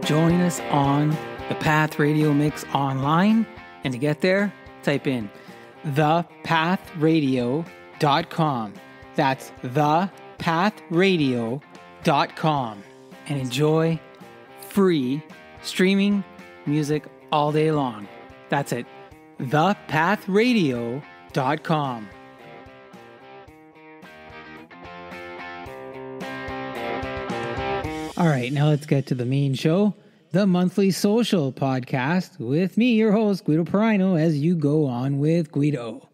Join us on the Path Radio Mix online. And to get there, type in thepathradio.com. That's thepathradio.com. And enjoy free streaming music all day long. That's it. thepathradio.com. All right, now let's get to the main show, the Monthly Social Podcast, with me, your host, Guido Perino, as you go on with Guido.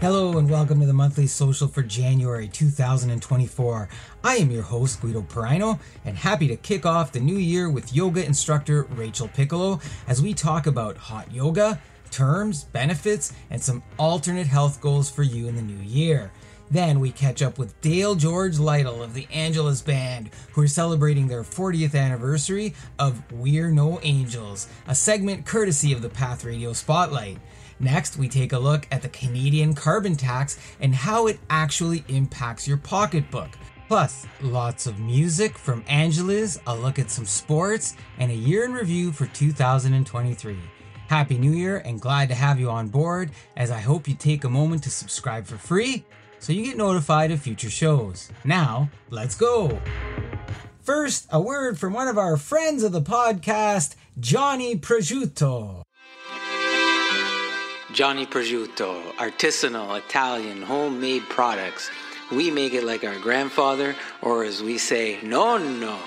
Hello and welcome to the Monthly Social for January 2024. I am your host, Guido Perino, and happy to kick off the new year with yoga instructor Rachel Piccolo as we talk about hot yoga, terms, benefits, and some alternate health goals for you in the new year. Then we catch up with Dale George Lytle of the Angelus Band, who are celebrating their 40th anniversary of We're No Angels, a segment courtesy of the Path Radio Spotlight. Next, we take a look at the Canadian carbon tax and how it actually impacts your pocketbook. Plus, lots of music from Angelus, a look at some sports, and a year in review for 2023. Happy New Year and glad to have you on board, as I hope you take a moment to subscribe for free so you get notified of future shows. Now, let's go. First, a word from one of our friends of the podcast, Johnny Prosciutto. Johnny Prosciutto, artisanal Italian homemade products. We make it like our grandfather, or as we say, Nonno.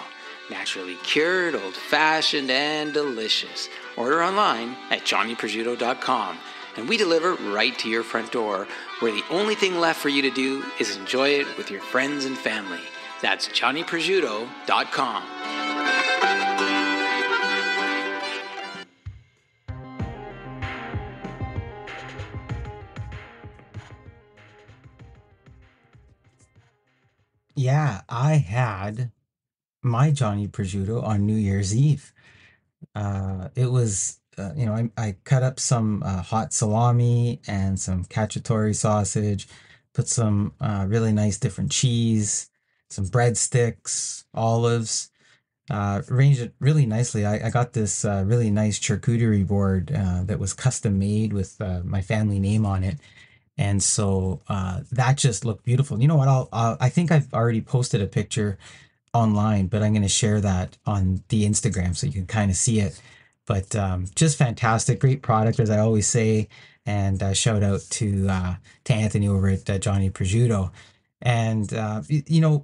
Naturally cured, old-fashioned, and delicious. Order online at johnnyprosciutto.com. And we deliver right to your front door, where the only thing left for you to do is enjoy it with your friends and family. That's johnnyprosciutto.com. Yeah, I had my Johnny Prosciutto on New Year's Eve. It was I cut up some hot salami and some cacciatore sausage, put some really nice different cheese, some breadsticks, olives, arranged it really nicely. I got this really nice charcuterie board that was custom made with my family name on it. And so that just looked beautiful. You know what? I think I've already posted a picture online, but I'm going to share that on the Instagram so you can kind of see it. But just fantastic, great product, as I always say. And shout out to Anthony over at Johnny Prosciutto. And,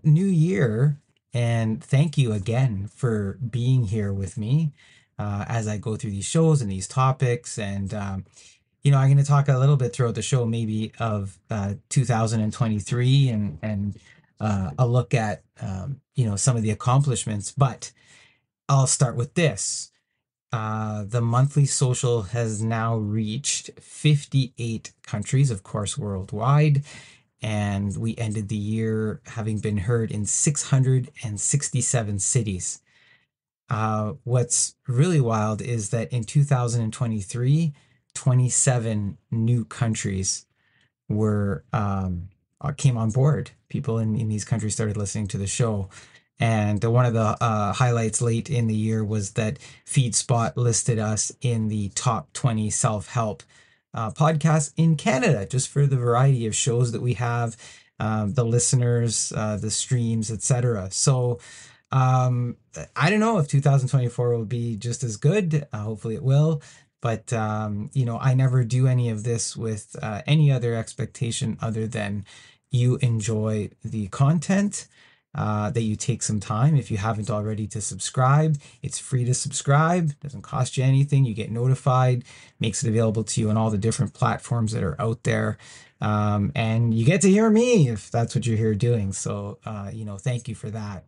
new year. And thank you again for being here with me as I go through these shows and these topics. And, I'm going to talk a little bit throughout the show, maybe of 2023 and a look at, some of the accomplishments. But I'll start with this. The Monthly Social has now reached 58 countries, of course, worldwide. And we ended the year having been heard in 667 cities. What's really wild is that in 2023, 27 new countries came on board. People in these countries started listening to the show. And one of the highlights late in the year was that FeedSpot listed us in the top 20 self-help podcasts in Canada, just for the variety of shows that we have, the listeners, the streams, etc. So I don't know if 2024 will be just as good. Hopefully it will. But, I never do any of this with any other expectation other than you enjoy the content. That you take some time, if you haven't already, to subscribe. It's free to subscribe, doesn't cost you anything. You get notified, makes it available to you on all the different platforms that are out there. And you get to hear me if that's what you're here doing. So, thank you for that.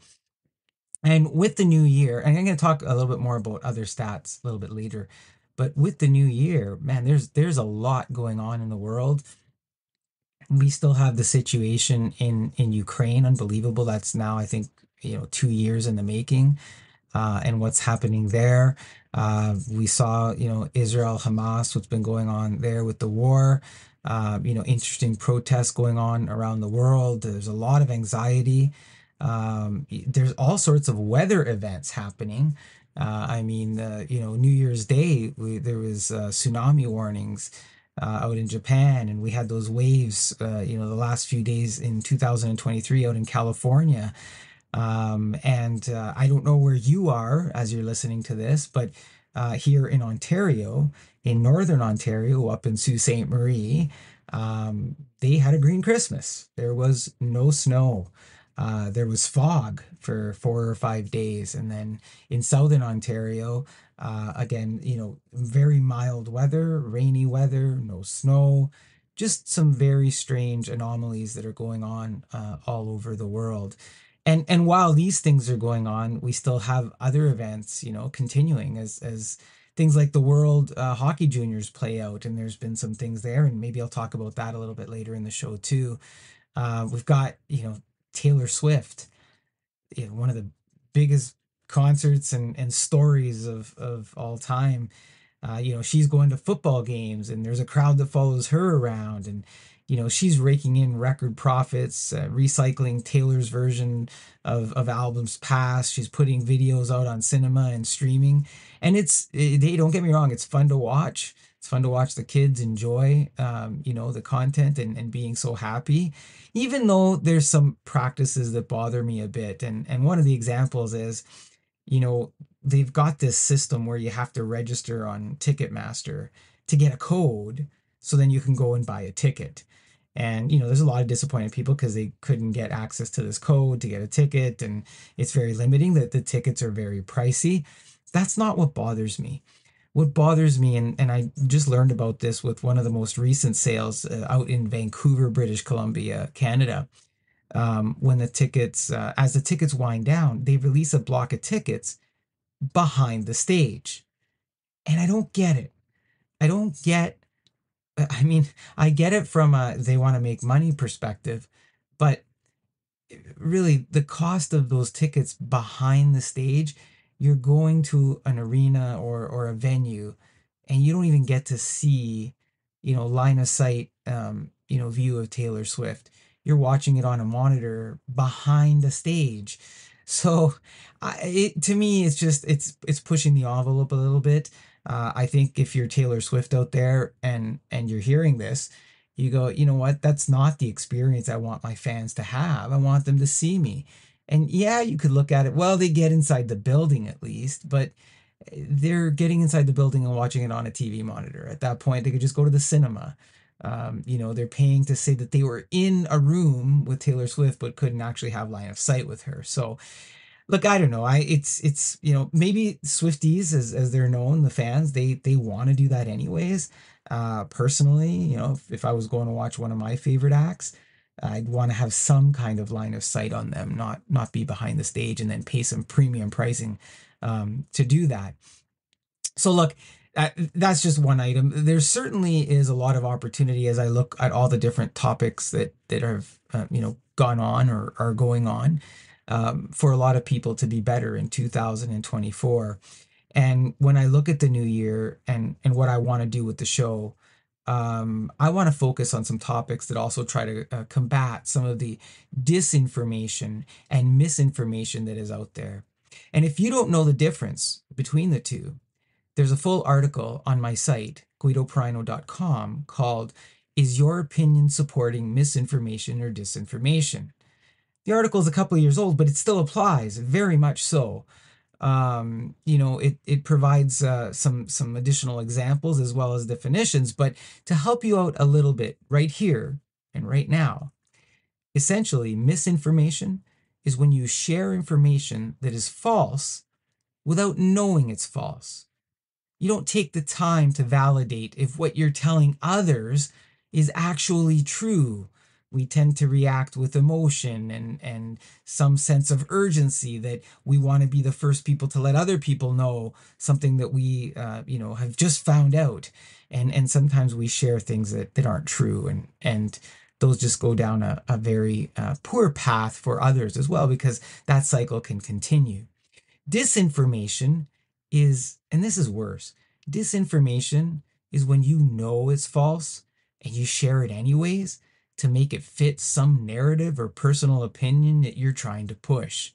And with the new year, and I'm going to talk a little bit more about other stats a little bit later, but with the new year, man, there's a lot going on in the world. We still have the situation in Ukraine, unbelievable. That's now, I think, 2 years in the making, and what's happening there. We saw, Israel, Hamas, what's been going on there with the war. Interesting protests going on around the world. There's a lot of anxiety. There's all sorts of weather events happening. New Year's Day, there was tsunami warnings out in Japan, and we had those waves, the last few days in 2023 out in California. And I don't know where you are as you're listening to this, but here in Ontario, in Northern Ontario, up in Sault Ste. Marie, they had a green Christmas. There was no snow. There was fog for 4 or 5 days. And then in Southern Ontario, again, very mild weather, rainy weather, no snow, just some very strange anomalies that are going on all over the world. And while these things are going on, we still have other events, continuing as things like the World Hockey Juniors play out, and there's been some things there, and maybe I'll talk about that a little bit later in the show too. We've got, Taylor Swift, one of the biggest concerts and stories of all time. She's going to football games and there's a crowd that follows her around, and she's raking in record profits, recycling Taylor's version of albums past. She's putting videos out on cinema and streaming, and they don't get me wrong, it's fun to watch. It's fun to watch the kids enjoy, the content and being so happy, even though there's some practices that bother me a bit. And one of the examples is, you know, they've got this system where you have to register on Ticketmaster to get a code so then you can go and buy a ticket. And, there's a lot of disappointed people because they couldn't get access to this code to get a ticket, and it's very limiting, that the tickets are very pricey. That's not what bothers me. What bothers me, and I just learned about this with one of the most recent sales out in Vancouver, British Columbia, Canada. When the tickets, as the tickets wind down, they release a block of tickets behind the stage. And I don't get it. I don't get, I mean, I get it from a they want to make money perspective, but really the cost of those tickets behind the stage, you're going to an arena or a venue and you don't even get to see, line of sight, view of Taylor Swift. You're watching it on a monitor behind the stage. So to me, it's just, it's pushing the envelope a little bit. I think if you're Taylor Swift out there and you're hearing this, you go, you know what? That's not the experience I want my fans to have. I want them to see me. And yeah, you could look at it, well, they get inside the building at least, but they're getting inside the building and watching it on a TV monitor. At that point, they could just go to the cinema. They're paying to say that they were in a room with Taylor Swift, but couldn't actually have line of sight with her. So look, I don't know. It's maybe Swifties as they're known, the fans, they want to do that anyways. Personally, if I was going to watch one of my favorite acts, I'd want to have some kind of line of sight on them, not be behind the stage and then pay some premium pricing to do that. So look, that's just one item. There certainly is a lot of opportunity as I look at all the different topics that have gone on or are going on, for a lot of people to be better in 2024. And when I look at the new year and what I want to do with the show, I want to focus on some topics that also try to combat some of the disinformation and misinformation that is out there. And if you don't know the difference between the two, there's a full article on my site, guidoprino.com, called "Is Your Opinion Supporting Misinformation or Disinformation?" The article is a couple of years old, but it still applies, very much so. It provides some additional examples as well as definitions, but to help you out a little bit right here and right now, essentially, misinformation is when you share information that is false without knowing it's false. You don't take the time to validate if what you're telling others is actually true. We tend to react with emotion and some sense of urgency that we want to be the first people to let other people know something that we, have just found out. And sometimes we share things that aren't true. And those just go down a very poor path for others as well, because that cycle can continue. Disinformation is, and this is worse, disinformation is when you know it's false and you share it anyways to make it fit some narrative or personal opinion that you're trying to push.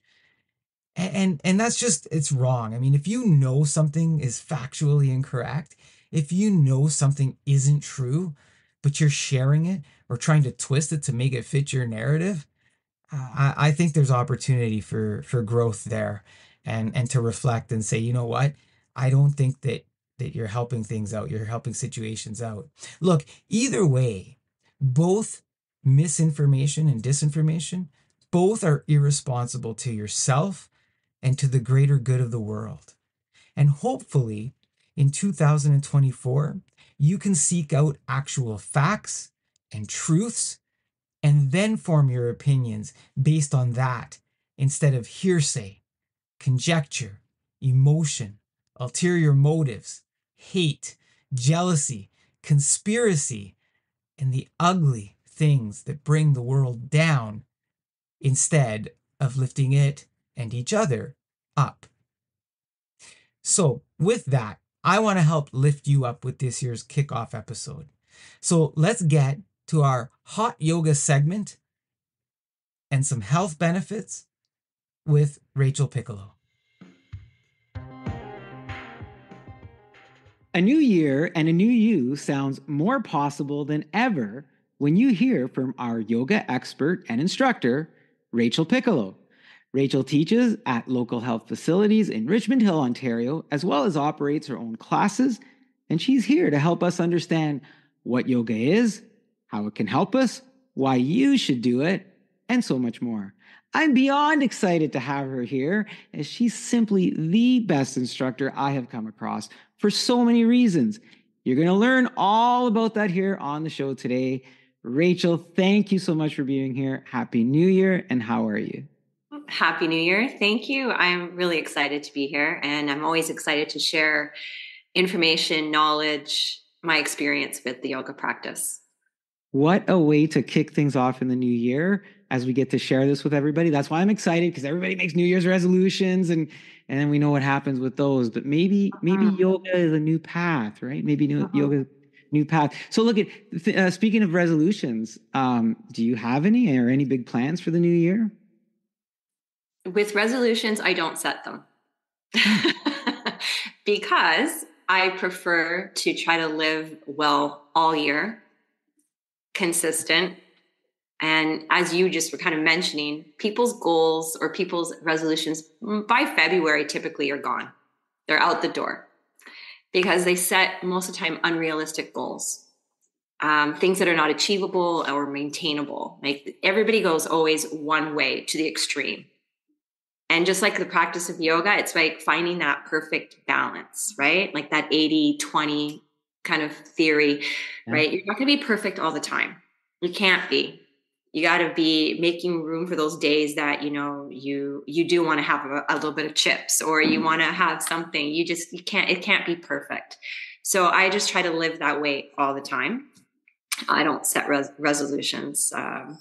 And that's just, it's wrong. I mean, if you know something is factually incorrect, if you know something isn't true, but you're sharing it or trying to twist it to make it fit your narrative, I think there's opportunity for growth there, and to reflect and say, you know what? I don't think that you're helping things out. You're helping situations out. Look, either way, both misinformation and disinformation, both are irresponsible to yourself and to the greater good of the world. And hopefully, in 2024, you can seek out actual facts and truths and then form your opinions based on that instead of hearsay, conjecture, emotion, ulterior motives, hate, jealousy, conspiracy, and the ugly things that bring the world down instead of lifting it and each other up. So, with that, I want to help lift you up with this year's kickoff episode. So, let's get to our hot yoga segment and some health benefits with Rachel Piccolo. A new year and a new you sounds more possible than ever when you hear from our yoga expert and instructor, Rachel Piccolo. Rachel teaches at local health facilities in Richmond Hill, Ontario, as well as operates her own classes, and she's here to help us understand what yoga is, how it can help us, why you should do it, and so much more. I'm beyond excited to have her here, as she's simply the best instructor I have come across for so many reasons. You're going to learn all about that here on the show today. Rachel, thank you so much for being here. Happy New Year, and how are you? Happy New Year. Thank you. I'm really excited to be here, and I'm always excited to share information, knowledge, my experience with the yoga practice. What a way to kick things off in the new year as we get to share this with everybody. That's why I'm excited, because everybody makes New Year's resolutions and then we know what happens with those. But maybe yoga is a new path, right? Maybe yoga new path. So look at speaking of resolutions, do you have any or any big plans for the new year? With resolutions, I don't set them because I prefer to try to live well all year, consistent. And as you just were kind of mentioning, people's goals or people's resolutions by February typically are gone. They're out the door because they set most of the time unrealistic goals, things that are not achievable or maintainable. Like everybody goes always one way to the extreme. And just like the practice of yoga, it's like finding that perfect balance, right? Like that 80-20 kind of theory, right? You're not going to be perfect all the time. You can't be. You got to be making room for those days that, you do want to have a little bit of chips, or you want to have something. You can't, it can't be perfect. So I just try to live that way all the time. I don't set resolutions. Yeah.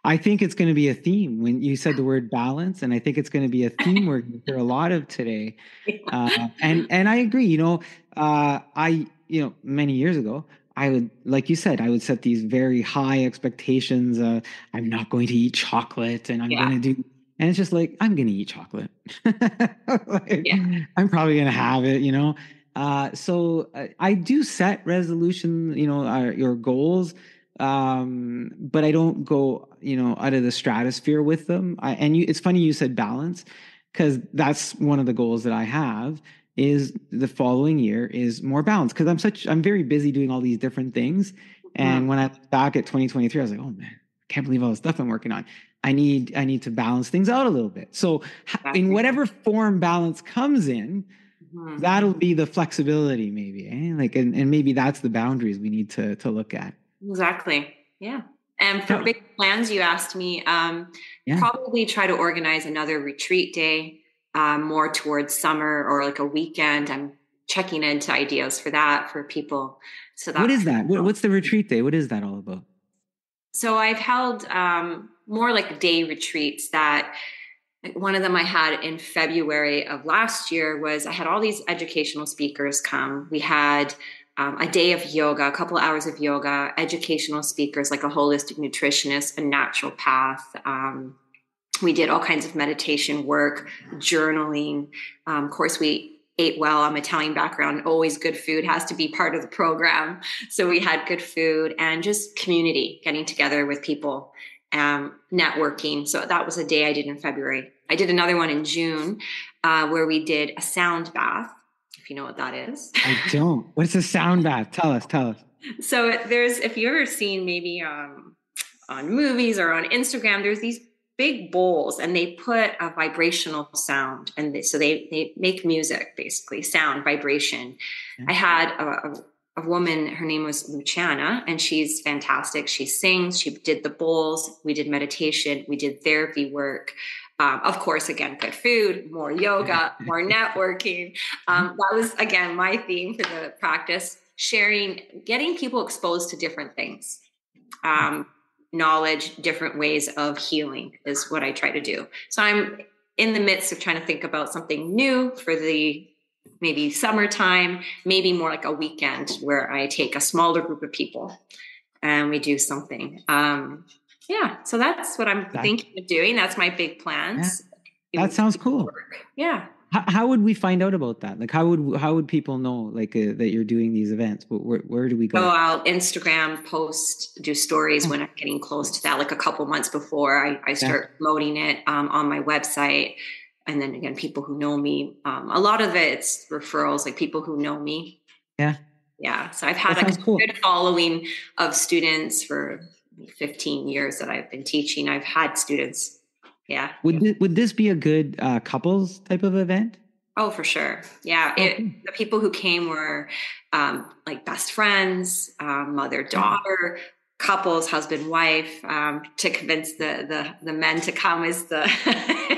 I think it's going to be a theme when you said the word balance, and I think it's going to be a theme we're going to hear a lot of today. And I agree. Many years ago, I would, like you said, I would set these very high expectations. I'm not going to eat chocolate, and I'm going to do. And it's just like, I'm going to eat chocolate. I'm probably going to have it. So I do set resolution. Your goals. But I don't go, out of the stratosphere with them. It's funny you said balance, because that's one of the goals that I have, is the following year is more balance. Because I'm very busy doing all these different things. And when I look back at 2023, I was like, oh man, I can't believe all the stuff I'm working on. I need to balance things out a little bit. So in whatever form balance comes in, that'll be the flexibility maybe, and maybe that's the boundaries we need to look at. Exactly. Yeah. And for big plans, you asked me, probably try to organize another retreat day, more towards summer or like a weekend. I'm checking into ideas for that for people. So what is that? What's the retreat day? What is that all about? So I've held more like day retreats. That one of them I had in February of last year was I had all these educational speakers come. We had a day of yoga, a couple of hours of yoga, educational speakers like a holistic nutritionist, a naturopath. We did all kinds of meditation work, journaling. Of course, we ate well. I'm Italian background. Always good food has to be part of the program. So we had good food and just community, getting together with people, networking. So that was a day I did in February. I did another one in June where we did a sound bath, if you know what that is. I don't. What's a sound bath? Tell us. So if you've ever seen maybe on movies or on Instagram, there's these big bowls and they put a vibrational sound and they make music, basically sound vibration. I had a woman, her name was Luciana, and she's fantastic. She sings, she did the bowls, we did meditation, we did therapy work. Of course, again, good food, more yoga, more networking. That was, again, my theme for the practice, sharing, getting people exposed to different things. Knowledge, different ways of healing is what I try to do. So I'm in the midst of trying to think about something new for the maybe summertime, maybe more like a weekend where I take a smaller group of people and we do something. So that's what I'm thinking of doing. That's my big plans. Yeah. That sounds cool. Yeah. How would we find out about that? Like, how would people know that you're doing these events? Where do we go? So I'll Instagram post, do stories when I'm getting close to that, like a couple months before I start promoting it on my website. And then again, people who know me, a lot of it's referrals, like people who know me. Yeah. Yeah. So I've had a good following of students for 15 years that I've been teaching. I've had students. Yeah. Would this be a good couples type of event? Oh, for sure. Yeah. The people who came were like best friends, mother, daughter, couples, husband, wife, to convince the men to come is the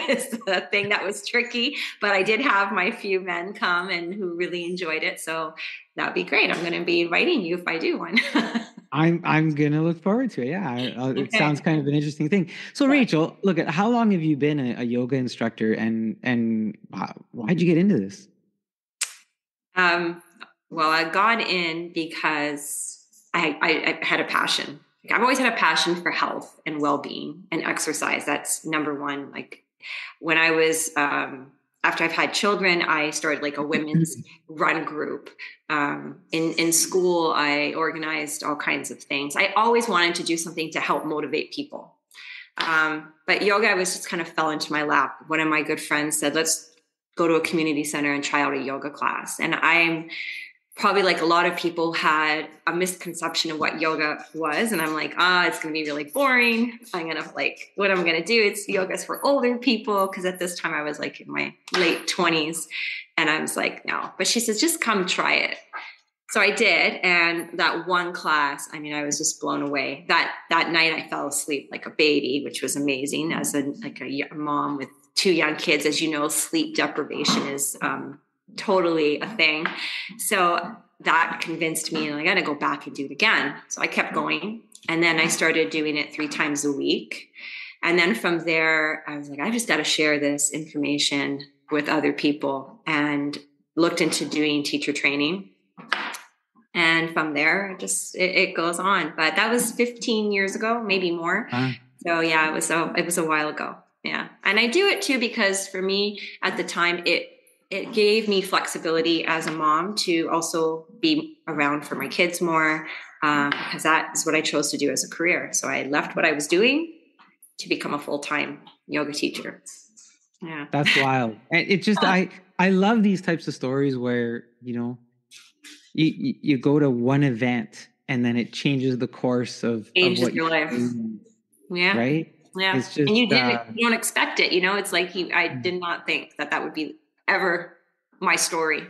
is the thing that was tricky. But I did have my few men come and who really enjoyed it. So that'd be great. I'm going to be inviting you if I do one. I'm gonna look forward to it. Yeah, it sounds kind of an interesting thing. So, Rachel, look at how long have you been a yoga instructor, and why'd you get into this? Well, I got in because I had a passion. I've always had a passion for health and well-being and exercise. That's number one. Like when I was after I've had children, I started like a women's run group. In school, I organized all kinds of things. I always wanted to do something to help motivate people. But yoga was just kind of fell into my lap. One of my good friends said, let's go to a community center and try out a yoga class. And I'm probably like a lot of people had a misconception of what yoga was. And I'm like, it's going to be really boring. What I'm going to do, it's yoga's for older people. Cause at this time I was like in my late 20s and I was like, no, but she says, just come try it. So I did. And that one class, I mean, I was just blown away. That night I fell asleep like a baby, which was amazing as a mom with 2 young kids. As you know, sleep deprivation is, totally a thing. So that convinced me, I got to go back and do it again. So I kept going. And then I started doing it 3 times a week. And then from there, I was like, I just got to share this information with other people, and looked into doing teacher training. And from there, it goes on. But that was 15 years ago, maybe more. So yeah, it was a while ago. Yeah. And I do it too, because for me at the time, it gave me flexibility as a mom to also be around for my kids more, because that is what I chose to do as a career. So I left what I was doing to become a full-time yoga teacher. Yeah. That's wild. And it just, I love these types of stories where, you go to one event and then it changes the course of what your life. Yeah. Right. Yeah. It's just, and you don't expect it. It's like I did not think that would be ever my story.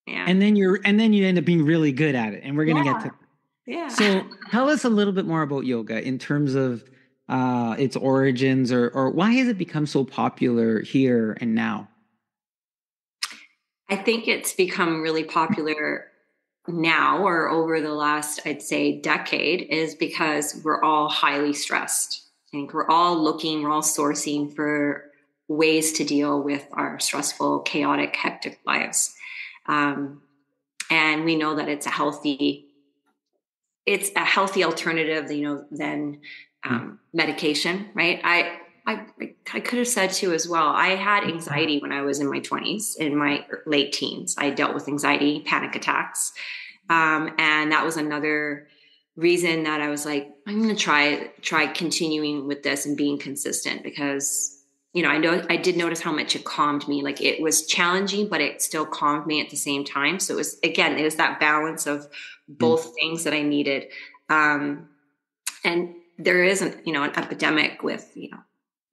Yeah. And then you end up being really good at it. And we're going to get to that. Yeah. So tell us a little bit more about yoga in terms of its origins, or why has it become so popular here and now? I think it's become really popular now, or over the last, I'd say, decade, is because we're all highly stressed. I think we're all sourcing for ways to deal with our stressful, chaotic, hectic lives. And we know that it's a healthy alternative, than medication, right? I could have said too as well. I had anxiety when I was in my 20s, in my late teens. I dealt with anxiety, panic attacks, and that was another reason that I was like, I'm going to try continuing with this and being consistent, because I know I did notice how much it calmed me. Like, it was challenging, but it still calmed me at the same time. So it was that balance of both things that I needed. And there isn't, an epidemic with,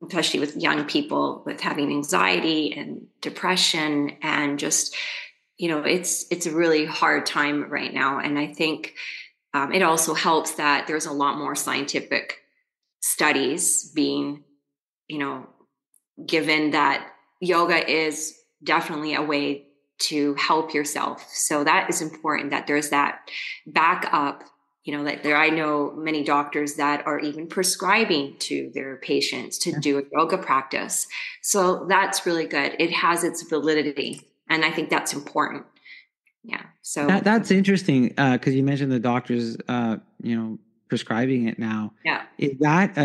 especially with young people, with having anxiety and depression, and just, it's a really hard time right now. And I think it also helps that there's a lot more scientific studies being, given that yoga is definitely a way to help yourself. So that is important, that there's that backup, that I know many doctors that are even prescribing to their patients to do a yoga practice. So that's really good. It has its validity. And I think that's important. Yeah. So That's interesting, because you mentioned the doctors, prescribing it now. yeah, Is that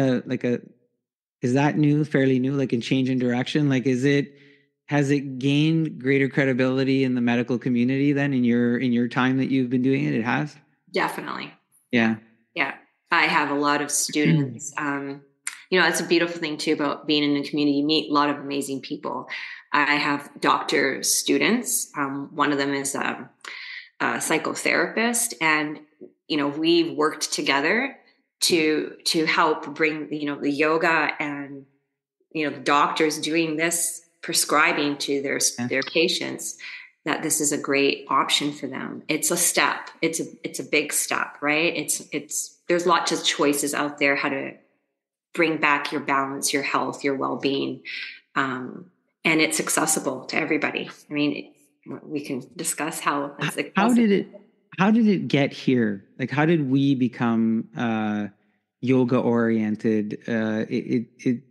is that new, fairly new, like in change in direction? Like, has it gained greater credibility in the medical community then in your time that you've been doing it? It has? definitely. Yeah. Yeah. Yeah. I have a lot of students. It's a beautiful thing too about being in the community. You meet a lot of amazing people. I have doctor students. One of them is a psychotherapist, and we've worked together to help bring the yoga, and the doctors doing this, prescribing to Yeah. their patients, that this is a great option for them. It's a step. It's a big step, right? It's there's lots of choices out there how to bring back your balance, your health, your well-being, and it's accessible to everybody. I mean, we can discuss how it's How accessible. did it how did it get here? Like, how did we become yoga oriented? It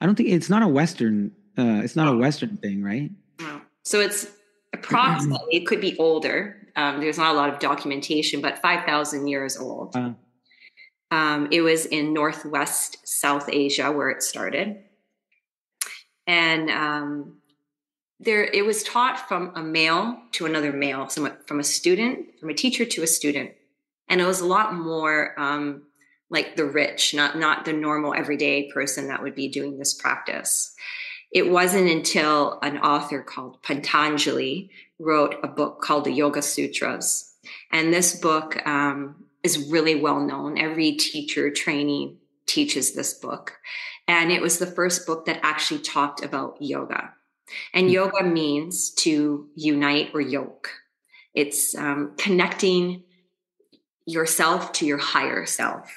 I don't think it's not a Western thing, right? No. So it's approximately, it could be older. There's not a lot of documentation, but 5,000 years old. Uh, It was in Northwest South Asia where it started. And it was taught from a male to another male, from a teacher to a student. And it was a lot more like the rich, not the normal everyday person that would be doing this practice. It wasn't until an author called Patanjali wrote a book called the Yoga Sutras. And this book is really well known. Every teacher training teaches this book. And it was the first book that actually talked about yoga. And yoga means to unite or yoke. It's connecting yourself to your higher self.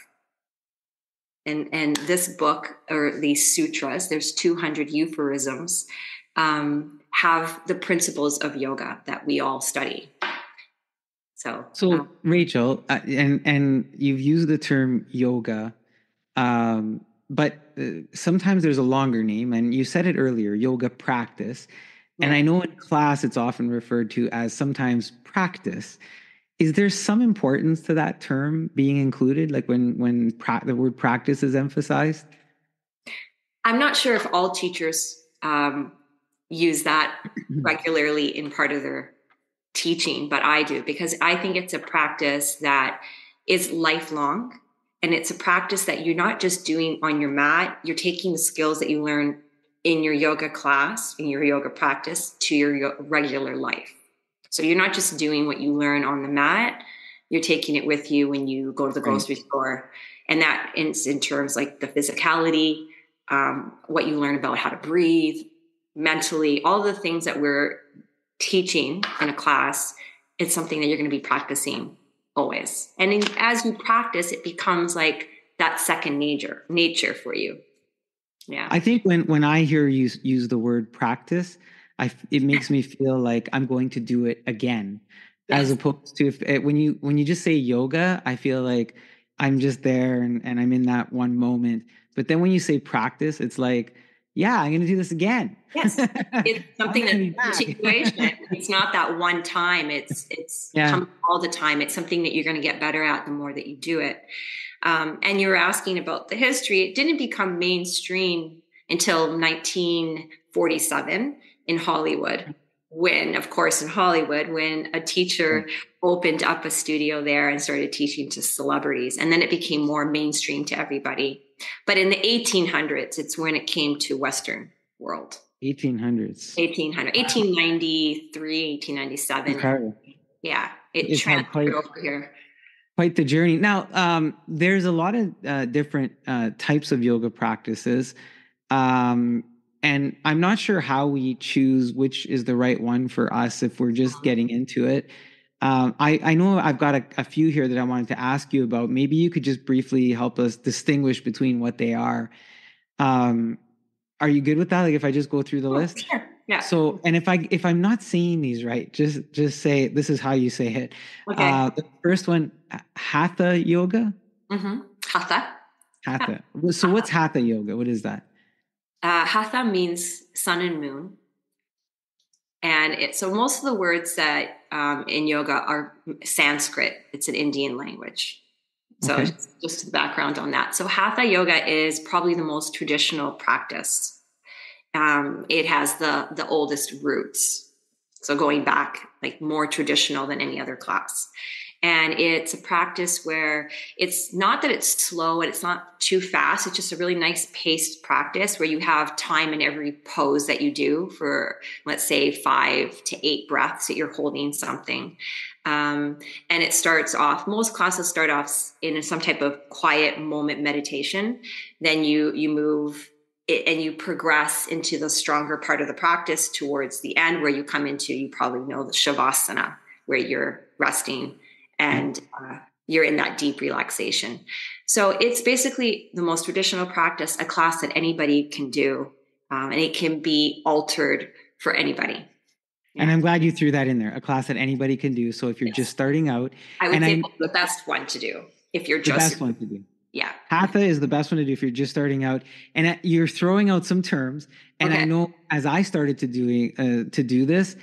And this book, or these sutras, there's 200 aphorisms, have the principles of yoga that we all study. So Rachel, and you've used the term yoga, but sometimes there's a longer name, and you said it earlier, yoga practice. And yeah. I know in class it's often referred to as sometimes practice. Is there some importance to that term being included, like when the word practice is emphasized? I'm not sure if all teachers use that regularly in part of their teaching, but I do, because I think it's a practice that is lifelong. And it's a practice that you're not just doing on your mat, you're taking the skills that you learn in your yoga class, in your yoga practice, to your regular life. So you're not just doing what you learn on the mat, you're taking it with you when you go to the grocery store. And that is in terms like the physicality, what you learn about how to breathe, mentally, all the things that we're teaching in a class. It's something that you're going to be practicing always. And as you practice, it becomes like that second nature for you. Yeah. I think when I hear you use the word practice, it makes me feel like I'm going to do it again, as Yes. opposed to when you just say yoga, I feel like I'm just there and I'm in that one moment. But then when you say practice, it's like yeah, I'm going to do this again. Yes. It's I'm something going to that's be a back. continuation. It's not that one time. It's Yeah. come all the time. It's something that you're going to get better at the more that you do it. And you were asking about the history. It didn't become mainstream until 1947 in Hollywood. When, of course, in Hollywood, when a teacher opened up a studio there and started teaching to celebrities, and then it became more mainstream to everybody. But in the 1800s, it's when it came to Western world. 1800s. 1893, 1897. Incredible. Yeah, it It's had transferred over here. quite the journey. Now, there's a lot of different types of yoga practices. And I'm not sure how we choose which is the right one for us if we're just getting into it. I know I've got a few here that I wanted to ask you about. Maybe you could just briefly help us distinguish between what they are. Are you good with that? Like if I just go through the list? Sure. Yeah. So, and if I'm not saying these right, just say this is how you say it. Okay. The first one, Hatha yoga. Mm-hmm. Hatha. Hatha. So what's Hatha yoga? What is that? Hatha means sun and moon. And so most of the words that in yoga are Sanskrit. It's an Indian language. So Okay. just the background on that. So Hatha yoga is probably the most traditional practice. It has the oldest roots. So going back, like more traditional than any other class. And it's a practice where it's not that it's slow and it's not too fast. It's just a really nice paced practice where you have time in every pose that you do for, let's say, 5 to 8 breaths that you're holding something. And it starts off, most classes start off in some type of quiet moment meditation. Then you move it, and you progress into the stronger part of the practice towards the end where you come into, you probably know, the Shavasana, where you're resting and you're in that deep relaxation. So it's basically the most traditional practice, a class that anybody can do. And it can be altered for anybody. And I'm glad you threw that in there, a class that anybody can do. So if you're just starting out, I would say the best one to do if you're just the best one to do. Yeah. Hatha is the best one to do if you're just starting out. And you're throwing out some terms. And I know as I started to do this,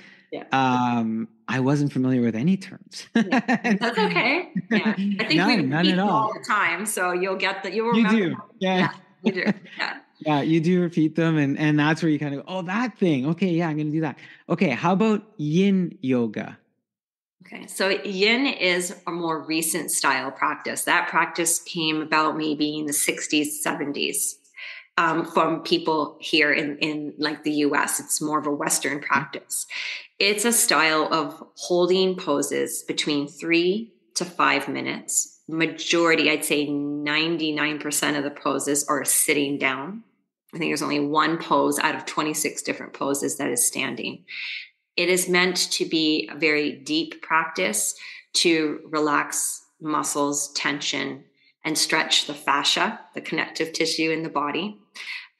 I wasn't familiar with any terms. That's okay. Yeah. I think we none at all the time. So you'll You remember. do. Yeah. You do. Yeah. Yeah, you do repeat them. And that's where you kind of go, oh, that thing. Okay, yeah, I'm going to do that. Okay, how about yin yoga? Okay, so yin is a more recent style practice. That practice came about maybe in the 60s, 70s from people here in like the US. It's more of a Western practice. It's a style of holding poses between 3 to 5 minutes. Majority, I'd say 99% of the poses are sitting down. I think there's only one pose out of 26 different poses that is standing. It is meant to be a very deep practice to relax muscles, tension, and stretch the fascia, the connective tissue in the body.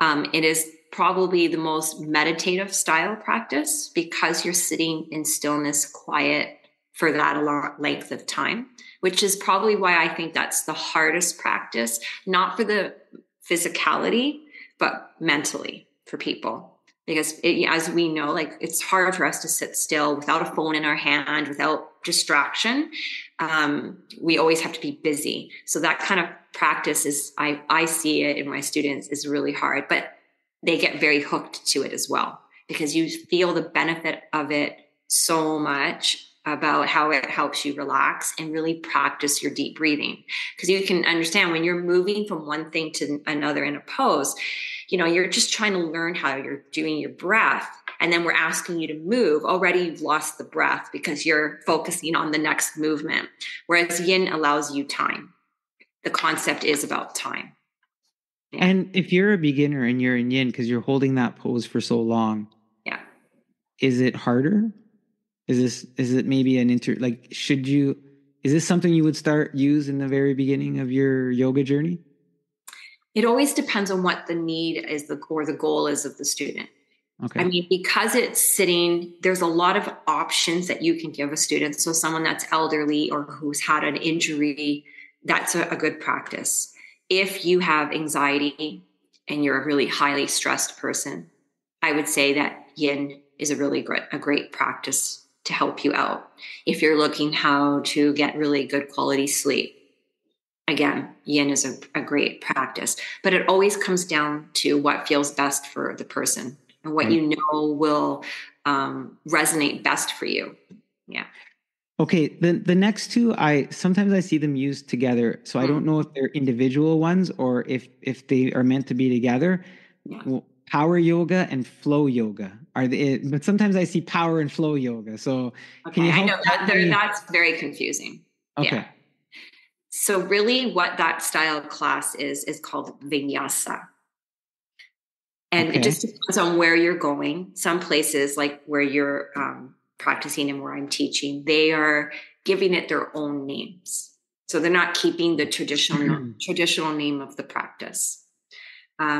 It is probably the most meditative style practice because you're sitting in stillness, quiet for that long length of time, which is probably why I think that's the hardest practice, not for the physicality, but mentally for people. Because as we know, like it's hard for us to sit still without a phone in our hand, without distraction. We always have to be busy. So that kind of practice is, I see it in my students, is really hard, but they get very hooked to it as well because you feel the benefit of it so much about how it helps you relax and really practice your deep breathing. Because you can understand when you're moving from one thing to another in a pose, you're just trying to learn how you're doing your breath. And then we're asking you to move. Already you've lost the breath because you're focusing on the next movement. Whereas yin allows you time. The concept is about time. Yeah. And if you're a beginner and you're in yin because you're holding that pose for so long, is it harder? Is it maybe is this something you would use in the very beginning of your yoga journey? It always depends on what the need is or the goal is of the student. Okay. I mean, because it's sitting, there's a lot of options that you can give a student. So someone that's elderly or who's had an injury, that's a good practice. If you have anxiety, and you're a really highly stressed person, I would say that yin is a great practice to help you out. If you're looking how to get really good quality sleep, again, yin is a great practice, but it always comes down to what feels best for the person and what Right. you know will resonate best for you. Yeah. Okay, the next two, I sometimes I see them used together, so I don't know if they're individual ones or if they are meant to be together. Yeah. Well, power yoga and flow yoga are the, but sometimes I see power and flow yoga. So can Okay. you I know help me? that's very confusing. Yeah. Okay. So really what that style of class is called vinyasa. And it Okay. just depends on where you're going. Some places, like where you're practicing and where I'm teaching, they are giving it their own names. So they're not keeping the traditional name of the practice.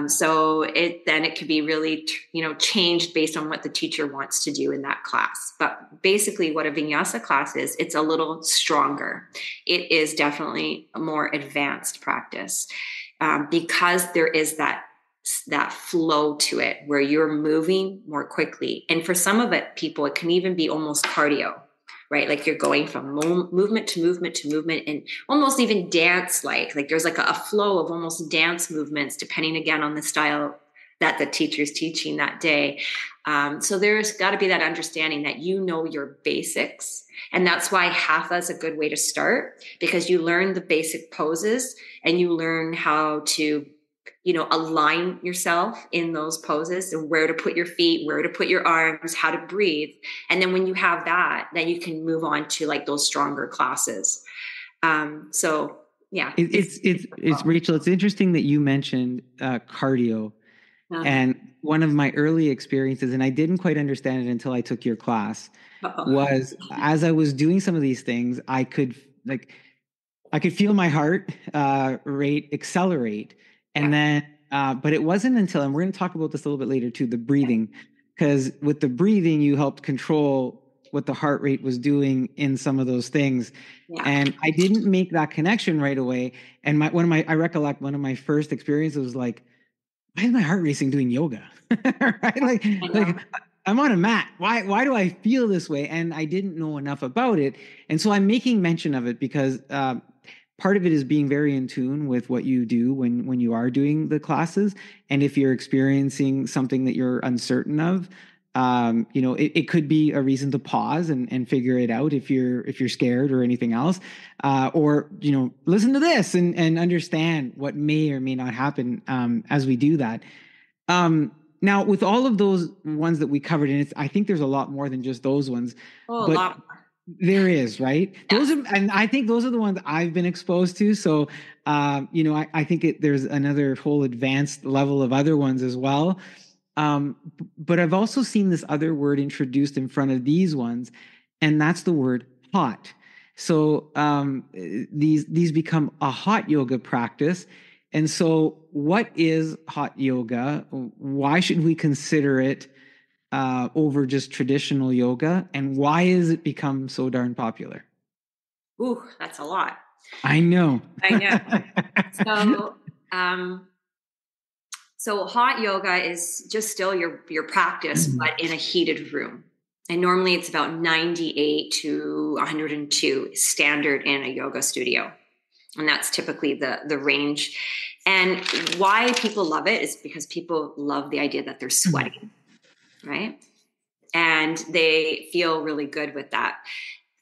So it could be really, changed based on what the teacher wants to do in that class. But basically what a vinyasa class is, it's a little stronger. It is definitely a more advanced practice because there is that flow to it where you're moving more quickly. And for some of it, people, it can even be almost cardio, right? Like you're going from movement to movement to movement and almost even dance like there's like a flow of almost dance movements, depending again on the style that the teacher's teaching that day. So there's got to be that understanding that your basics. And that's why hatha is a good way to start, because you learn the basic poses and you learn how to align yourself in those poses and where to put your feet, where to put your arms, how to breathe. And then when you have that, then you can move on to like those stronger classes. So yeah. It's Rachel. It's interesting that you mentioned cardio. And one of my early experiences, and I didn't quite understand it until I took your class, was as I was doing some of these things, I could feel my heart rate accelerate. And then, but it wasn't until, and we're going to talk about this a little bit later too, the breathing, because with the breathing, you helped control what the heart rate was doing in some of those things. Yeah. And I didn't make that connection right away. And I recollect one of my first experiences was like, why is my heart racing doing yoga? Right? Like I'm on a mat. Why do I feel this way? And I didn't know enough about it. And so I'm making mention of it because part of it is being very in tune with what you do when you are doing the classes. And if you're experiencing something that you're uncertain of, it could be a reason to pause and figure it out if you're scared or anything else, or listen to this and understand what may or may not happen as we do that. Now, with all of those ones that we covered, and I think there's a lot more than just those ones, a but lot more. there is, right? Yes. And I think those are the ones I've been exposed to. So, I think there's another whole advanced level of other ones as well. But I've also seen this other word introduced in front of these ones, and that's the word hot. So these become a hot yoga practice. And so, what is hot yoga? Why should we consider it over just traditional yoga? And why has it become so darn popular? Ooh, that's a lot. I know. I know. So hot yoga is just still your practice, but in a heated room. And normally it's about 98 to 102 standard in a yoga studio. And that's typically the range. And why people love it is because people love the idea that they're sweating, right? And they feel really good with that.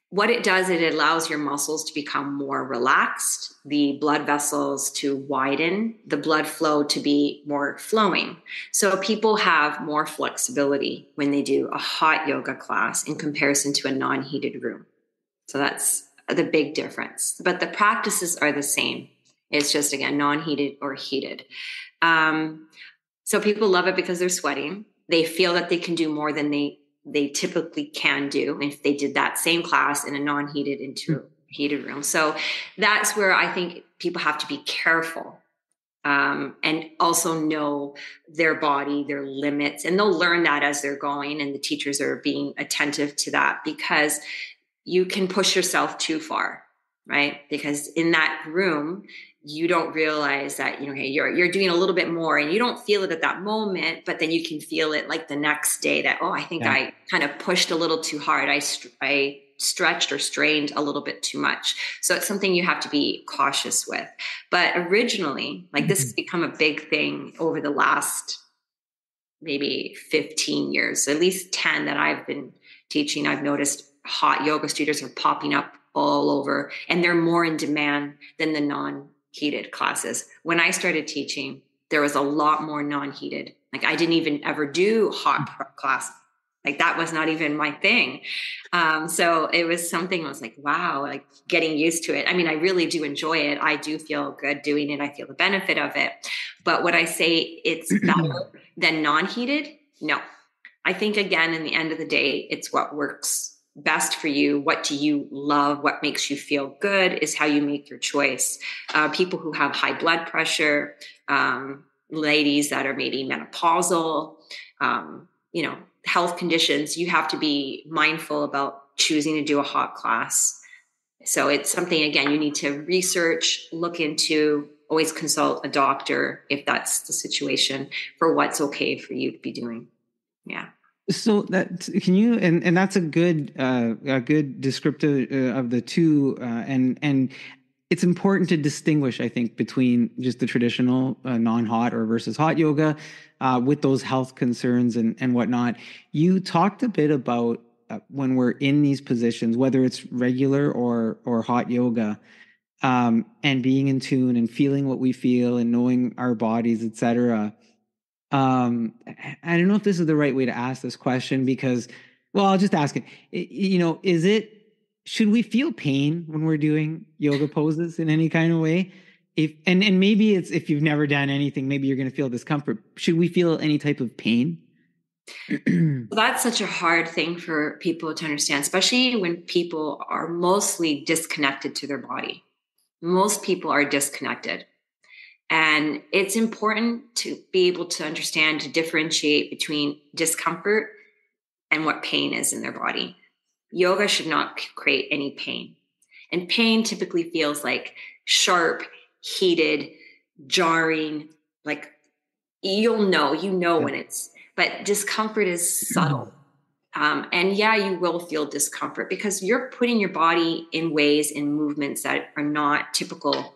What it does, it allows your muscles to become more relaxed, the blood vessels to widen, the blood flow to be more flowing. So people have more flexibility when they do a hot yoga class in comparison to a non-heated room. So that's the big difference. But the practices are the same. It's just, again, non-heated or heated. So people love it because they're sweating. They feel that they can do more than they typically can do if they did that same class in a non-heated into a heated room. So that's where I think people have to be careful and also know their body, their limits, and they'll learn that as they're going. And the teachers are being attentive to that because you can push yourself too far. right? Because in that room, you don't realize that, hey, you're doing a little bit more, and you don't feel it at that moment, but then you can feel it like the next day that, oh, I think I kind of pushed a little too hard. I stretched or strained a little bit too much. So it's something you have to be cautious with. But originally, like this has become a big thing over the last maybe 15 years, at least 10 that I've been teaching. I've noticed hot yoga studios are popping up all over, and they're more in demand than the non-heated classes. When I started teaching, there was a lot more non-heated. Like I didn't even ever do hot class. Like that was not even my thing. So it was something I was like, wow, like getting used to it. I mean, I really do enjoy it. I do feel good doing it. I feel the benefit of it. But would I say it's better than non-heated? No. I think, again, in the end of the day, it's what works best for you. What do you love? What makes you feel good is how you make your choice. People who have high blood pressure, ladies that are maybe menopausal, health conditions, you have to be mindful about choosing to do a hot class. So it's something, again, you need to research, look into, always consult a doctor if that's the situation for what's okay for you to be doing. Yeah. So that can you, and that's a good descriptive of the two, and it's important to distinguish, I think, between just the traditional non-hot or versus hot yoga with those health concerns and whatnot. You talked a bit about when we're in these positions, whether it's regular or hot yoga, and being in tune and feeling what we feel and knowing our bodies, etc. I don't know if this is the right way to ask this question because, well, I'll just ask it. Should we feel pain when we're doing yoga poses in any kind of way? And maybe it's, if you've never done anything, maybe you're going to feel discomfort. Should we feel any type of pain? That's such a hard thing for people to understand, especially when people are mostly disconnected to their body. Most people are disconnected. And it's important to be able to understand, to differentiate between discomfort and what pain is in their body. Yoga should not create any pain. And pain typically feels like sharp, heated, jarring, like you know when it's, but discomfort is subtle. And yeah, you will feel discomfort because you're putting your body in ways and movements that are not typical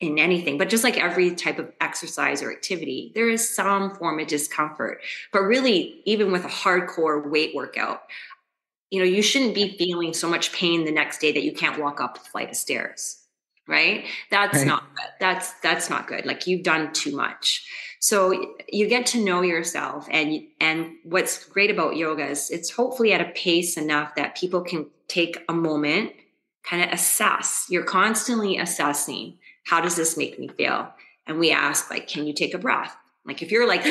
in anything. But just like every type of exercise or activity, there is some form of discomfort. But really, even with a hardcore weight workout, you shouldn't be feeling so much pain the next day that you can't walk up a flight of stairs, right? That's not good. That's not good. Like you've done too much. So you get to know yourself, and what's great about yoga is it's hopefully at a pace enough that people can take a moment, kind of assess. You're constantly assessing, how does this make me feel? And we ask, like, can you take a breath? Like if you're like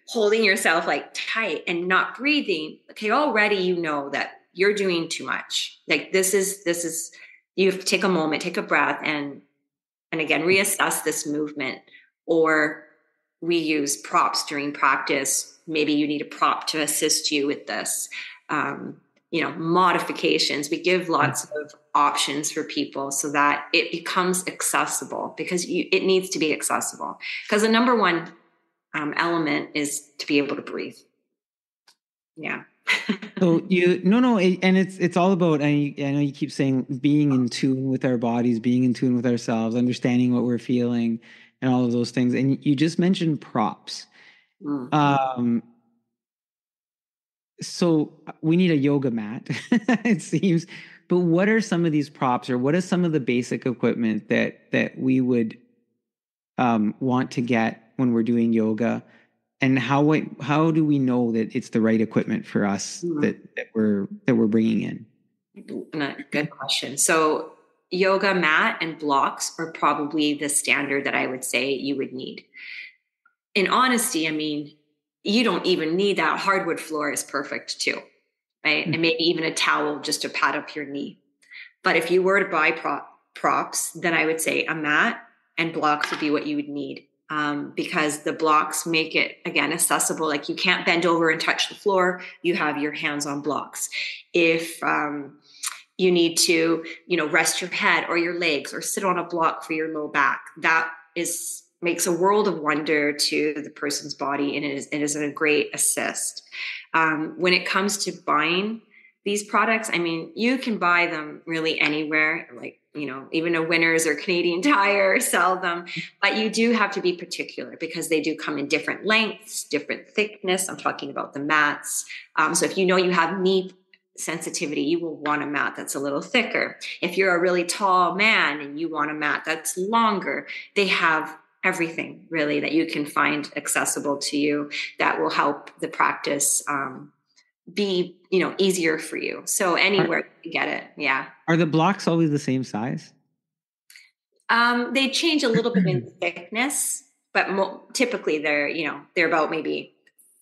holding yourself like tight and not breathing, okay, already you know that you're doing too much. Like this is you have to take a moment, take a breath, and again reassess this movement. Or we use props during practice. Maybe you need a prop to assist you with this. Modifications. We give lots of options for people so that it becomes accessible, because it needs to be accessible. Because the number one element is to be able to breathe. Yeah. So and it's all about, I know you keep saying being in tune with our bodies, being in tune with ourselves, understanding what we're feeling and all of those things. And you just mentioned props. So we need a yoga mat, it seems. But what are some of these props, or what is some of the basic equipment that we would want to get when we're doing yoga? And how do we know that it's the right equipment for us that we're bringing in? Good question. So yoga mat and blocks are probably the standard that I would say you would need. In honesty, I mean, you don't even need that. Hardwood floor is perfect too, right? And maybe even a towel just to pad up your knee. But if you were to buy props, then I would say a mat and blocks would be what you would need. Because the blocks make it, again, accessible. Like you can't bend over and touch the floor. You have your hands on blocks. If you need to, rest your head or your legs or sit on a block for your low back. That makes a world of wonder to the person's body, and it is a great assist. When it comes to buying these products, I mean, you can buy them really anywhere, like, even a Winners or Canadian Tire sell them, but you do have to be particular because they do come in different lengths, different thickness. I'm talking about the mats. So if you have knee sensitivity, you will want a mat that's a little thicker. If you're a really tall man and you want a mat that's longer, they have everything really that you can find accessible to you that will help the practice be easier for you. So anywhere you get it. Yeah. Are the blocks always the same size? They change a little bit in thickness, but typically they're about maybe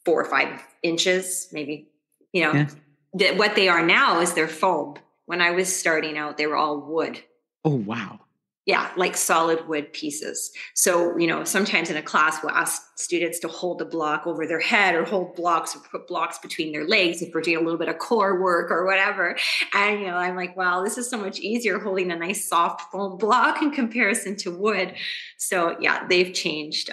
4 or 5 inches, maybe. Yeah. What they are now is they're foam. When I was starting out, they were all wood. Oh, wow. Yeah, like solid wood pieces. So, sometimes in a class, we'll ask students to hold a block over their head or hold blocks or put blocks between their legs if we're doing a little bit of core work or whatever. And, I'm like, wow, this is so much easier holding a nice soft foam block in comparison to wood. So, yeah, they've changed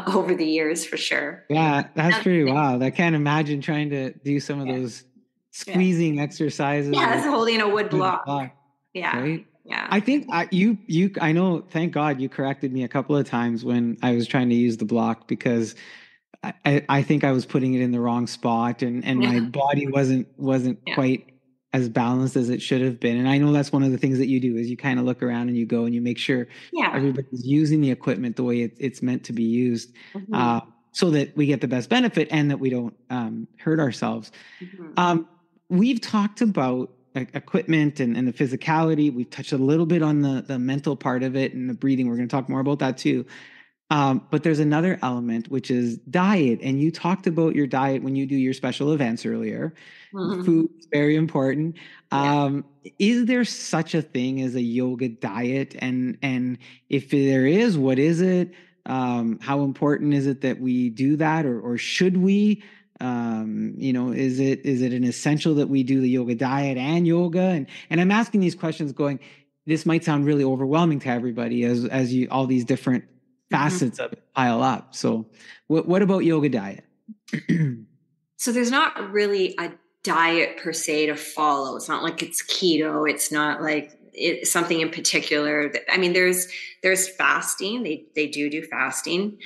over the years for sure. Yeah, that's pretty wild. I can't imagine trying to do some of those squeezing exercises. Yeah, it's holding a wood block. Yeah. Right. Yeah. I think I know, thank God you corrected me a couple of times when I was trying to use the block, because I think I was putting it in the wrong spot, and my body wasn't quite as balanced as it should have been. And I know that's one of the things that you do is you kind of look around and you go and you make sure everybody's using the equipment the way it's meant to be used, so that we get the best benefit and that we don't hurt ourselves. We've talked about equipment and the physicality. We've touched a little bit on the mental part of it and the breathing. We're going to talk more about that too. But there's another element, which is diet. And you talked about your diet when you do your special events earlier. Food is very important. Is there such a thing as a yoga diet? And if there is, what is it? How important is it that we do that, or should we? Is it an essential that we do the yoga diet and yoga? And I'm asking these questions going, this might sound really overwhelming to everybody as you all these different facets of it pile up. So what about yoga diet? So there's not really a diet per se to follow. It's not like it's keto. It's not like it's something in particular. I mean, there's fasting. They do fasting.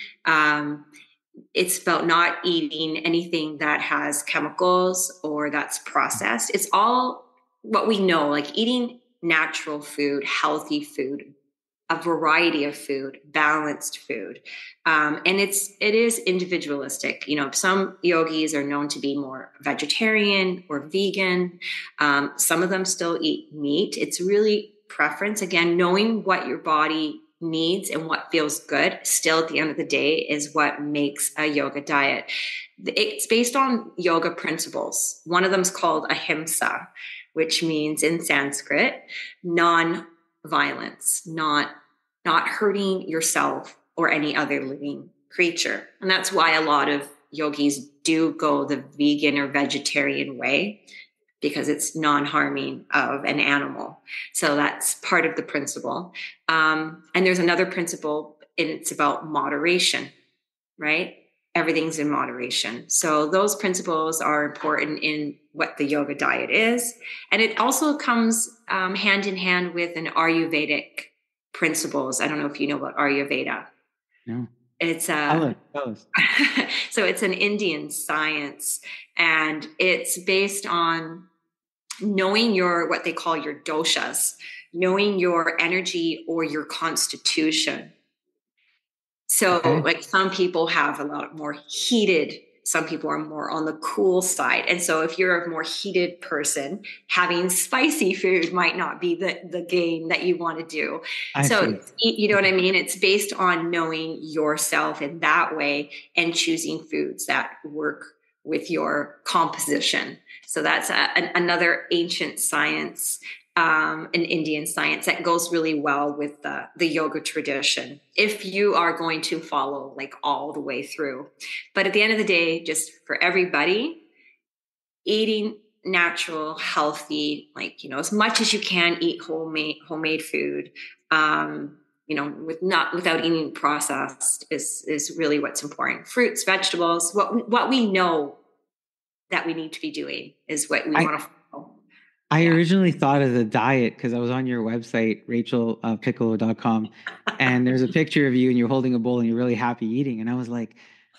It's about not eating anything that has chemicals or that's processed. It's all what we know, like eating natural food, healthy food, a variety of food, balanced food. And it is individualistic. Some yogis are known to be more vegetarian or vegan. Some of them still eat meat. It's really preference. Again, knowing what your body needs and what feels good still at the end of the day is what makes a yoga diet. It's based on yoga principles. One of them is called ahimsa, which means in Sanskrit, non-violence, not hurting yourself or any other living creature. And that's why a lot of yogis do go the vegan or vegetarian way, because it's non-harming of an animal. So that's part of the principle. And there's another principle, and it's about moderation, right? Everything's in moderation. So those principles are important in what the yoga diet is. And it also comes hand in hand with an Ayurvedic principles. I don't know if you know about Ayurveda. No. It's Tell us. So it's an Indian science, and it's based on knowing what they call your doshas, knowing your energy or your constitution. So like some people have a lot more heated, some people are more on the cool side. And so if you're a more heated person, having spicy food might not be the game that you want to do. You know what I mean? It's based on knowing yourself in that way and choosing foods that work with your composition. So that's another ancient science, an Indian science that goes really well with the yoga tradition, if you are going to follow like all the way through. But at the end of the day, just for everybody, eating natural, healthy, like, as much as you can, eat homemade food. Without eating processed is really what's important. Fruits, vegetables, what we know that we need to be doing is what we I, want to follow. I Yeah. originally thought of the diet because I was on your website, Piccolo.com, and there's a picture of you and you're holding a bowl and you're really happy eating. And I was like,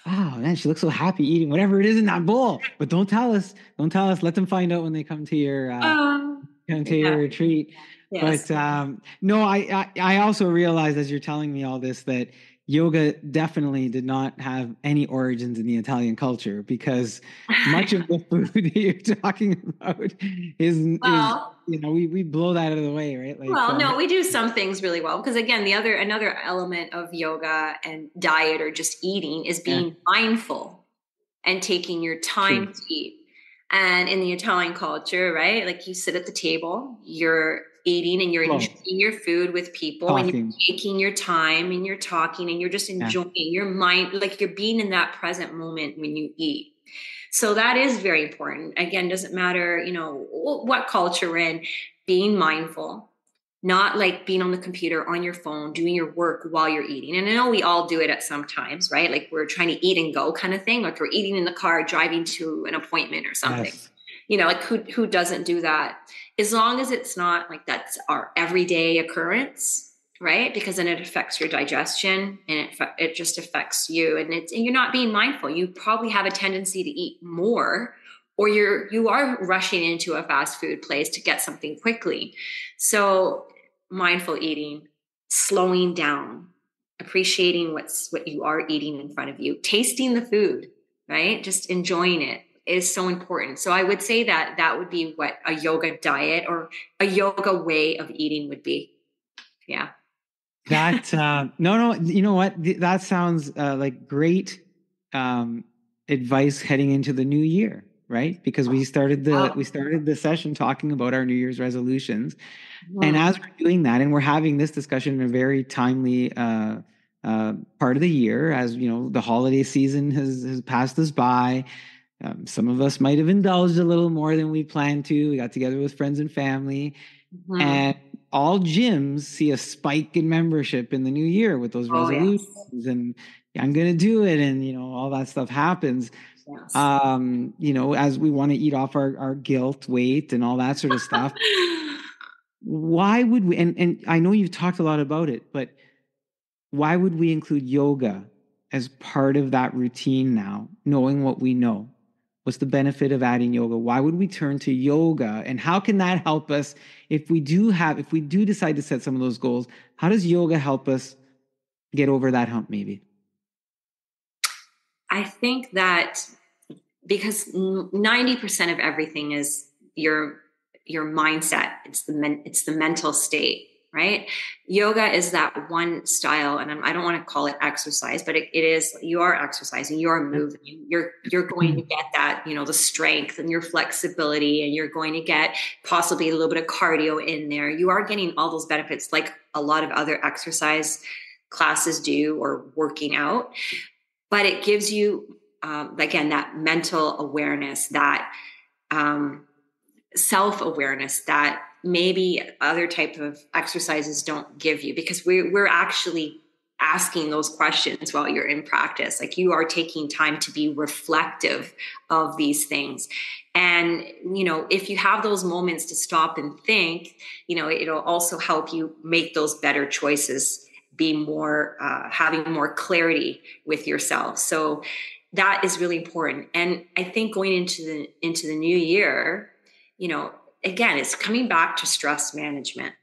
wow, man, she looks so happy eating whatever it is in that bowl. But don't tell us. Don't tell us. Let them find out when they come to your Yeah. retreat. Yes. But no, I also realized as you're telling me all this that yoga definitely did not have any origins in the Italian culture, because much of the food that you're talking about is Well, we blow that out of the way, right? Like no, we do some things really well because again, another element of yoga and diet or just eating is yeah, being mindful and taking your true. time to eat. And in the Italian culture, right? Like you sit at the table, you're eating and you're Flow, enjoying your food with people and you're talking. taking your time and you're talking and you're just Yeah. enjoying your mind, like you're being in that present moment when you eat. So that is very important. Again, doesn't matter, what culture we're in, being mindful, not like being on the computer, on your phone, doing your work while you're eating. And I know we all do it at some times, right? Like we're trying to eat and go kind of thing. Like we're eating in the car, driving to an appointment or something. Yes. Like who doesn't do that? As long as it's not like that's our everyday occurrence, right? Because then it affects your digestion and it just affects you, and you're not being mindful. You probably have a tendency to eat more, or you are rushing into a fast food place to get something quickly. So mindful eating, slowing down, appreciating what you are eating in front of you, tasting the food, right? Just enjoying it is so important. So I would say that would be what a yoga diet or a yoga way of eating would be. Yeah. That no, you know what? That sounds like great um, advice heading into the new year, right? Because we Oh. started the session talking about our New Year's resolutions, and Mhm. as we're doing that, and we're having this discussion in a very timely part of the year, as you know, the holiday season has passed us by. Some of us might have indulged a little more than we planned to. We got together with friends and family, Mhm. and all gyms see a spike in membership in the new year with those Oh yes. resolutions, and I'm going to do it. And, all that stuff happens, Yes. as we want to eat off our guilt weight and all that sort of stuff. Why would we, and I know you've talked a lot about it, but why would we include yoga as part of that routine now, knowing what we know? What's the benefit of adding yoga? Why would we turn to yoga? And how can that help us if we do decide to set some of those goals? How does yoga help us get over that hump, maybe? I think that because 90% of everything is your mindset. It's the mental state, right? Yoga is that one style, and I don't want to call it exercise, but it is. You are exercising, you are moving, you're going to get that, the strength and your flexibility, and you're going to get possibly a little bit of cardio in there. You are getting all those benefits, like a lot of other exercise classes do, or working out, but it gives you again that mental awareness, that self-awareness that maybe other type of exercises don't give you, because we're actually asking those questions while you're in practice. Like you are taking time to be reflective of these things, and if you have those moments to stop and think, it'll also help you make those better choices, be more having more clarity with yourself. So that is really important. And I think going into the new year, again, it's coming back to stress management.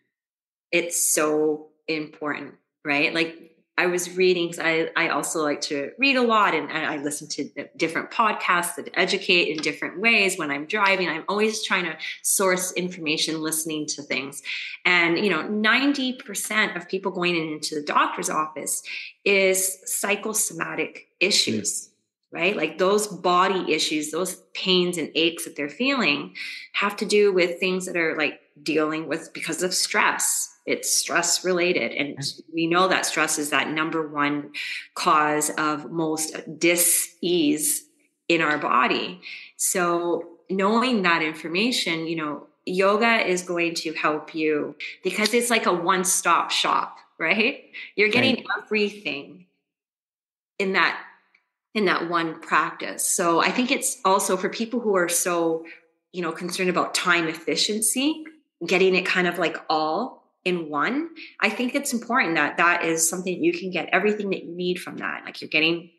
It's so important, right? Like I was reading, 'cause I also like to read a lot, and I listen to different podcasts that educate in different ways. When I'm driving, I'm always trying to source information, listening to things. And, 90% of people going into the doctor's office is psychosomatic issues, right? Like those body issues, those pains and aches that they're feeling have to do with things that are like dealing with because of stress. It's stress related. And we know that stress is that number one cause of most dis-ease in our body. So knowing that information, yoga is going to help you because it's like a one-stop shop, right? You're getting everything in that one practice. So I think it's also for people who are so, concerned about time efficiency, getting it kind of like all in one. I think it's important that is something you can get everything that you need from that. Like you're getting,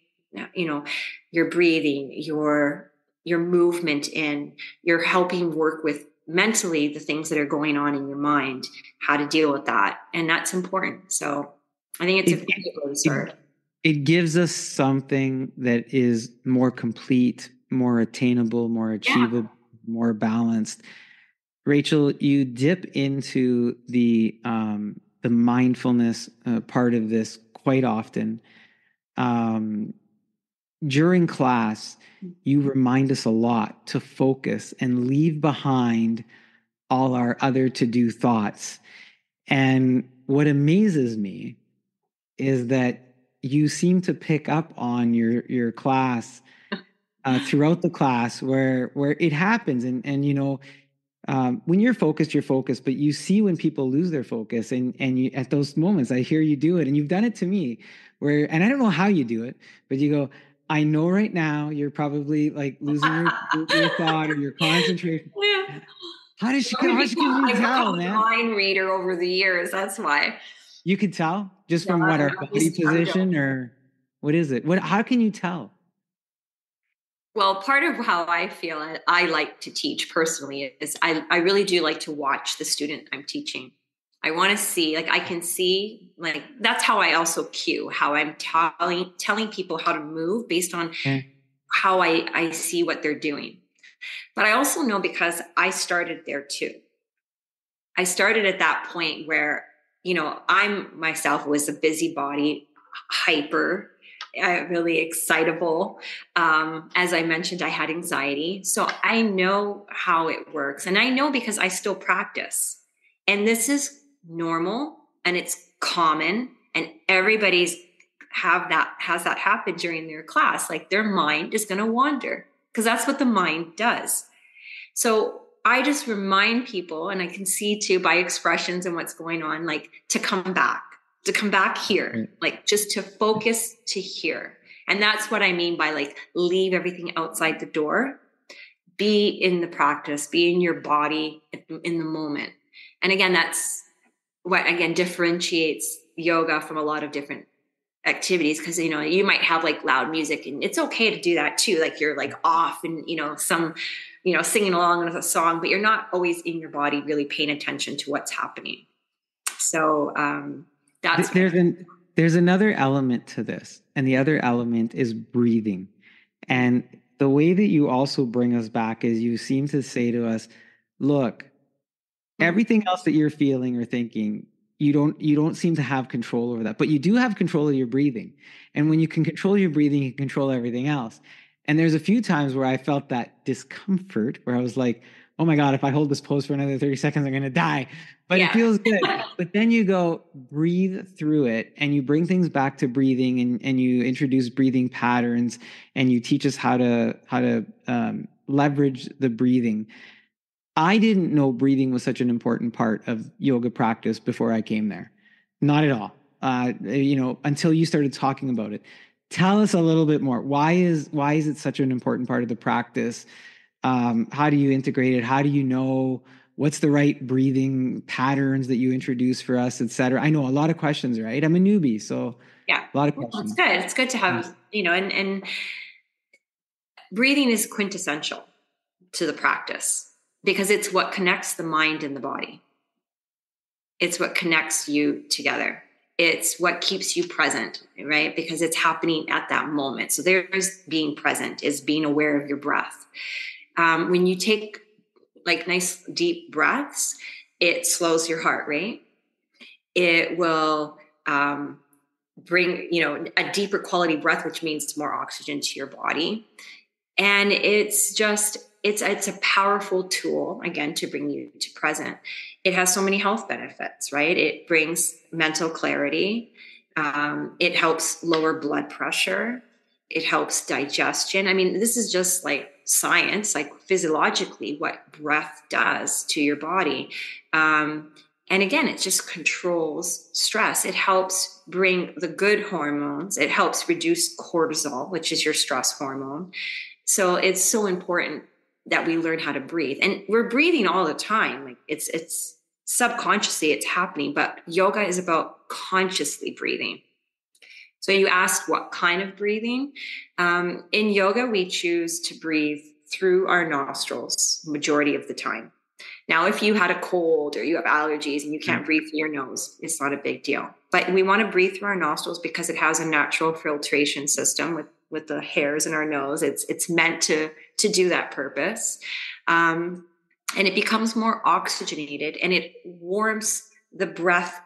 your breathing, your movement in, you're helping work with mentally the things that are going on in your mind, how to deal with that. And that's important. So I think it's a great way to start. It gives us something that is more complete, more attainable, more achievable, more balanced. Rachel, you dip into the mindfulness part of this quite often. During class, you remind us a lot to focus and leave behind all our other to-do thoughts. And what amazes me is that you seem to pick up on your class throughout the class where it happens, and when you're focused, but you see when people lose their focus, and you, at those moments, I hear you do it, and you've done it to me where, and I don't know how you do it, but you go, I know right now you're probably like losing your thought or your concentration. Yeah. How can you tell, man? I'm a mind reader over the years. That's why. You could tell just from what our body position, or what is it? How can you tell? Well, part of how I feel I like to teach personally is I really do like to watch the student I'm teaching. I want to see, like, I can see, like, that's how I also cue how I'm telling people how to move based on how I see what they're doing. But I also know, because I started there too. I started at that point where, I'm myself was a busybody, hyper, really excitable. As I mentioned, I had anxiety. So I know how it works. And I know because I still practice. And this is normal and it's common. And everybody's has that happen during their class. Like their mind is going to wander because that's what the mind does. So I just remind people, and I can see too by expressions and what's going on, like to come back here, like just to focus to here. And that's what I mean by like, leave everything outside the door, be in the practice, be in your body in the moment. And again, that's what, again, differentiates yoga from a lot of different activities. Cause you might have like loud music, and it's okay to do that too. Like you're like off and, some, singing along with a song, but you're not always in your body really paying attention to what's happening. So, that's there's another element to this, and the other element is breathing. And the way that you also bring us back is you seem to say to us, look, everything else that you're feeling or thinking, you don't seem to have control over that, but you do have control of your breathing. And when you can control your breathing, you can control everything else. And there's a few times where I felt that discomfort, where I was like, oh my God, if I hold this pose for another 30 seconds, I'm going to die. But It feels good. But then you go breathe through it, and you bring things back to breathing, and you introduce breathing patterns, and you teach us how to leverage the breathing. I didn't know breathing was such an important part of yoga practice before I came there. Not at all. Until you started talking about it. Tell us a little bit more. Why is it such an important part of the practice? How do you integrate it? How do you know what's the right breathing patterns that you introduce for us, et cetera? I know a lot of questions, right? I'm a newbie, so a lot of questions. It's good. It's good to have, and breathing is quintessential to the practice because it's what connects the mind and the body. It's what connects you together. It's what keeps you present, right? Because it's happening at that moment. So there's being present, is being aware of your breath. When you take like nice deep breaths, it slows your heart rate. It will bring, a deeper quality breath, which means more oxygen to your body. And it's a powerful tool, again, to bring you to present. It has so many health benefits, right? It brings mental clarity. It helps lower blood pressure. It helps digestion. I mean, this is just like science, like physiologically what breath does to your body. And again, it just controls stress. It helps bring the good hormones. It helps reduce cortisol, which is your stress hormone. So it's so important that we learn how to breathe. And we're breathing all the time. Like it's subconsciously it's happening, but yoga is about consciously breathing. So you asked what kind of breathing. In yoga, we choose to breathe through our nostrils majority of the time. Now, if you had a cold or you have allergies and you can't breathe through your nose, it's not a big deal. But we want to breathe through our nostrils because it has a natural filtration system with the hairs in our nose. It's meant to do that purpose. And it becomes more oxygenated and it warms the breath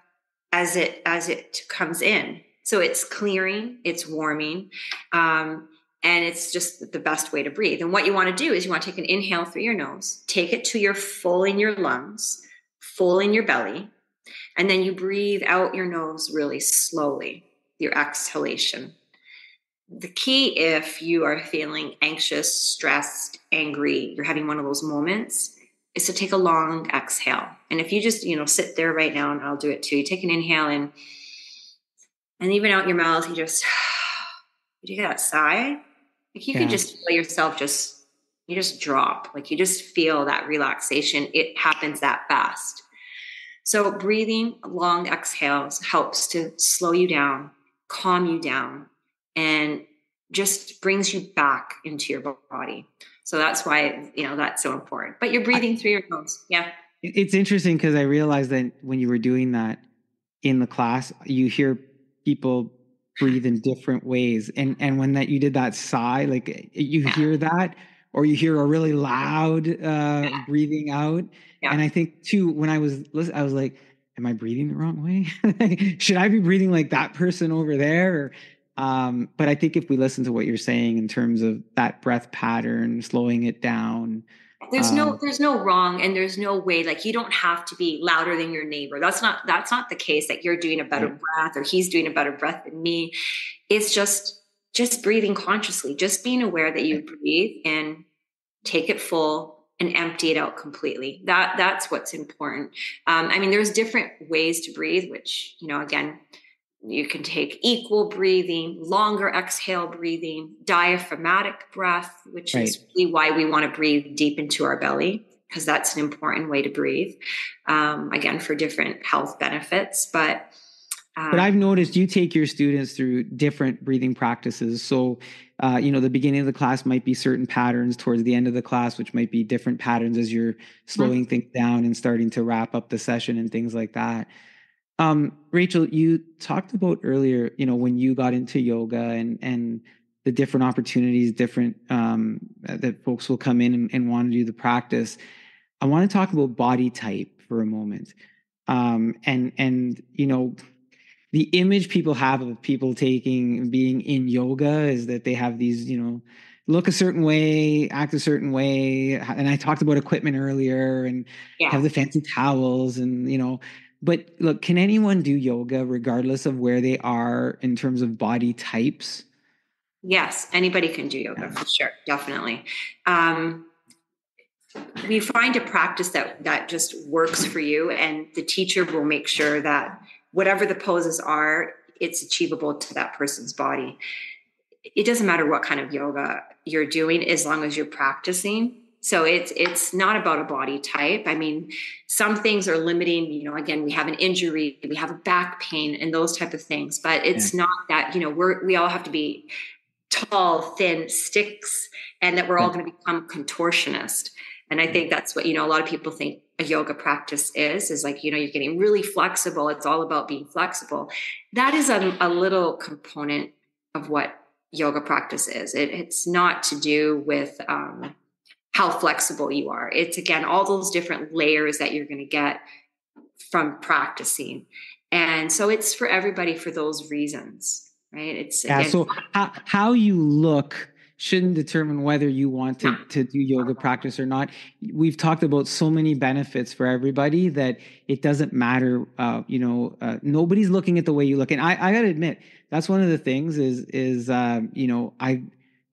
as it comes in. So it's clearing, it's warming, and it's just the best way to breathe. And what you want to do is you want to take an inhale through your nose, take it to your full in your lungs, full in your belly, and then you breathe out your nose really slowly, your exhalation. The key, if you are feeling anxious, stressed, angry, you're having one of those moments, is to take a long exhale. And if you just, sit there right now, and I'll do it too, you take an inhale in, and even out your mouth, you just you get that sigh. Like you can just feel yourself you just drop. Like you just feel that relaxation. It happens that fast. So breathing long exhales helps to slow you down, calm you down, and just brings you back into your body. So that's why, that's so important. But you're breathing through your nose. Yeah. It's interesting because I realized that when you were doing that in the class, you hear people breathe in different ways. And when you did that sigh, like you hear that, or you hear a really loud breathing out. Yeah. And I think too, when I was listening, I was like, am I breathing the wrong way? Should I be breathing like that person over there? But I think if we listen to what you're saying in terms of that breath pattern, slowing it down, there's no wrong, and there's no way, like you don't have to be louder than your neighbor. That's not the case, that you're doing a better breath or he's doing a better breath than me. It's just breathing consciously, just being aware that you breathe and take it full and empty it out completely. That's what's important. I mean, there's different ways to breathe, which, again, you can take equal breathing, longer exhale breathing, diaphragmatic breath, which is really why we want to breathe deep into our belly, because that's an important way to breathe, again, for different health benefits. But I've noticed you take your students through different breathing practices. So, the beginning of the class might be certain patterns, towards the end of the class, which might be different patterns as you're slowing things down and starting to wrap up the session and things like that. Rachel, you talked about earlier, when you got into yoga and the different opportunities, that folks will come in and want to do the practice. I want to talk about body type for a moment. The image people have of people being in yoga is that they have these, look a certain way, act a certain way. And I talked about equipment earlier and have the fancy towels and, but look, can anyone do yoga regardless of where they are in terms of body types? Yes, anybody can do yoga for sure. Definitely. We find a practice that just works for you, and the teacher will make sure that whatever the poses are, it's achievable to that person's body. It doesn't matter what kind of yoga you're doing as long as you're practicing. So it's not about a body type. I mean, some things are limiting, again, we have an injury, we have a back pain and those type of things, but it's not that, we all have to be tall, thin sticks and that we're all going to become contortionist. And I think that's what, a lot of people think a yoga practice is like, you're getting really flexible. It's all about being flexible. That is a little component of what yoga practice is. It's not to do with how flexible you are. It's, again, all those different layers that you're going to get from practicing. And so it's for everybody for those reasons, right? It's, again, so how you look shouldn't determine whether you want No. to do yoga practice or not. We've talked about so many benefits for everybody that it doesn't matter. Nobody's looking at the way you look. And I got to admit, that's one of the things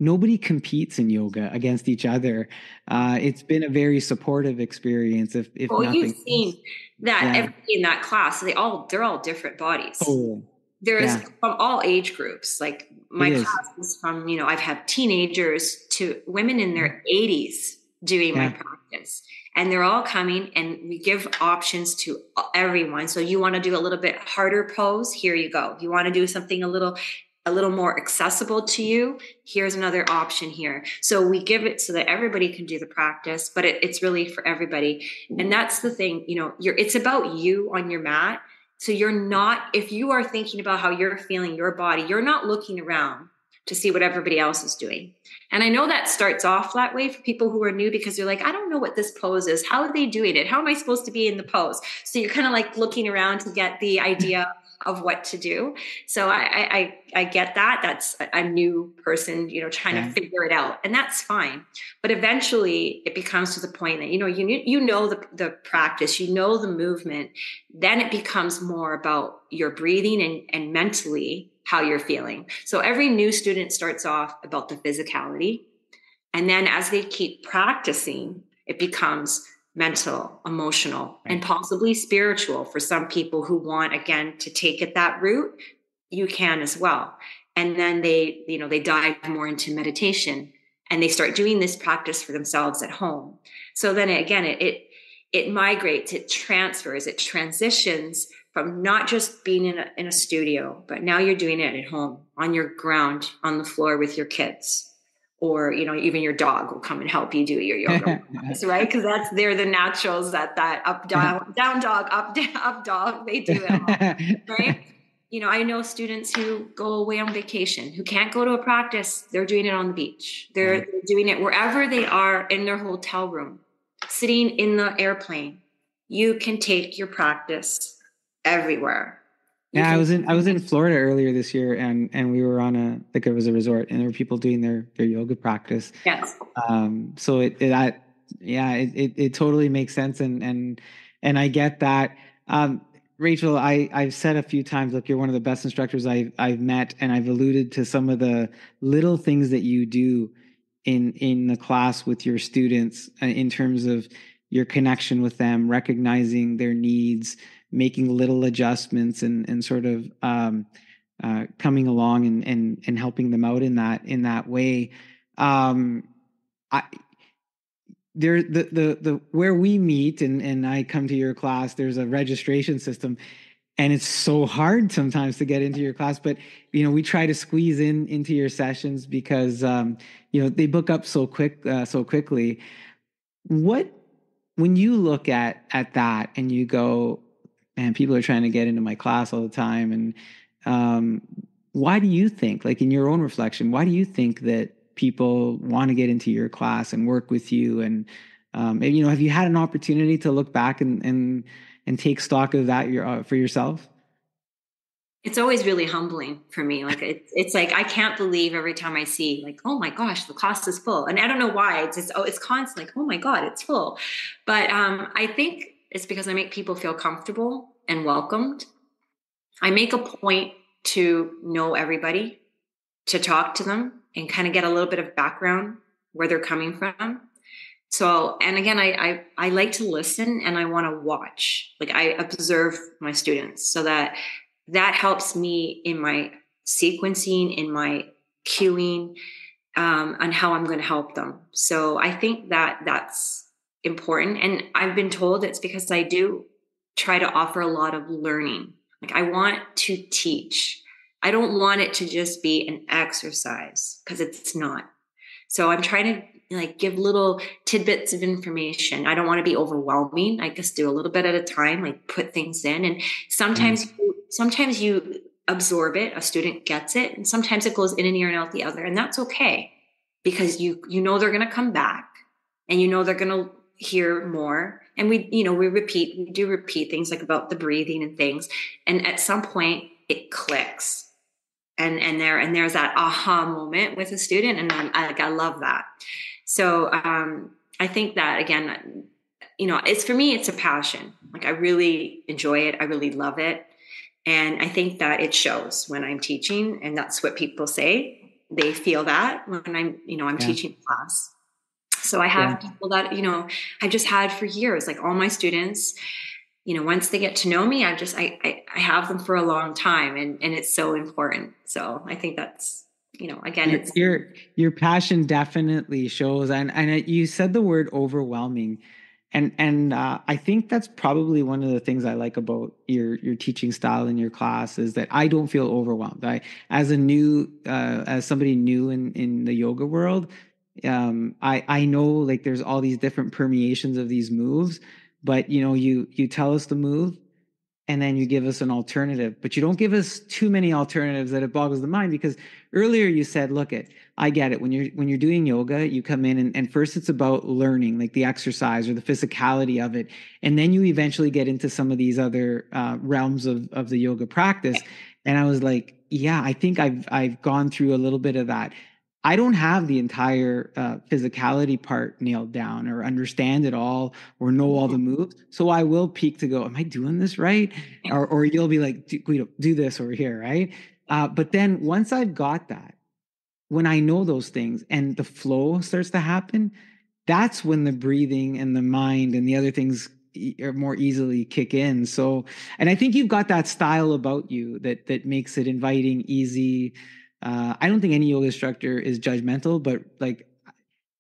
nobody competes in yoga against each other. It's been a very supportive experience, if Well, you've nothing else. seen that Yeah. everybody in that class, they're all different bodies. Oh, There's yeah, from all age groups. Like it my is. class is from, I've had teenagers to women in their 80s doing my Yeah. practice. And they're all coming, and we give options to everyone. So you want to do a little bit harder pose? Here you go. You want to do something a little more accessible to you? Here's another option here. So we give it so that everybody can do the practice, but it's really for everybody. And that's the thing, it's about you on your mat. So you're not, if you are thinking about how you're feeling your body, you're not looking around to see what everybody else is doing. And I know that starts off that way for people who are new, because they're like, I don't know what this pose is. How are they doing it? How am I supposed to be in the pose? So you're kind of like looking around to get the idea of what to do. So I get that. That's a new person, trying to figure it out, and that's fine. But eventually it becomes to the point that, the practice, the movement, then it becomes more about your breathing and mentally how you're feeling. So every new student starts off about the physicality. And then as they keep practicing, it becomes mental, emotional, and possibly spiritual. For some people who want, again, to take it that route, you can as well. And then they dive more into meditation, and they start doing this practice for themselves at home. So then again, it migrates, it transfers, it transitions from not just being in a studio, but now you're doing it at home, on your ground, on the floor with your kids. Or, even your dog will come and help you do your yoga, right? Because they're the naturals at that up, down, down dog, up dog. They do it all, right? I know students who go away on vacation, who can't go to a practice. They're doing it on the beach. They're doing it wherever they are, in their hotel room, sitting in the airplane. You can take your practice everywhere. I was in Florida earlier this year, and we were on it was a resort, and there were people doing their yoga practice. Yes. So it totally makes sense, and I get that. Rachel, I've said a few times, look, you're one of the best instructors I've met, and I've alluded to some of the little things that you do in the class with your students, in terms of your connection with them, recognizing their needs, making little adjustments, and sort of coming along and helping them out in that way. I there the where we meet, and I come to your class, there's a registration system, and it's so hard sometimes to get into your class, but we try to squeeze into your sessions because they book up so quickly. What, when you look at that and you go, man, people are trying to get into my class all the time, and why do you think, like, in your own reflection, why do you think that people want to get into your class and work with you? And have you had an opportunity to look back and take stock of that for yourself? It's always really humbling for me. Like it's like, I can't believe every time I see, like, oh my gosh, the class is full. And I don't know why. It's constant, like, oh my God, it's full. But I think it's because I make people feel comfortable and welcomed. I make a point to know everybody, to talk to them and kind of get a little bit of background where they're coming from. So, and again, I like to listen, and I want to watch. Like, I observe my students, so that helps me in my sequencing, in my cueing, on how I'm going to help them. So I think that that's important. And I've been told it's because I do try to offer a lot of learning. Like, I want to teach. I don't want it to just be an exercise, because it's not. So I'm trying to, like, give little tidbits of information. I don't want to be overwhelming. I just do a little bit at a time, like put things in. And sometimes you absorb it, a student gets it, and sometimes it goes in an ear and out the other. And that's okay, because you they're going to come back, and they're going to hear more. And we do repeat things, like about the breathing and things. And at some point it clicks. there's that aha moment with a student, and I love that. So I think that, again, it's, for me, it's a passion. Like, I really enjoy it. I really love it. And I think that it shows when I'm teaching, and that's what people say. They feel that when I'm Yeah. teaching class. So I Yeah. have people that, I've just had for years, like all my students, once they get to know me, I have them for a long time, and it's so important. So I think that's, again, Your it's, your passion definitely shows, and you said the word overwhelming, and I think that's probably one of the things I like about your teaching style in your class is that I don't feel overwhelmed. As somebody new in the yoga world, I know, like, there's all these different permeations of these moves, but you tell us the move, and then you give us an alternative, but you don't give us too many alternatives that it boggles the mind. Because earlier you said, look, I get it. When you're doing yoga, you come in, and first it's about learning, like the exercise or the physicality of it, and then you eventually get into some of these other realms of the yoga practice. And I was like, yeah, I think I've gone through a little bit of that. I don't have the entire physicality part nailed down or understand it all or know all the moves. So I will peek to go, am I doing this right? Or you'll be like, Guido, do this over here, right? But then once I've got that, when I know those things and the flow starts to happen, that's when the breathing and the mind and the other things are more easily kick in. So, and I think you've got that style about you that makes it inviting, easy. I don't think any yoga instructor is judgmental, but like,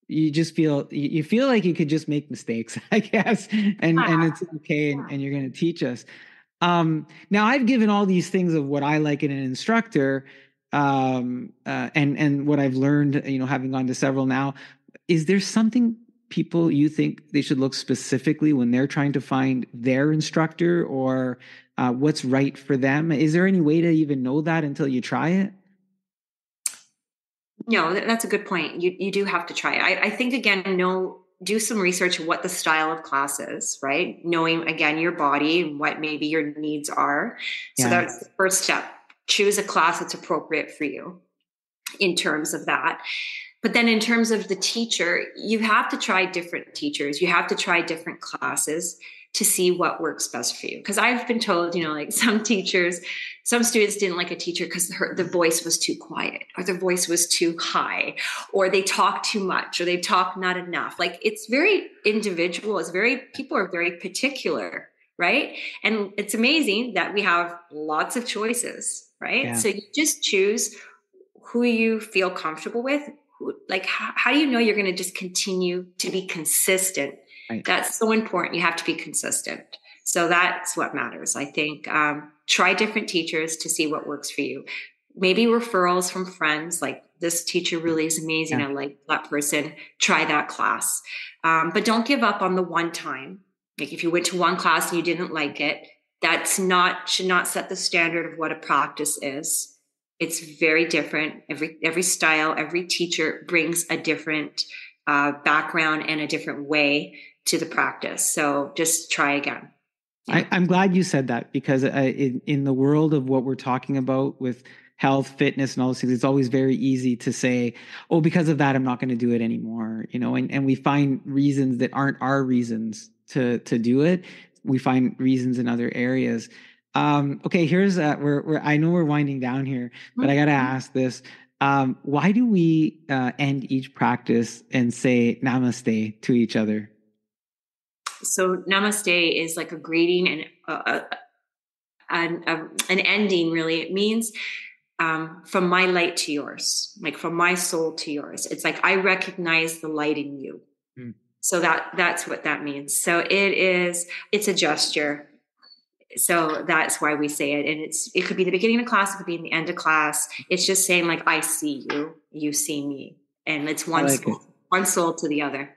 you feel like you could just make mistakes, I guess, and it's okay, and you're going to teach us. Now I've given all these things of what I like in an instructor, and what I've learned, having gone to several now. Is there something people you think they should look specifically when they're trying to find their instructor, or what's right for them? Is there any way to even know that until you try it? no, that's a good point. You do have to try it. I think, again, do some research of what the style of class is, right? Knowing, again, your body and what maybe your needs are. So Yeah, that's the first step. Choose a class that's appropriate for you in terms of that. But then in terms of the teacher, you have to try different teachers. You have to try different classes to see what works best for you. Because I've been told, like some students didn't like a teacher because the voice was too quiet, or the voice was too high, or they talk too much, or they talk not enough. Like, it's very individual. People are very particular, right? And it's amazing that we have lots of choices, right? yeah. So you just choose who you feel comfortable with. Like, how do you know you're going to just continue to be consistent? Right. That's so important. You have to be consistent. So that's what matters. I think try different teachers to see what works for you. Maybe referrals from friends, like, this teacher really is amazing. Yeah. I like that person. Try that class. But don't give up on the one time. Like, if you went to one class and you didn't like it, should not set the standard of what a practice is. It's very different. Every style, every teacher brings a different background and a different way to the practice. So just try again. Yeah. I'm glad you said that, because in the world of what we're talking about with health, fitness, and all those things, it's always very easy to say, "Oh, because of that, I'm not going to do it anymore." And we find reasons that aren't our reasons to do it. We find reasons in other areas. Okay, here's we're I know we're winding down here, but I got to ask this. Why do we end each practice and say namaste to each other? So namaste is like a greeting and an ending. Really, it means from my light to yours, like from my soul to yours. It's like, I recognize the light in you. Hmm. So that's what that means. So it's a gesture. So that's why we say it. And it could be the beginning of class, it could be in the end of class. It's just saying, like, I see you, you see me. And it's I like it. one soul to the other. I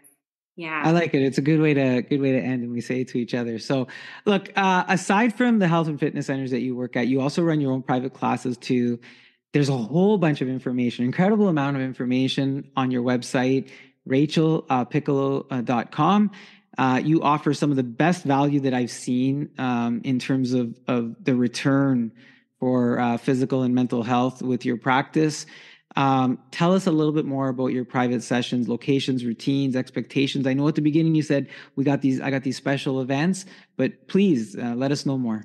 Yeah. like it. It's a good way to end, and we say it to each other. So, look, aside from the health and fitness centers that you work at, you also run your own private classes too. There's a whole bunch of information, incredible amount of information on your website, rachelpiccolo.com. You offer some of the best value that I've seen in terms of the return for physical and mental health with your practice. Tell us a little bit more about your private sessions, locations, routines, expectations. I know at the beginning you said I got these special events, but please let us know more.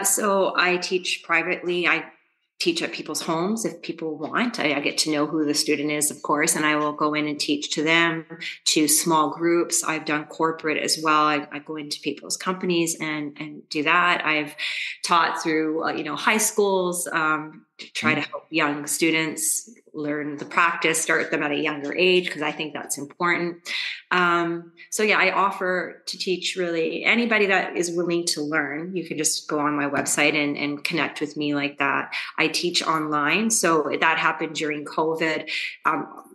So I teach privately. I teach at people's homes if people want. I get to know who the student is, of course, and I will go in and teach to them, to small groups. I've done corporate as well. I go into people's companies and do that. I've taught through high schools to try to help young students learn the practice, start them at a younger age, because I think that's important. So yeah, I offer to teach really anybody that is willing to learn. You can just go on my website and connect with me like that. I teach online. So that happened during COVID.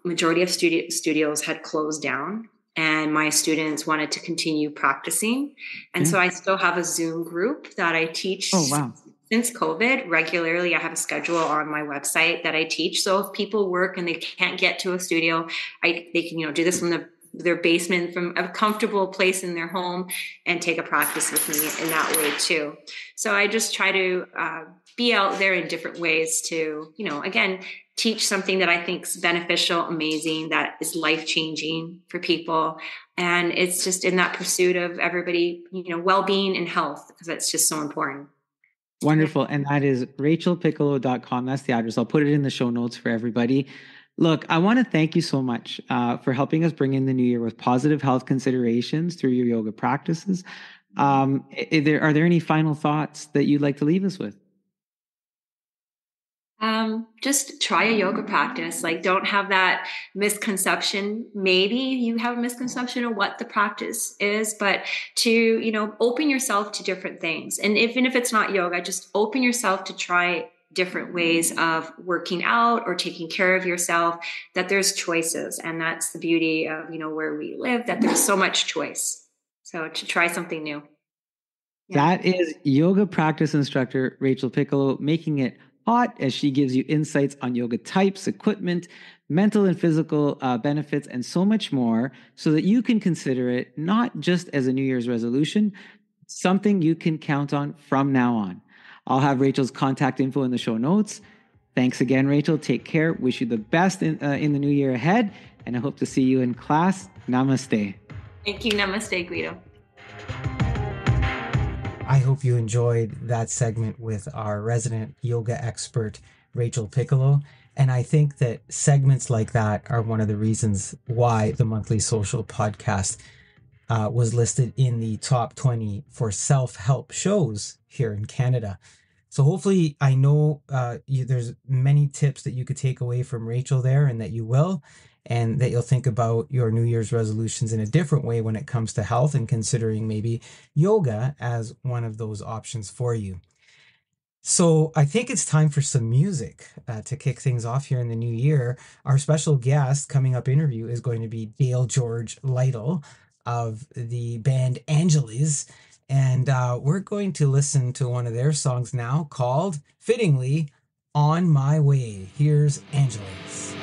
Majority of studios had closed down, and my students wanted to continue practicing. And so I still have a Zoom group that I teach. Oh, wow. Since COVID, regularly, I have a schedule on my website that I teach. So if people work and they can't get to a studio, they can, do this from their basement, from a comfortable place in their home, and take a practice with me in that way too. So I just try to be out there in different ways to, again, teach something that I think is beneficial, amazing, that is life-changing for people. And it's just in that pursuit of everybody, well-being and health, because that's just so important. Wonderful. And that is rachelpiccolo.com. That's the address. I'll put it in the show notes for everybody. Look, I want to thank you so much for helping us bring in the new year with positive health considerations through your yoga practices. Are there any final thoughts that you'd like to leave us with? Just try a yoga practice. Don't have that misconception. Maybe you have a misconception of what the practice is, but to, open yourself to different things. And even if it's not yoga, just open yourself to try different ways of working out or taking care of yourself, that there's choices. And that's the beauty of, where we live, that there's so much choice. So to try something new. Yeah. That is yoga practice instructor Rachel Piccolo, making it hot as she gives you insights on yoga types, equipment, mental and physical benefits, and so much more, so that you can consider it not just as a New Year's resolution, something you can count on from now on. I'll have Rachel's contact info in the show notes. Thanks again, Rachel. Take care. Wish you the best in the new year ahead, and I hope to see you in class. Namaste. Thank you. Namaste, Guido. I hope you enjoyed that segment with our resident yoga expert, Rachel Piccolo. And I think that segments like that are one of the reasons why the Monthly Social podcast was listed in the top 20 for self-help shows here in Canada. So hopefully, I know there's many tips that you could take away from Rachel there, and that you will, and that you'll think about your New Year's resolutions in a different way when it comes to health, and considering maybe yoga as one of those options for you. So I think it's time for some music to kick things off here in the new year. Our special guest coming up interview is going to be Dale George Lytle of the band Angeles. And we're going to listen to one of their songs now called, fittingly, On My Way. Here's Angeles.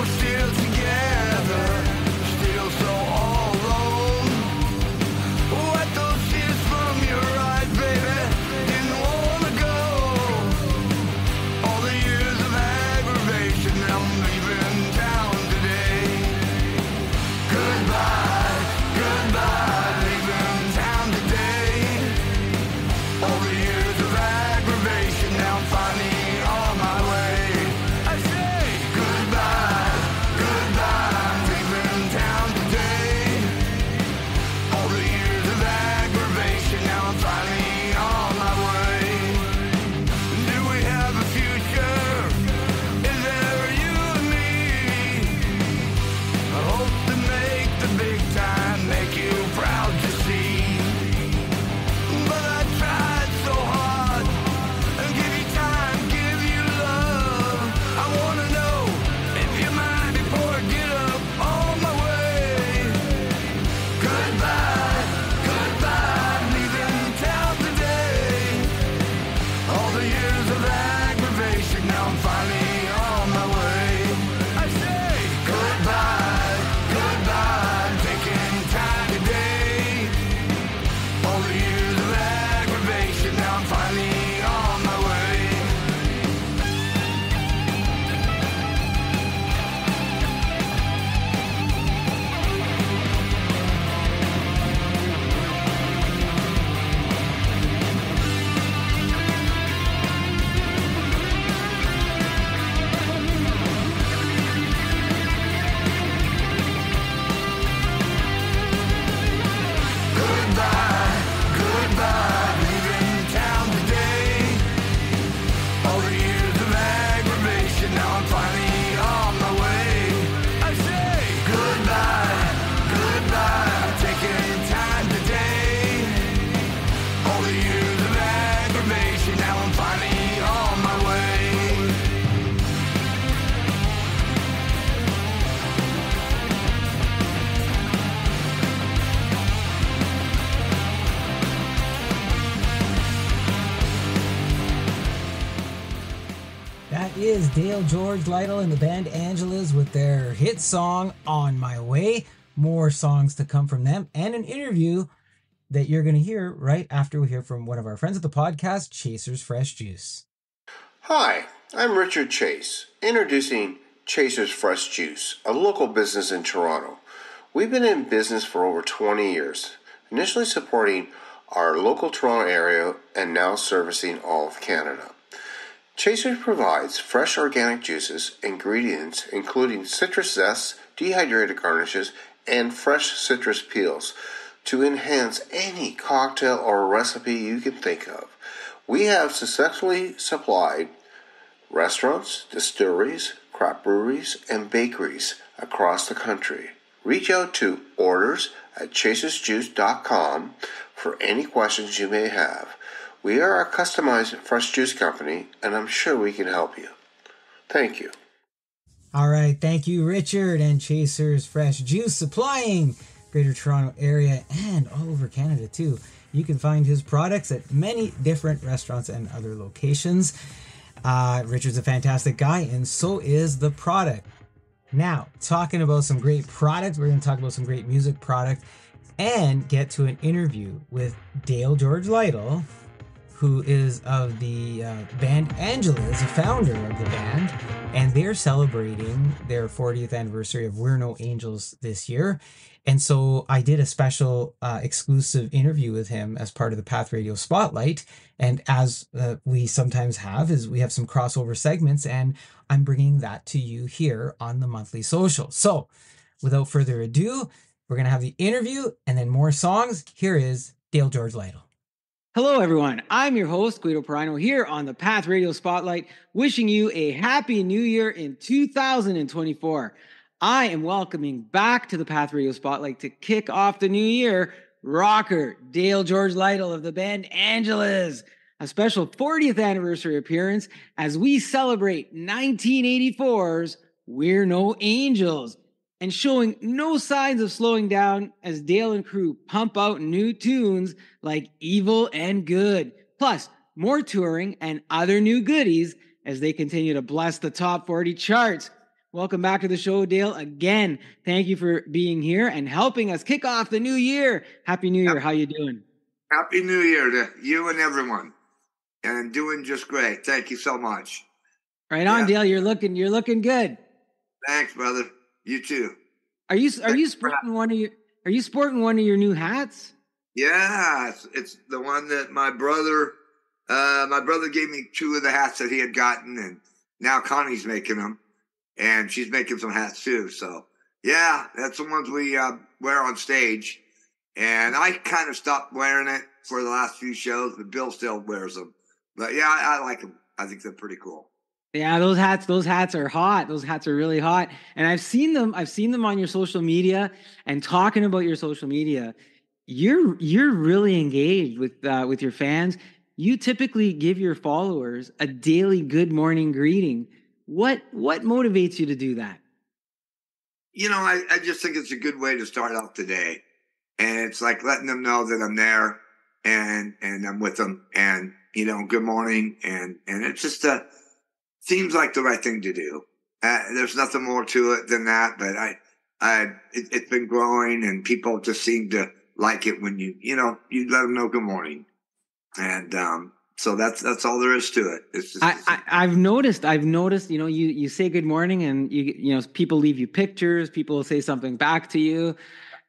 Still together, still so all alone. is Dale, George, Lytle, and the band Angelas with their hit song, On My Way. More songs to come from them, and an interview that you're going to hear right after we hear from one of our friends at the podcast, Chasers Fresh Juice. Hi, I'm Richard Chase, introducing Chasers Fresh Juice, a local business in Toronto. We've been in business for over 20 years, initially supporting our local Toronto area and now servicing all of Canada. Chasers provides fresh organic juices, ingredients including citrus zest, dehydrated garnishes, and fresh citrus peels to enhance any cocktail or recipe you can think of. We have successfully supplied restaurants, distilleries, craft breweries, and bakeries across the country. Reach out to orders@chasersjuice.com for any questions you may have. We are a customized fresh juice company, and I'm sure we can help you. Thank you. All right, thank you, Richard, and Chasers Fresh Juice, supplying Greater Toronto area and all over Canada too. You can find his products at many different restaurants and other locations. Richard's a fantastic guy, and so is the product. Now, talking about some great products, we're going to talk about some great music product and get to an interview with Dale George Lytle, who is of the band Angelas, a founder of the band, and they're celebrating their 40th anniversary of We're No Angels this year. And so I did a special exclusive interview with him as part of the Path Radio Spotlight. And as we sometimes have, is we have some crossover segments, and I'm bringing that to you here on the Monthly Social. So without further ado, we're going to have the interview and then more songs. Here is Dale George Lytle. Hello, everyone. I'm your host, Guido Perino, here on the Path Radio Spotlight, wishing you a happy new year in 2024. I am welcoming back to the Path Radio Spotlight to kick off the new year, rocker Dale George Lytle of the band Angelas, a special 40th anniversary appearance as we celebrate 1984's We're No Angels, and showing no signs of slowing down as Dale and crew pump out new tunes like Evil and Good, plus more touring and other new goodies as they continue to bless the top 40 charts. Welcome back to the show, Dale. Again, thank you for being here and helping us kick off the new year. Happy New Year. How you doing? Happy New Year to you and everyone. And doing just great. Thank you so much. Right on, Dale. You're looking good. Thanks, brother. You too. Are you sporting one of your new hats? Yeah, it's the one that my brother gave me two of the hats that he had gotten, and now Connie's making them, and she's making some hats too. So yeah, that's the ones we wear on stage, and I kind of stopped wearing it for the last few shows, but Bill still wears them. But yeah, I like them. I think they're pretty cool. Yeah, those hats are hot. Those hats are really hot. And I've seen them on your social media. And talking about your social media, you're really engaged with your fans. You typically give your followers a daily good morning greeting. What motivates you to do that? You know, I just think it's a good way to start off the day. And it's like letting them know that I'm there and I'm with them, and good morning, and it's just seems like the right thing to do. There's nothing more to it than that, but it's been growing, and people just seem to like it when you let them know good morning, and so that's all there is to it. It's just, I've noticed. You say good morning, and people leave you pictures. People will say something back to you.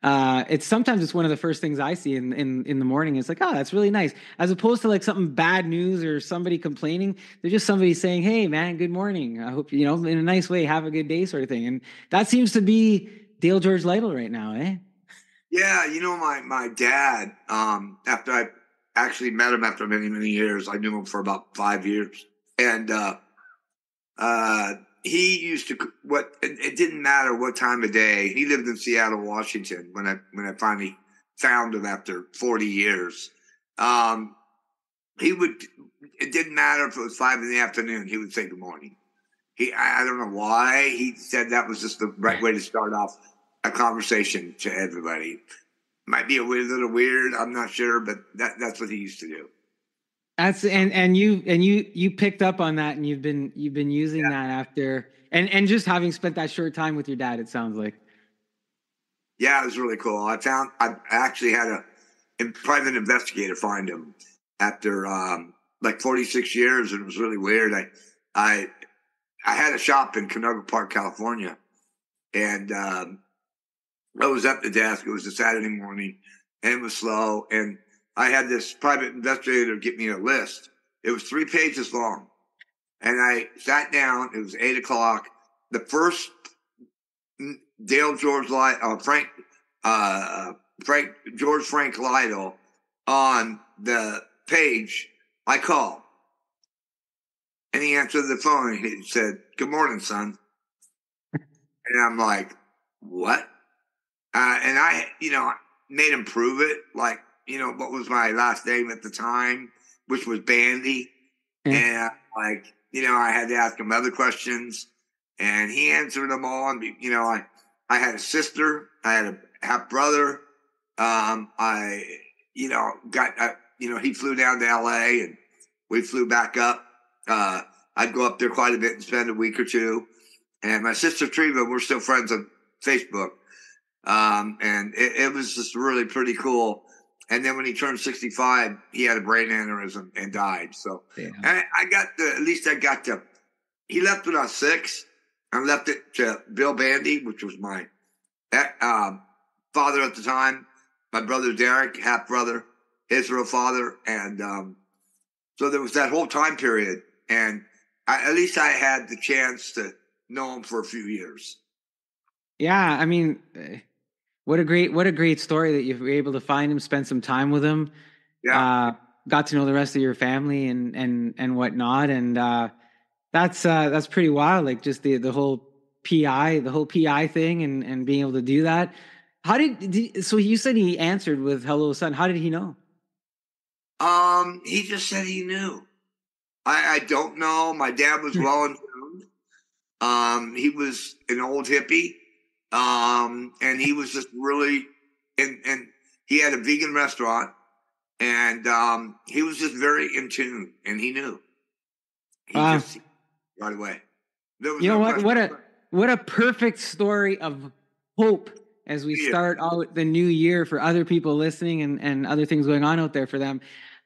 It's one of the first things I see in the morning. It's like, oh, that's really nice. As opposed to like something bad news or somebody complaining. They're just somebody saying, hey man, good morning. I hope, in a nice way, have a good day sort of thing. And that seems to be Dale George Lytle right now, eh? Yeah. My dad, after I actually met him after many, many years, I knew him for about 5 years. And, he used to it didn't matter what time of day. He lived in Seattle, Washington when I finally found him after 40 years. It didn't matter if it was 5 PM. He would say good morning. I don't know why he said that was just the right way to start off a conversation to everybody. Might be a little weird. I'm not sure, but that's what he used to do. That's and you picked up on that, and you've been using that after and just having spent that short time with your dad. It sounds like. Yeah, it was really cool. I actually had a private investigator find him after like 46 years, and it was really weird. I I had a shop in Canoga Park, California, and I was at the desk. It was a Saturday morning, and it was slow. And I had this private investigator get me a list. It was 3 pages long, and I sat down. It was 8 o'clock. The first Dale George Frank Frank Lytle on the page. I called, and he answered the phone. And he said, "Good morning, son." And I'm like, "What?" And I, made him prove it. Like, what was my last name at the time, which was Bandy. Yeah. And like, I had to ask him other questions, and he answered them all. And I had a sister, I had a half brother. I, he flew down to L.A. and we flew back up. I'd go up there quite a bit and spend a week or two. And my sister Treva, we're still friends on Facebook. And it was just really pretty cool. And then when he turned 65, he had a brain aneurysm and died. So he left when I was 6. I left it to Bill Bandy, which was my father at the time, my brother Derek, half brother, his real father. And so there was that whole time period. And at least I had the chance to know him for a few years. Yeah, I mean, what a great story that you were able to find him, spend some time with him, Yeah. Got to know the rest of your family and whatnot, and that's pretty wild. Like just the whole PI thing and being able to do that. So you said he answered with "Hello, son." How did he know? He just said he knew. I don't know. My dad was well informed. He was an old hippie. And he was just really, and he had a vegan restaurant, and he was just very in tune, and he knew. He just right away. There was What a perfect story of hope as we start out the new year for other people listening and other things going on out there for them.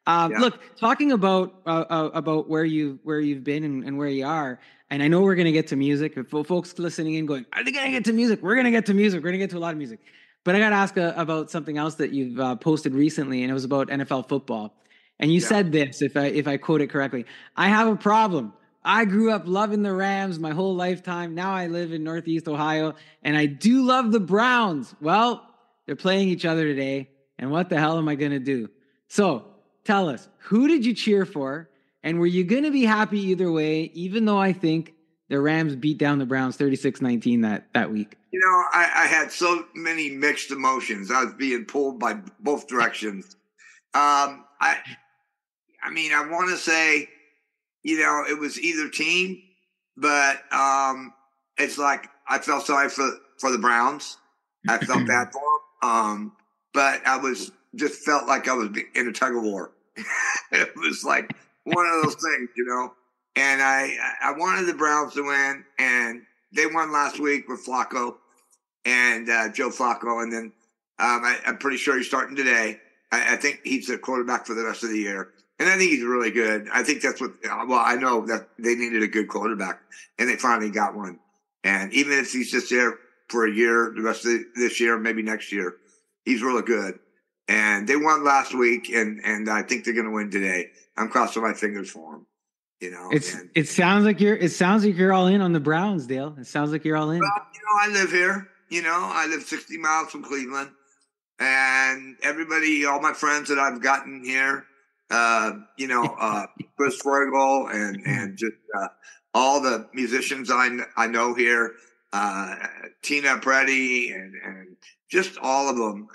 Look, talking about where you've been and where you are, and I know we're going to get to music. If folks listening in going, are they going to get to music? We're going to get to music. We're going to get to a lot of music. But I got to ask about something else that you've posted recently, and it was about NFL football. And you said this, if I quote it correctly, I have a problem. I grew up loving the Rams my whole lifetime. Now I live in Northeast Ohio, and I do love the Browns. Well, they're playing each other today, and what the hell am I going to do? So tell us, who did you cheer for? And were you going to be happy either way, even though I think the Rams beat down the Browns 36-19 that week? I had so many mixed emotions. I was being pulled by both directions. I want to say, it was either team, but it's like I felt sorry for the Browns. I felt bad for them. But I just felt like I was in a tug of war. It was like one of those things, And I wanted the Browns to win, and they won last week with Flacco and Joe Flacco, and then I'm pretty sure he's starting today. I think he's the quarterback for the rest of the year, and I think he's really good. I think that's what. Well, I know that they needed a good quarterback, and they finally got one. And even if he's just there for a year, the rest of this year, maybe next year, he's really good. And they won last week, and I think they're going to win today. I'm crossing my fingers for them. It sounds like you're all in on the Browns, Dale. It sounds like you're all in. Well, I live here. I live 60 miles from Cleveland, and everybody, all my friends that I've gotten here, Chris Fragel and just all the musicians I know here, Tina Preddy and just all of them.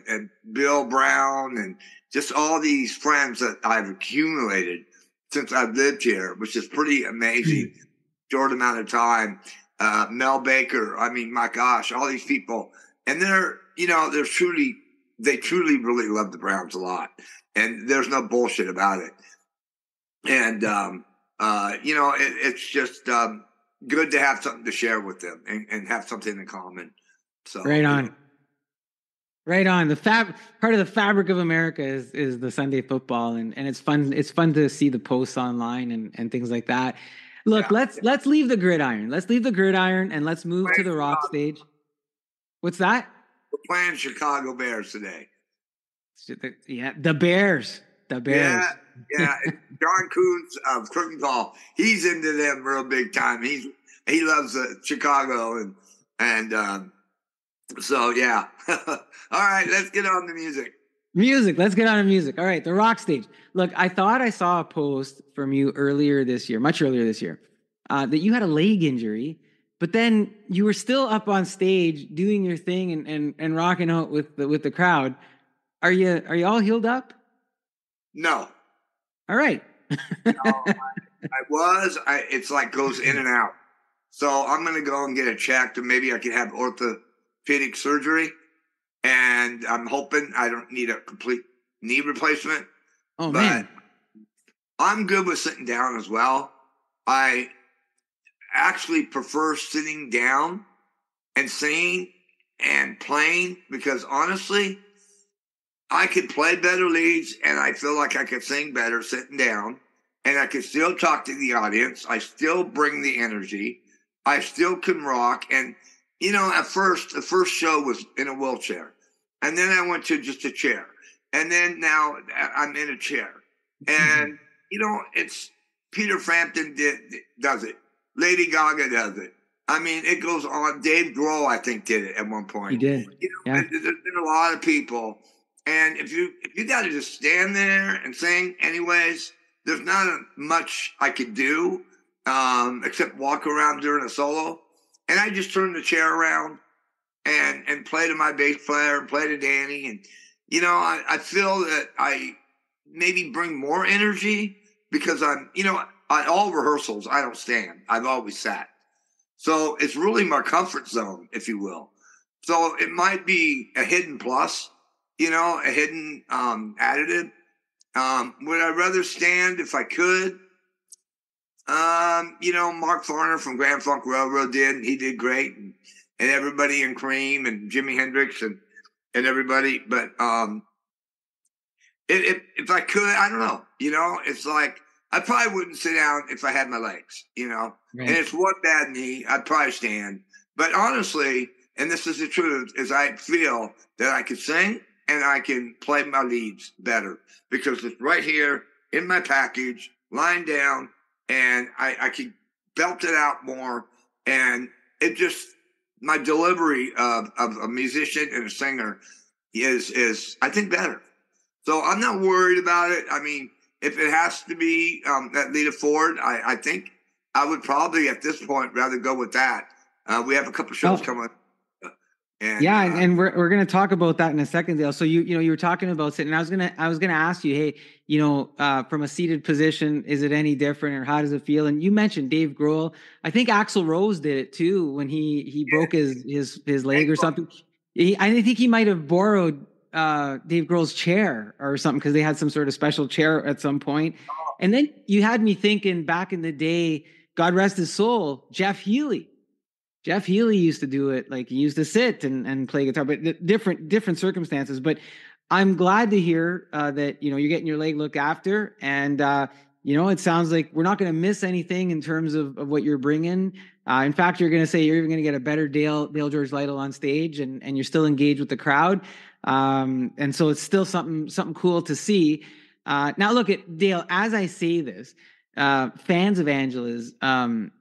And Bill Brown and just all these friends that I've accumulated since I've lived here, which is pretty amazing. Short amount of time. Mel Baker. I mean, my gosh, all these people, and they're truly they truly, really love the Browns a lot. And there's no bullshit about it. And, it's just good to have something to share with them and have something in common. So Right on. Right on. The part of the fabric of America is the Sunday football, and it's fun. It's fun to see the posts online and things like that. Look, let's leave the gridiron. Let's leave the gridiron and let's move to the rock stage. What's that? We're playing Chicago Bears today. Yeah, the Bears. The Bears. Yeah. John Coons of Curtain Call, he's into them real big time. He loves Chicago and so yeah. All right, let's get on the music. Let's get on to music. All right, the rock stage. Look, I thought I saw a post from you much earlier this year, that you had a leg injury, but then you were still up on stage doing your thing and rocking out with the crowd. Are you all healed up? No. All right. No, it's like goes in and out. So I'm going to go and get it checked, and maybe I can have orthopedic surgery. And I'm hoping I don't need a complete knee replacement. Oh, but man. I'm good with sitting down as well. I actually prefer sitting down and singing and playing because honestly, I could play better leads and I feel like I could sing better sitting down and I could still talk to the audience. I still bring the energy. I still can rock. And, at first, the first show was in a wheelchair. And then I went to just a chair. And then now I'm in a chair. And, it's Peter Frampton does it. Lady Gaga does it. I mean, it goes on. Dave Grohl, I think, did it at one point. He did. Yeah. There's been a lot of people. And if you got to just stand there and sing anyways, there's not much I could do except walk around during a solo. And I just turn the chair around and play to my bass player and play to Danny. And, I feel that I maybe bring more energy because I'm, at all rehearsals, I don't stand. I've always sat. So it's really my comfort zone, if you will. So it might be a hidden plus, a hidden additive. Would I rather stand if I could? Mark Farner from Grand Funk Railroad did, and he did great. And everybody in Cream and Jimi Hendrix and everybody. But if I could, I don't know. It's like I probably wouldn't sit down if I had my legs, Right. And it's one bad knee, I'd probably stand. But honestly, and this is the truth, is I feel that I can sing and I can play my leads better because it's right here in my package, lying down, and I can belt it out more. And it just, my delivery of a musician and a singer is I think better. So I'm not worried about it. I mean, if it has to be that Lita Ford, I think I would probably at this point rather go with that. We have a couple shows coming up. And we're gonna talk about that in a second, Dale. So you were talking about sitting. I was gonna ask you, hey, from a seated position, is it any different, or how does it feel? And you mentioned Dave Grohl. I think Axl Rose did it too when he broke his leg or something. I think he might have borrowed Dave Grohl's chair or something because they had some sort of special chair at some point. And then you had me thinking back in the day, God rest his soul, Jeff Healey. Jeff Healey used to do it. Like he used to sit and play guitar, but different circumstances. But I'm glad to hear that, you're getting your leg looked after. And, it sounds like we're not going to miss anything in terms of what you're bringing. In fact, you're going to say you're even going to get a better Dale George Lytle on stage and you're still engaged with the crowd. And so it's still something cool to see. Now look at Dale, as I say this, fans of Angela's,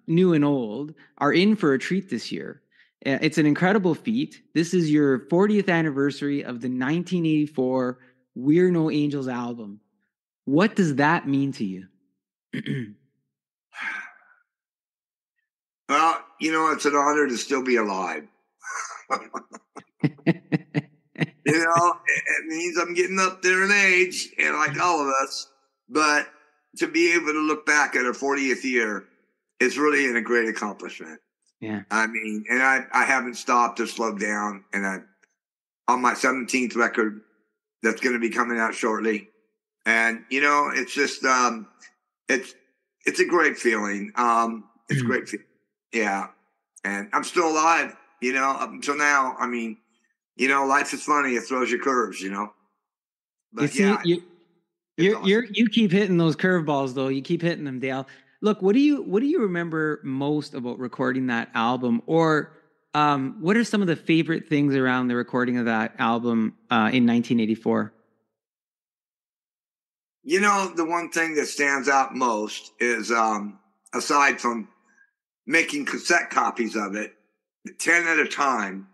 new and old, are in for a treat this year. It's an incredible feat. This is your 40th anniversary of the 1984 We're No Angels album. What does that mean to you? Well, it's an honor to still be alive. It means I'm getting up there in age, and like all of us, but to be able to look back at our 40th year is really a great accomplishment. Yeah. I mean, and I haven't stopped or slowed down. And on my 17th record, that's going to be coming out shortly. And, it's just, it's a great feeling. It's a great feeling. Yeah. And I'm still alive, up until now. I mean, life is funny. It throws you curves, But you keep hitting those curveballs though. You keep hitting them, Dale. Look, what do you remember most about recording that album, or what are some of the favorite things around the recording of that album in 1984? The one thing that stands out most is, aside from making cassette copies of it, 10 at a time,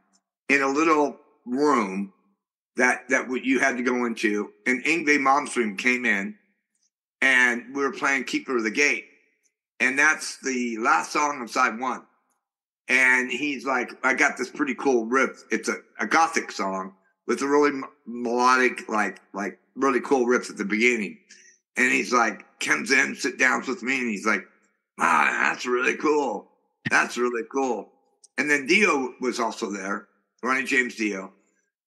in a little room that you had to go into, and Yngwie Malmsteen came in, and we were playing Keeper of the Gate, and that's the last song on side one. And he's like, I got this pretty cool riff. It's a gothic song with a really melodic, like really cool riff at the beginning. And he's like, comes in, sit down with me, and he's like, wow, that's really cool. That's really cool. And then Dio was also there, Ronnie James Dio.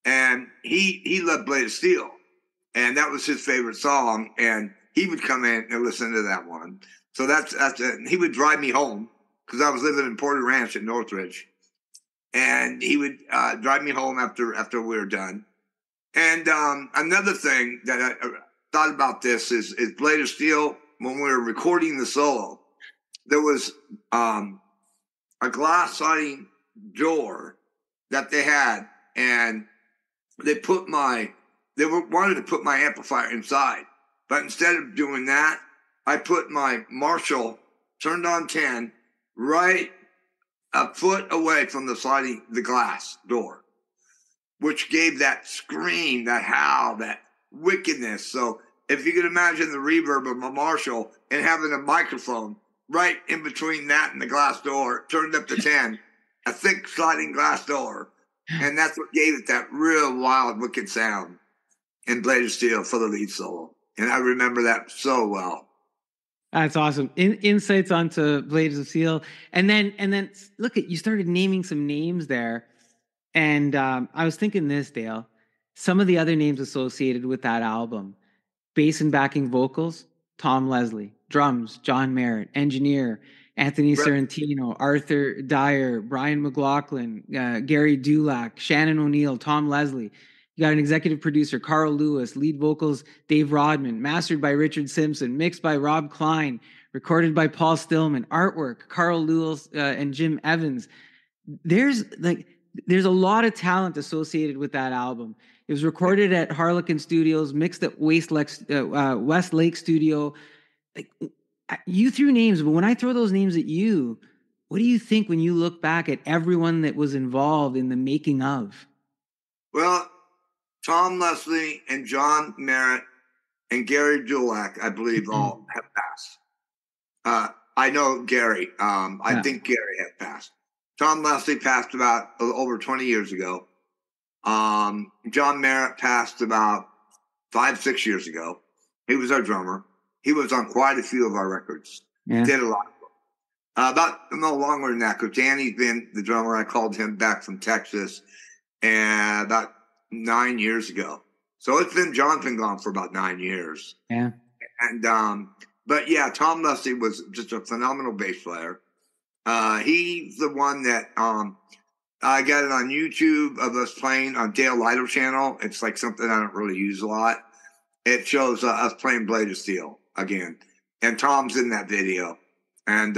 And he loved Blade of Steel. And that was his favorite song. And he would come in and listen to that one. So that's he would drive me home, because I was living in Porter Ranch in Northridge. And he would drive me home after we were done. And another thing that I thought about this is Blade of Steel, when we were recording the solo, there was a glass sliding door that they had, and they wanted to put my amplifier inside. But instead of doing that, I put my Marshall turned on 10 right a foot away from the glass door, which gave that scream, that howl, that wickedness. So if you could imagine the reverb of my Marshall and having a microphone right in between that and the glass door, turned up to 10, a thick sliding glass door. And that's what gave it that real wild, wicked sound in Blade of Steel for the lead solo. And I remember that so well. That's awesome. Insights onto Blades of Steel. And then look you started naming some names there. And I was thinking this, Dale, some of the other names associated with that album: bass and backing vocals, Tom Leslie; drums, John Merritt; engineer, Anthony Sorrentino; Arthur Dyer; Brian McLaughlin; Gary Dulac; Shannon O'Neill; Tom Leslie. You got an executive producer, Carl Lewis; lead vocals, Dave Rodman; mastered by Richard Simpson; mixed by Rob Klein; recorded by Paul Stillman; artwork, Carl Lewis and Jim Evans. There's a lot of talent associated with that album. It was recorded at Harlequin Studios, mixed at Westlake Studio. Like, you threw names, but when I throw those names at you, what do you think when you look back at everyone that was involved in the making of? Well, Tom Leslie and John Merritt and Gary Dulac, I believe, all have passed. I know Gary. I think Gary had passed. Tom Leslie passed about over 20 years ago. John Merritt passed about 5-6 years ago. He was our drummer. He was on quite a few of our records. Yeah. Did a lot. About no longer than that, because Danny's been the drummer. I called him back from Texas, and about 9 years ago. So John's been gone for about 9 years. Yeah. And but yeah, Tom Leslie was just a phenomenal bass player. He's the one that I got it on YouTube of us playing on Dale Lytle channel. It's like something I don't really use a lot. It shows us playing Blade of Steel again, and Tom's in that video. And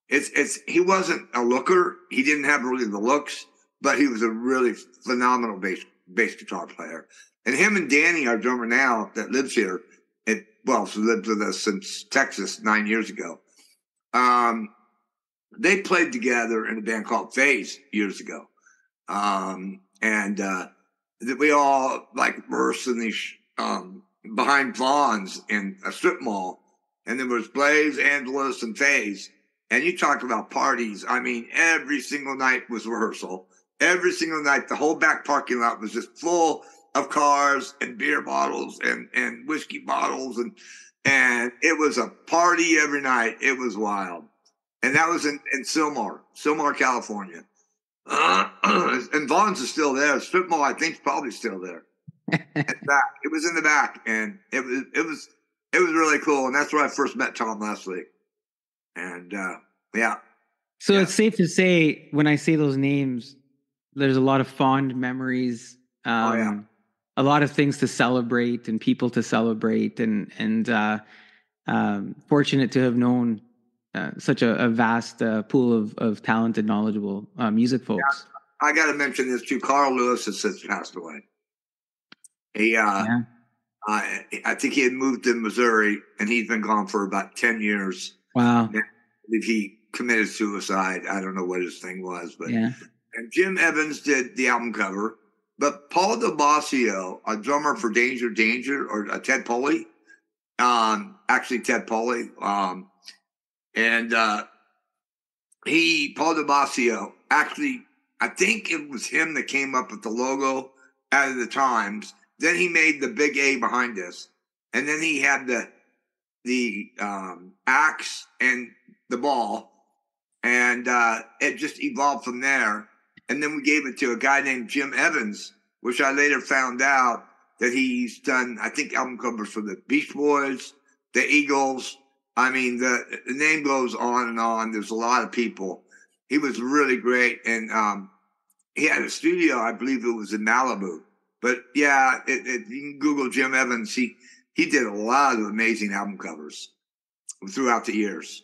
he wasn't a looker. He didn't have really the looks, but he was a really phenomenal bass guitar player. And him and Danny, our drummer now, that lives here, lived with us since Texas 9 years ago. They played together in a band called Phase years ago. We all versed in these behind Vaughn's in a strip mall. And there was Blaze, Angeles, and Phase. And you talk about parties. I mean, every single night was rehearsal. Every single night, the whole back parking lot was just full of cars and beer bottles and whiskey bottles. And it was a party every night. It was wild. And that was in Sylmar, California. And Vaughn's is still there. Strip mall, I think, is probably still there. back. It was in the back, and it was really cool. And that's where I first met Tom Leslie. And yeah. So Yeah. it's safe to say when I say those names, there's a lot of fond memories. Oh yeah. A lot of things to celebrate and people to celebrate, and fortunate to have known such a vast pool of talented, knowledgeable music folks. I got to mention this too. Carl Lewis has since passed away. He, Yeah. I think he had moved to Missouri, and he's been gone for about 10 years. Wow. Now, if he committed suicide, I don't know what his thing was, but Yeah. and Jim Evans did the album cover, but Paul DeBasio, a drummer for Danger Danger, or Ted Poley, actually Ted Poley, and Paul DeBasio, actually, I think it was him that came up with the logo out of the Times. Then he made the big A behind us, and then he had the axe and the ball, and it just evolved from there. And then we gave it to a guy named Jim Evans, which I later found out that he's done, I think, album covers for the Beach Boys, the Eagles. I mean, the name goes on and on. There's a lot of people. He was really great, and he had a studio, I believe it was in Malibu. But yeah, you can Google Jim Evans. He did a lot of amazing album covers throughout the years.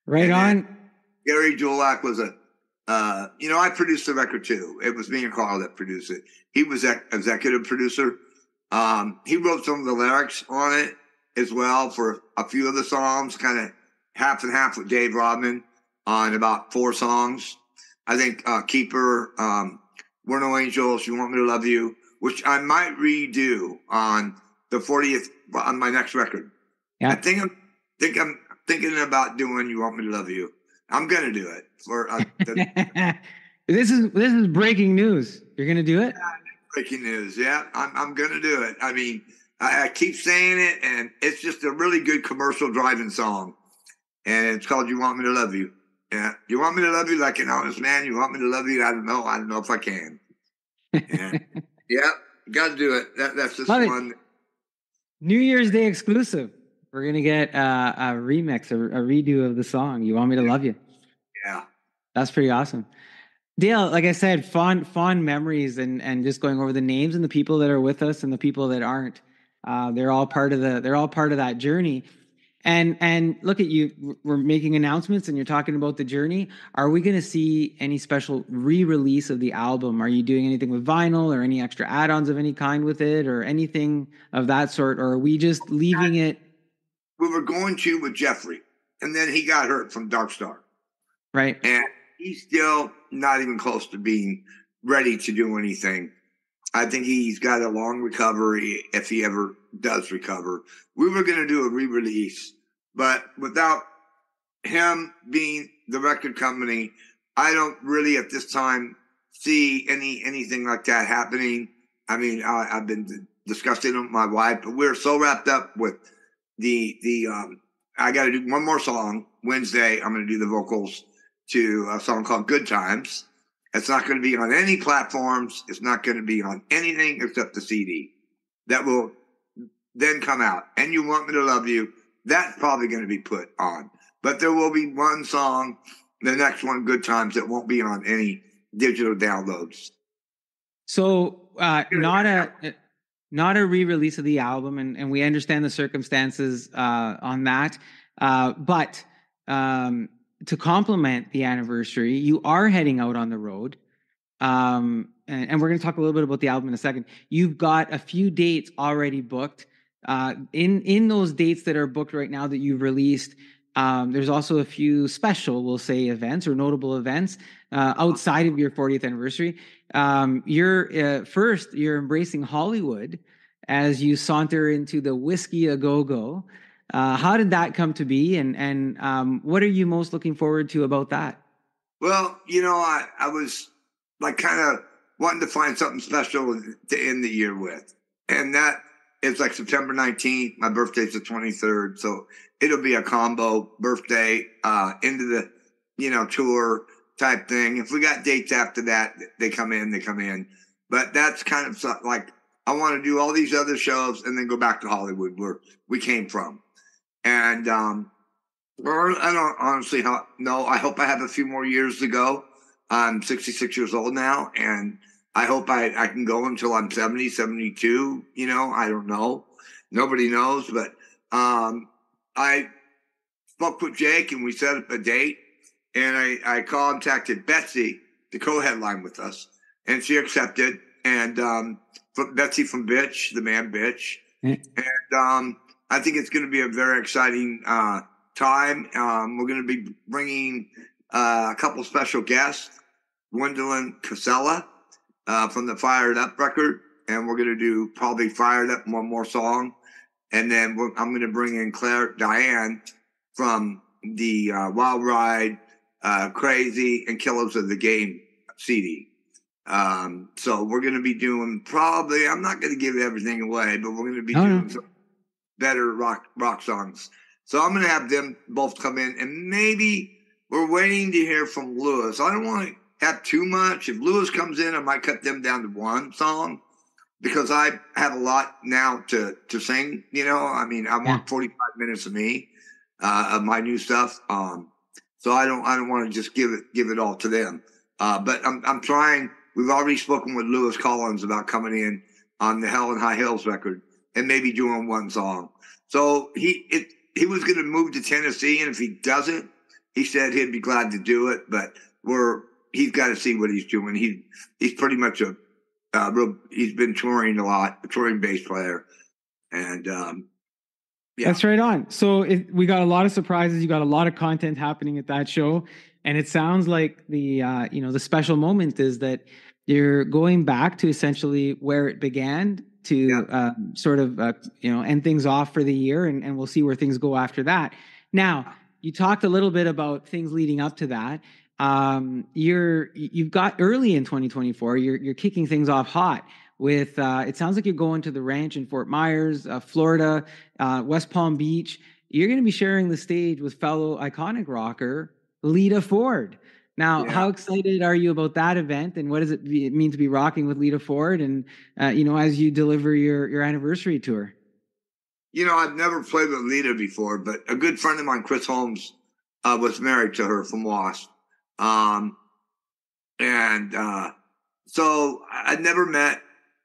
Right on. Gary Dulac was I produced the record too. It was me and Carl that produced it. He was executive producer. He wrote some of the lyrics on it as well for a few of the songs, kind of half and half with Dave Rodman on about 4 songs. I think Keeper, We're No Angels, You Want Me to Love You, which I might redo on the 40th, on my next record. Yeah. I think I'm thinking about doing You Want Me to Love You. I'm gonna do it for. This is breaking news. You're gonna do it? Breaking news. Yeah, I'm gonna do it. I mean, I keep saying it, and it's just a really good commercial driving song, and it's called "You Want Me to Love You." Yeah, you want me to love you like an honest man. You want me to love you. I don't know if I can. Yeah, got to do it. That's just one. New Year's Day exclusive. We're gonna get a remix, a redo of the song "You Want Me to Love You." Yeah, that's pretty awesome. Dale, like I said, fond memories, and just going over the names and the people that are with us and the people that aren't. They're all part of that journey. And look at you, we're making announcements and you're talking about the journey. Are we going to see any special re-release of the album? Are you doing anything with vinyl or any extra add-ons of any kind with it or anything of that sort? Or are we just leaving it? We were going to with Jeffrey, and then he got hurt from Dark Star. Right. And he's still not even close to being ready to do anything. I think he's got a long recovery if he ever does recover. We were going to do a re-release, but without him being the record company, I don't really at this time see anything like that happening. I mean, I've been discussing it with my wife, but we're so wrapped up with I got to do one more song Wednesday. I'm going to do the vocals to a song called Good Times. It's not going to be on any platforms. It's not going to be on anything except the CD. That will then come out. And You Want Me to Love You, that's probably going to be put on. But there will be one song, the next one, Good Times, that won't be on any digital downloads. So not a re-release of the album, and we understand the circumstances on that. But to complement the anniversary, you are heading out on the road. And we're going to talk a little bit about the album in a second. You've got a few dates already booked. In those dates that are booked right now that you've released, there's also a few special, we'll say, events or notable events outside of your 40th anniversary. You're embracing Hollywood as you saunter into the Whiskey A Go-Go. How did that come to be, and what are you most looking forward to about that? Well, I was like kind of wanting to find something special to end the year with. And that is like September 19th. My birthday's the 23rd. So it'll be a combo birthday into the, tour type thing. If we got dates after that, they come in. But that's kind of like I want to do all these other shows and then go back to Hollywood where we came from. And I don't honestly know. I hope I have a few more years to go. I'm 66 years old now, and I hope I can go until I'm 70, 72. I don't know. Nobody knows, but I spoke with Jake and we set up a date, and I contacted Betsy to co-headline with us, and she accepted. And Betsy from Bitch, the man Bitch, and I think it's going to be a very exciting time. We're going to be bringing a couple special guests, Gwendolyn Casella from the Fired Up record, and we're going to do probably Fired Up one more song, and then I'm going to bring in Claire Diane from the Wild Ride, Crazy, and Killers of the Game CD. So we're going to be doing probably, I'm not going to give everything away, but we're going to be doing some better rock songs. So I'm going to have them both come in, and maybe we're waiting to hear from Lewis. I don't want to have too much. If Lewis comes in, I might cut them down to one song because I have a lot now to sing. I want 45 minutes of me, of my new stuff. So I don't want to just give it all to them. But I'm trying. We've already spoken with Lewis Collins about coming in on the Hell and High Hills record and maybe doing one song. So he was going to move to Tennessee, and if he doesn't, he said he'd be glad to do it. But he's got to see what he's doing. He's pretty much he's been touring a lot, a touring bass player, and yeah. That's right on. So we got a lot of surprises. You got a lot of content happening at that show, and it sounds like the special moment is that you're going back to essentially where it began to sort of end things off for the year, and we'll see where things go after that. Now, you talked a little bit about things leading up to that. You've got early in 2024. You're kicking things off hot with it sounds like you're going to the ranch in Fort Myers, Florida, West Palm Beach. You're going to be sharing the stage with fellow iconic rocker Lita Ford. Now, how excited are you about that event, and what does it mean to be rocking with Lita Ford, and as you deliver your anniversary tour? I've never played with Lita before, but a good friend of mine, Chris Holmes, was married to her from Wasp. So I'd never met,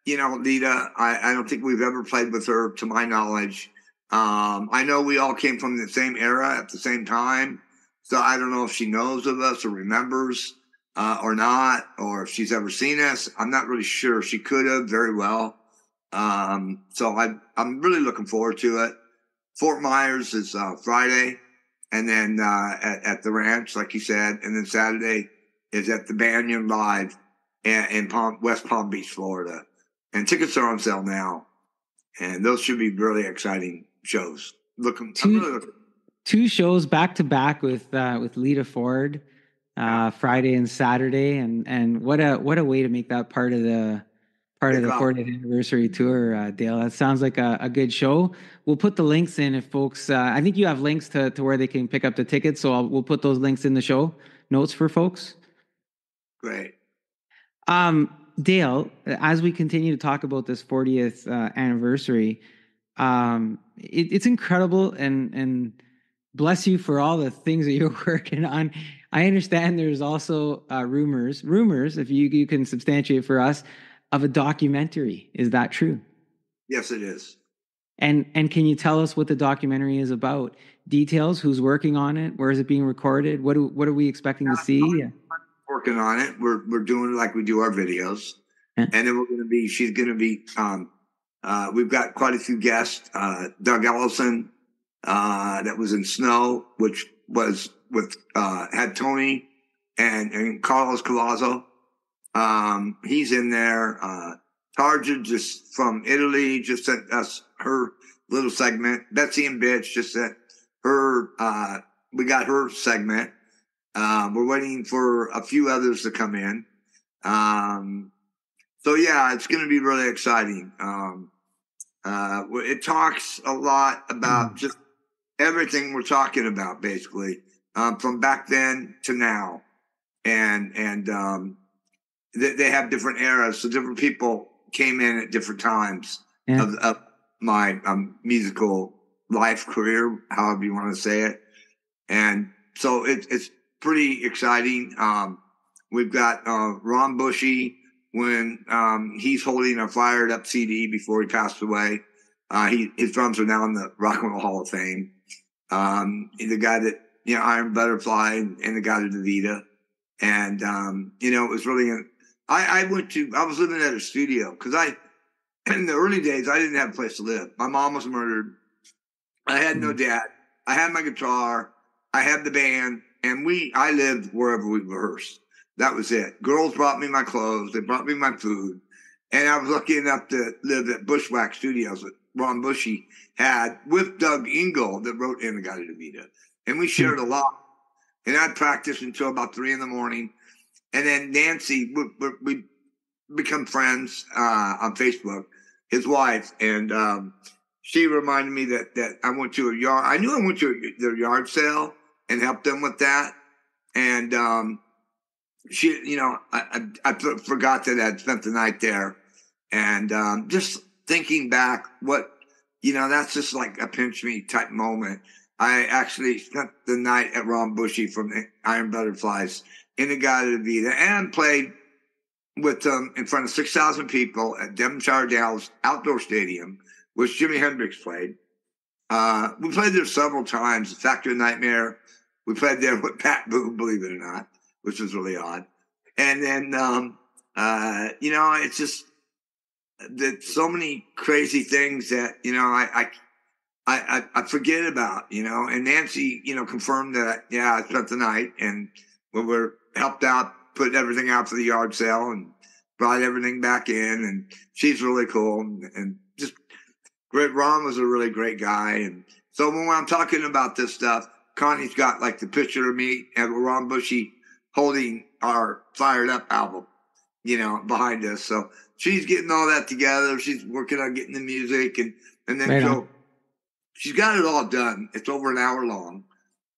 Lita. I don't think we've ever played with her to my knowledge. I know we all came from the same era at the same time. So I don't know if she knows of us or remembers or not, or if she's ever seen us. I'm not really sure. She could have very well. So I'm really looking forward to it. Fort Myers is Friday, and then at the ranch, like you said, and then Saturday is at the Banyan Live in West Palm Beach, Florida. And tickets are on sale now, and those should be really exciting shows. Two shows back to back with Lita Ford, Friday and Saturday, and what a way to make that part of the 40th anniversary tour, Dale. That sounds like a good show. We'll put the links in if folks. I think you have links to where they can pick up the tickets, so we'll put those links in the show notes for folks. Great. Dale, as we continue to talk about this 40th anniversary, it's incredible, and bless you for all the things that you're working on. I understand there's also rumors, if you can substantiate for us, of a documentary. Is that true? Yes, it is. And can you tell us what the documentary is about? Details, who's working on it, where is it being recorded? What are we expecting to see? Working on it. We're doing it like we do our videos. And then she's going to be, we've got quite a few guests. Doug Ellison, that was in Snow, which was had Tony and Carlos Cavazzo. He's in there. Tarja, just from Italy, just sent us her little segment. Betsy and Bitch just sent her, we got her segment. We're waiting for a few others to come in. So yeah, it's going to be really exciting. It talks a lot about just everything we're talking about, basically, from back then to now. And they have different eras. So different people came in at different times Yeah. of my musical life career, however you want to say it. And so it's pretty exciting. We've got Ron Bushy when he's holding a Fired Up CD before he passed away. His drums are now in the Rock and Roll Hall of Fame. The guy that, Iron Butterfly and the guy to DeVita. And, it was really, I was living at a studio because in the early days, I didn't have a place to live. My mom was murdered. I had no dad. I had my guitar. I had the band, and I lived wherever we rehearsed. That was it. Girls brought me my clothes. They brought me my food. And I was lucky enough to live at Bushwhack Studios that Ron Bushy had with Doug Engel that wrote In the Guy to DeVita. And we shared a lot. And I'd practice until about 3 a.m. And then Nancy, we become friends on Facebook, his wife. And she reminded me that I went to a yard. I knew I went to their yard sale and helped them with that. And she, I forgot that I'd spent the night there. And just thinking back, that's just like a pinch me type moment. I actually spent the night at Ron Bushy from the Iron Butterflies in the Guy to DeVita and played with them in front of 6,000 people at Devonshire Dales Outdoor Stadium, which Jimi Hendrix played. We played there several times. Factory Nightmare. We played there with Pat Boone, believe it or not, which was really odd. And then, it's just that so many crazy things that, I forget about, and Nancy, confirmed that, I spent the night and we were helped out, put everything out for the yard sale and brought everything back in. And she's really cool and just great. Ron was a really great guy. And so when I'm talking about this stuff, Connie's got like the picture of me and Ron Bushy holding our Fired Up album, behind us. So she's getting all that together. She's working on getting the music and then Right she's got it all done. It's over an hour long.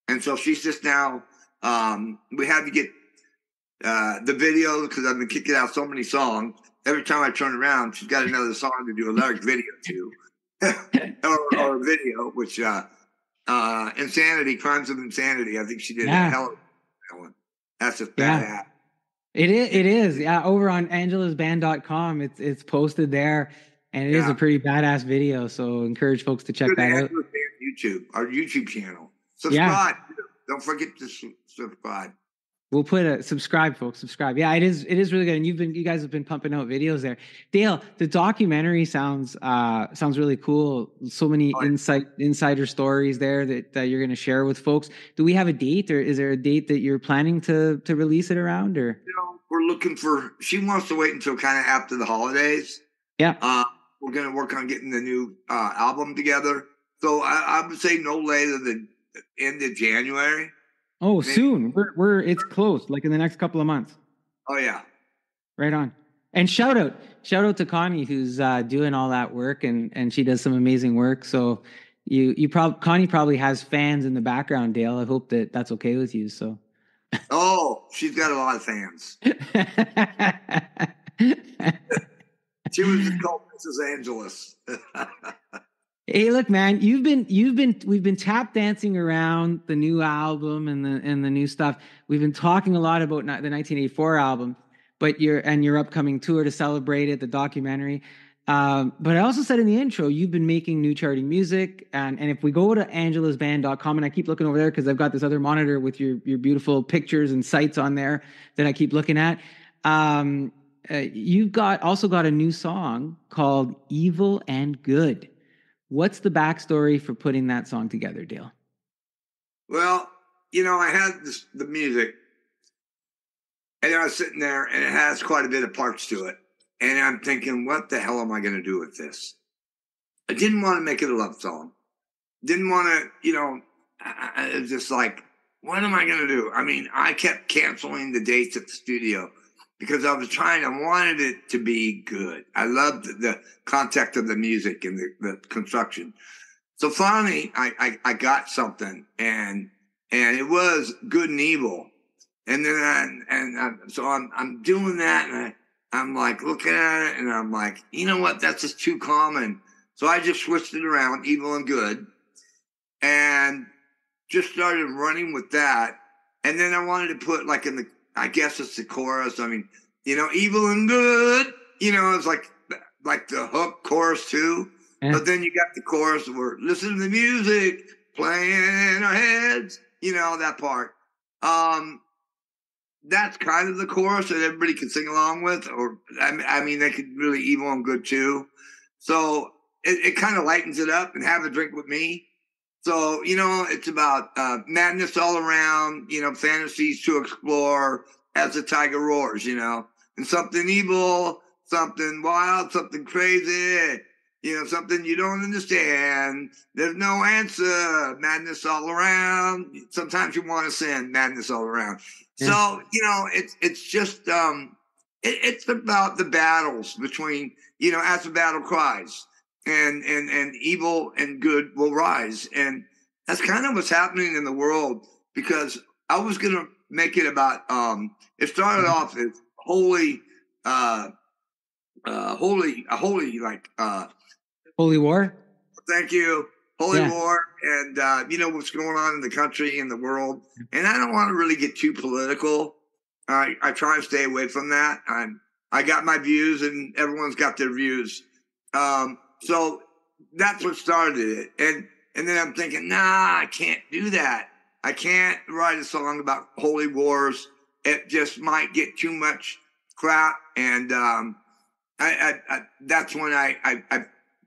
And so she's just now, we had to get the video because I've been kicking out so many songs. Every time I turn around, she's got another song to do a lyric video to. or a video, which Insanity, Crimes of Insanity. I think she did a hell of that one. That's just badass. It is. Yeah, over on angelasband.com. It's posted there. And it is a pretty badass video, so encourage folks to check that out. YouTube, our YouTube channel. Subscribe. Don't forget to subscribe. We'll put subscribe, folks. Subscribe. Yeah, it is really good. And you guys have been pumping out videos there. Dale, the documentary sounds really cool. So many insider stories there that you're going to share with folks. Do we have a date, or is there a date that you're planning to release it around? Or we're looking for. She wants to wait until kind of after the holidays. Yeah. We're going to work on getting the new album together. So I would say no later than end of January. Oh, maybe. Soon. It's close, like in the next couple of months. Oh yeah. Right on. And shout out to Connie, who's doing all that work, and she does some amazing work. So Connie probably has fans in the background, Dale. I hope that's okay with you. So. Oh, she's got a lot of fans. She was just called Mrs. Angeles. Hey, look, man, we've been tap dancing around the new album and the new stuff. We've been talking a lot about the 1984 album, but your upcoming tour to celebrate it, the documentary. But I also said in the intro, you've been making new charting music, and if we go to angelasband.com, and I keep looking over there because I've got this other monitor with your beautiful pictures and sites on there that I keep looking at. You've also got a new song called Evil and Good. What's the backstory for putting that song together, Dale? Well, I had the music, and I was sitting there, and it has quite a bit of parts to it. And I'm thinking, what the hell am I going to do with this? I didn't want to make it a love song. Didn't want to, it was just like, what am I going to do? I mean, I kept canceling the dates at the studio because I wanted it to be good. I loved the context of the music and the construction. So finally, I got something, and it was Good and Evil. And then so I'm doing that, and I'm like looking at it and I'm like, you know what? That's just too common. So I just switched it around, evil and good, and just started running with that. And then I wanted to put like in the, I guess it's the chorus. I mean, evil and good, it's like the hook chorus too. Yeah. But then you got the chorus where listen to the music playing in our heads, that part. That's kind of the chorus that everybody can sing along with, or I mean, they could really evil and good too. So it kind of lightens it up and have a drink with me. So, it's about madness all around, fantasies to explore as the tiger roars, and something evil, something wild, something crazy, something you don't understand. There's no answer, madness all around. Sometimes you want to sin, madness all around. Yeah. So, it's just, it's about the battles between, as the battle cries. And evil and good will rise. And that's kind of what's happening in the world, because I was going to make it about, it started off as holy, Holy war. Thank you. Holy Yeah. war. And, what's going on in the country and the world. And I don't want to really get too political. I try and stay away from that. I got my views and everyone's got their views. So that's what started it. And then I'm thinking, nah, I can't do that. I can't write a song about holy wars. It just might get too much crap. And that's when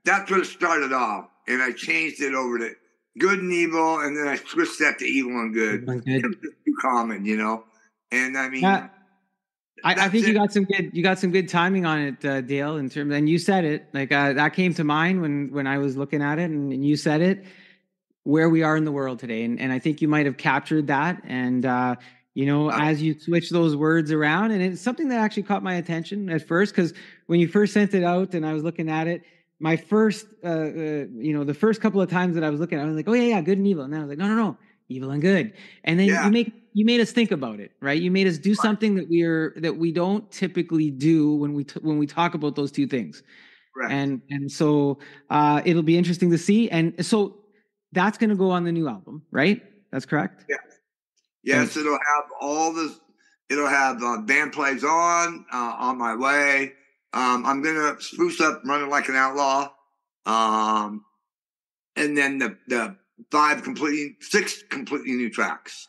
that's what it started off. And I changed it over to good and evil. And then I switched that to evil and good. Good. It was just too common, And I mean, Yeah. I think you got some good timing on it, Dale. In terms, and you said it like that came to mind when I was looking at it, and you said it where we are in the world today, and I think you might have captured that. And as you switch those words around, and it's something that actually caught my attention at first, because when you first sent it out, and I was looking at it, my first, the first couple of times that I was looking at it, I was like, oh yeah, good and evil, and then I was like, no, evil and good, and then you made us think about it, right? You made us do something that we don't typically do when we talk about those two things. Correct. And so it'll be interesting to see. And so that's going to go on the new album, right? That's correct. Yeah. Yes, it'll have all this. It'll have band plays on my way. I'm gonna spruce up Running Like an Outlaw, and then the 6 completely new tracks.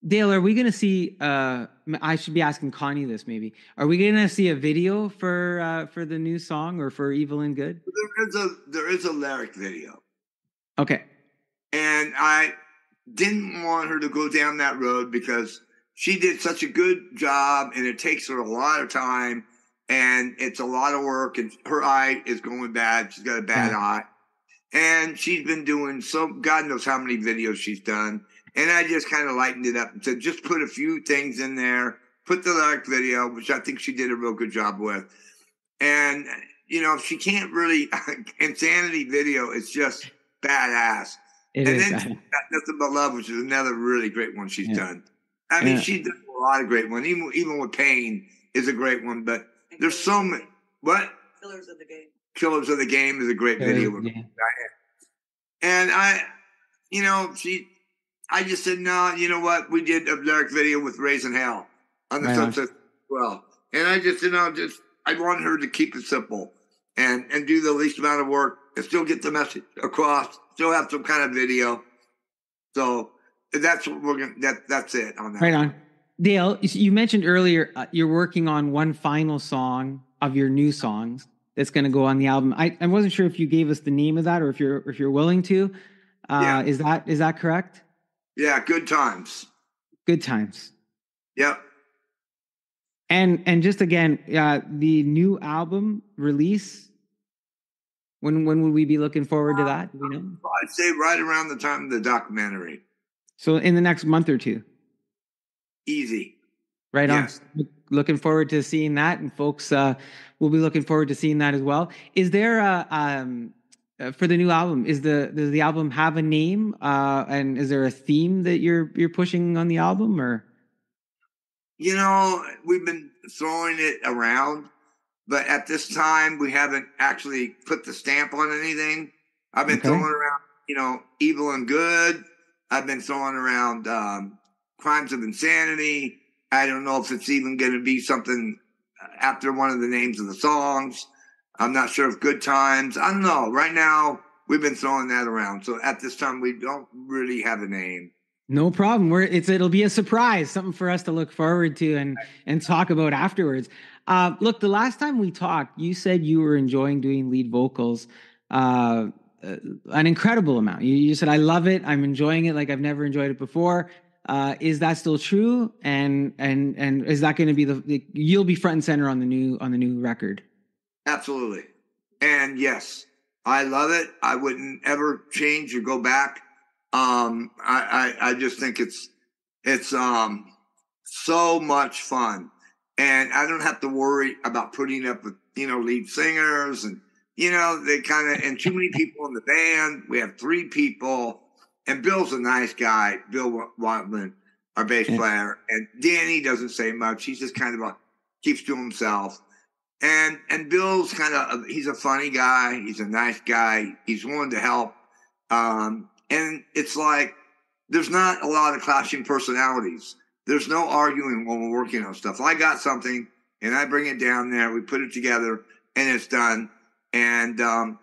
Dale, are we going to see? I should be asking Connie this. Maybe are we going to see a video for the new song or for Evil and Good? There is a lyric video. Okay. And I didn't want her to go down that road because she did such a good job, and it takes her a lot of time, and it's a lot of work. And her eye is going bad. She's got a bad eye, and she's been doing God knows how many videos she's done. And I just kind of lightened it up and said, just put a few things in there, put the lyric video, which I think she did a real good job with. And, she can't really, Insanity video is just badass. It and is then Got Nothing But Love, which is another really great one she's done. I mean, she's done a lot of great ones. Even with Pain is a great one, but there's so many. What? Killers of the Game. Killers of the Game is a great video. And I just said, no, you know what? We did a lyric video with Raising Hell on the Sunset as well. And I just said, no, I want her to keep it simple and do the least amount of work and still get the message across, still have some kind of video. So that's what we're going to, that's it on that. Right on. Dale, you mentioned earlier you're working on one final song of your new songs that's going to go on the album. I wasn't sure if you gave us the name of that or if you're willing to. Is that correct? Yeah, Good Times. Good Times. Yep. And just again, the new album release. When would we be looking forward to that? Do we know? I'd say right around the time of the documentary. So in the next month or two. Easy. Right on. Looking forward to seeing that, and folks will be looking forward to seeing that as well. Is there for the new album? Does the album have a name? And is there a theme that you're pushing on the album, or? We've been throwing it around, but at this time we haven't actually put the stamp on anything. I've been throwing around, evil and good. I've been throwing around crimes of insanity. I don't know if it's even going to be something after one of the names of the songs. I'm not sure if good times. I don't know. Right now, we've been throwing that around. So at this time, we don't really have a name. No problem. It'll be a surprise, something for us to look forward to and talk about afterwards. Look, the last time we talked, you said you were enjoying doing lead vocals an incredible amount. You said, "I love it. I'm enjoying it like I've never enjoyed it before." Is that still true? And is that going to be you'll be front and center on the new record? Absolutely. And yes, I love it. I wouldn't ever change or go back. I just think it's so much fun, and I don't have to worry about putting up with lead singers and they kind of and too many people in the band. We have 3 people, and Bill's a nice guy. Bill Watman, our bass player, and Danny doesn't say much. He's just kind of keeps to himself. And Bill's he's a funny guy. He's a nice guy. He's willing to help. And it's like, there's not a lot of clashing personalities. There's no arguing when we're working on stuff. I got something and I bring it down there. We put it together and it's done. And, I'm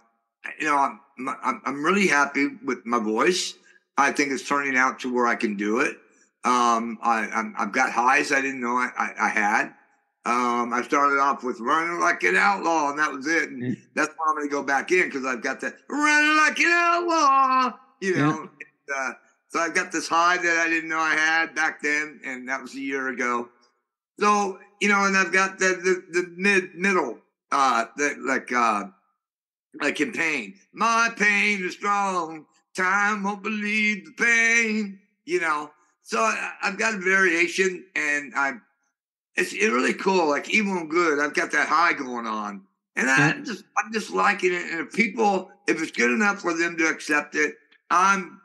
really happy with my voice. I think it's turning out to where I can do it. I've got highs I didn't know I had. I started off with running like an outlaw, and that was it. And that's why I'm going to go back in, because I've got that running like an outlaw, so I've got this high that I didn't know I had back then, and that was a year ago. So, and I've got the middle, like in pain. My pain is strong. Time won't believe the pain, So I've got a variation, and it's really cool, like evil and good. I've got that high going on, and I'm just liking it. And if it's good enough for them to accept it, I'm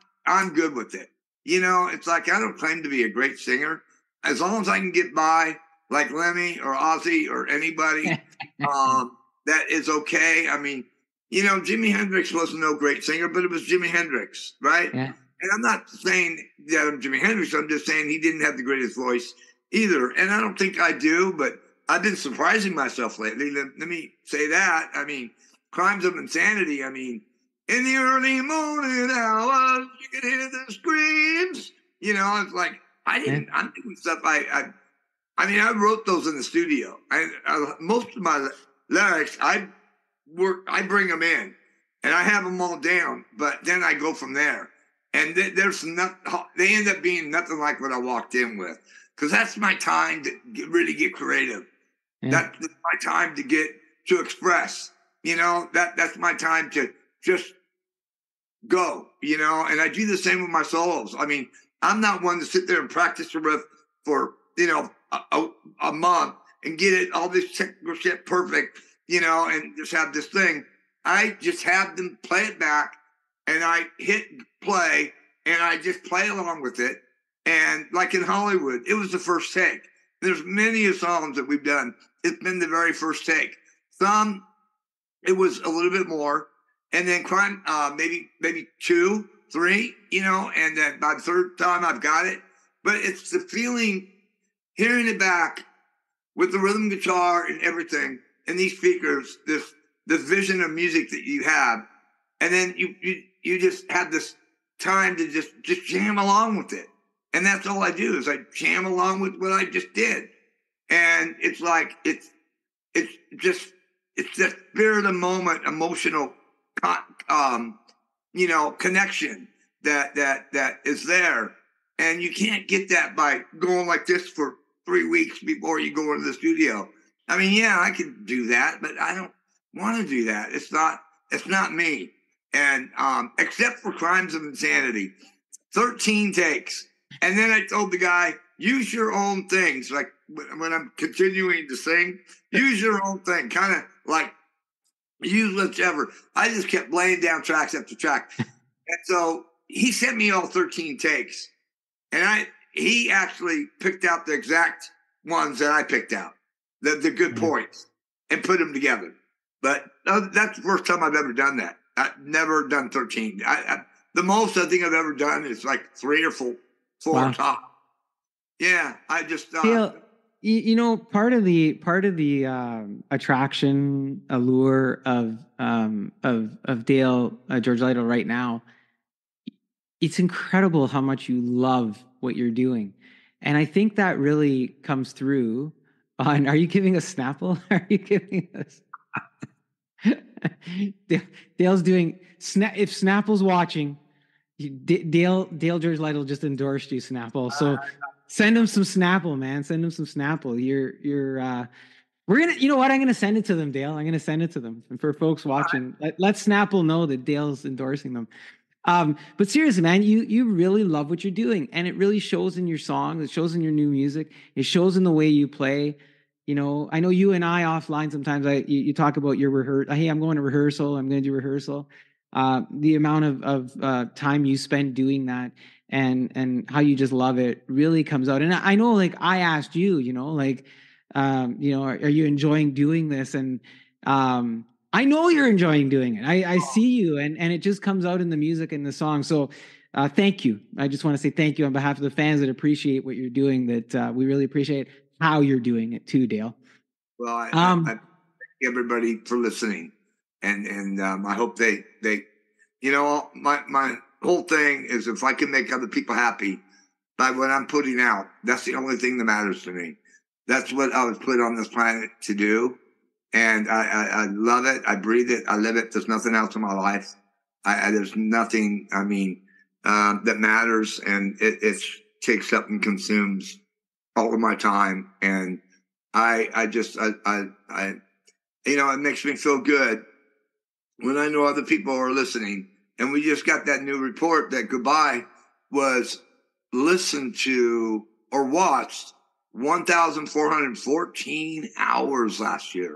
good with it. It's like, I don't claim to be a great singer. As long as I can get by, like Lemmy or Ozzy or anybody, that is okay. I mean, Jimi Hendrix wasn't no great singer, but it was Jimi Hendrix, right? Yeah. And I'm not saying that I'm Jimi Hendrix. I'm just saying he didn't have the greatest voice either. And I don't think I do, but I've been surprising myself lately. Let me say that. I mean, Crimes of Insanity. I mean, in the early morning hours, you can hear the screams. It's like, I'm doing stuff. I wrote those in the studio. Most of my lyrics, I bring them in and I have them all down, but then I go from there. And they end up being nothing like what I walked in with. Because that's my time to really get creative. Yeah. That's my time to express. That's my time to just go. And I do the same with my solos. I mean, I'm not one to sit there and practice a riff for a month and get it all this technical shit perfect. And just have this thing. I just have them play it back, and I hit play, and I just play along with it. And like in Hollywood, it was the first take. There's many songs that we've done. It's been the very first take. Some, it was a little bit more. And then crime, maybe 2, 3, and then by the third time I've got it. But it's the feeling, hearing it back with the rhythm guitar and everything, and these speakers, this vision of music that you have. And then you just have this time to just jam along with it. And that's all I do, is I jam along with what I just did. And it's like, it's that spirit of the moment, emotional, connection that is there. And you can't get that by going like this for 3 weeks before you go into the studio. I mean, yeah, I could do that, but I don't want to do that. It's not me. And except for Crimes of Insanity, 13 takes. And then I told the guy, use your own things. Like when I'm continuing to sing, use your own thing. Kind of like use whichever. I just kept laying down tracks after track. And so he sent me all 13 takes. And he actually picked out the exact ones that I picked out. the good points, and put them together. But that's the first time I've ever done that. I've never done 13. The most I think I've ever done is like 3 or 4 top. Yeah, I just you know, part of the attraction, allure of Dale George Lytle right now, it's incredible how much you love what you're doing, and I think that really comes through. On, are you giving us Snapple? Are you giving us? Dale's doing if Snapple's watching. Dale George Lytle just endorsed you, Snapple. So send him some Snapple, man. Send him some Snapple. We're gonna, you know what? I'm gonna send it to them, Dale. I'm gonna send it to them. And for folks watching, let Snapple know that Dale's endorsing them. But seriously, man, you really love what you're doing, and it really shows in your songs. It shows in your new music. It shows in the way you play. You know, I know you and I offline sometimes. You talk about your rehearsal. Hey, I'm going to rehearsal. I'm going to do rehearsal. The amount of time you spend doing that, and how you just love it really comes out. And I know, like I asked you, you know, like, you know, are you enjoying doing this? And I know you're enjoying doing it. I see you, and it just comes out in the music and the song. So thank you. I just want to say thank you on behalf of the fans that appreciate what you're doing, that we really appreciate how you're doing it too, Dale. Well, I thank everybody for listening. And I hope they, you know, my whole thing is if I can make other people happy by what I'm putting out, that's the only thing that matters to me. That's what I was put on this planet to do. And I love it. I breathe it. I live it. There's nothing else in my life. There's nothing, I mean, that matters. And it takes up and consumes all of my time. And I just, you know, it makes me feel good when I know other people are listening. And we just got that new report that Goodbye was listened to or watched 1,414 hours last year.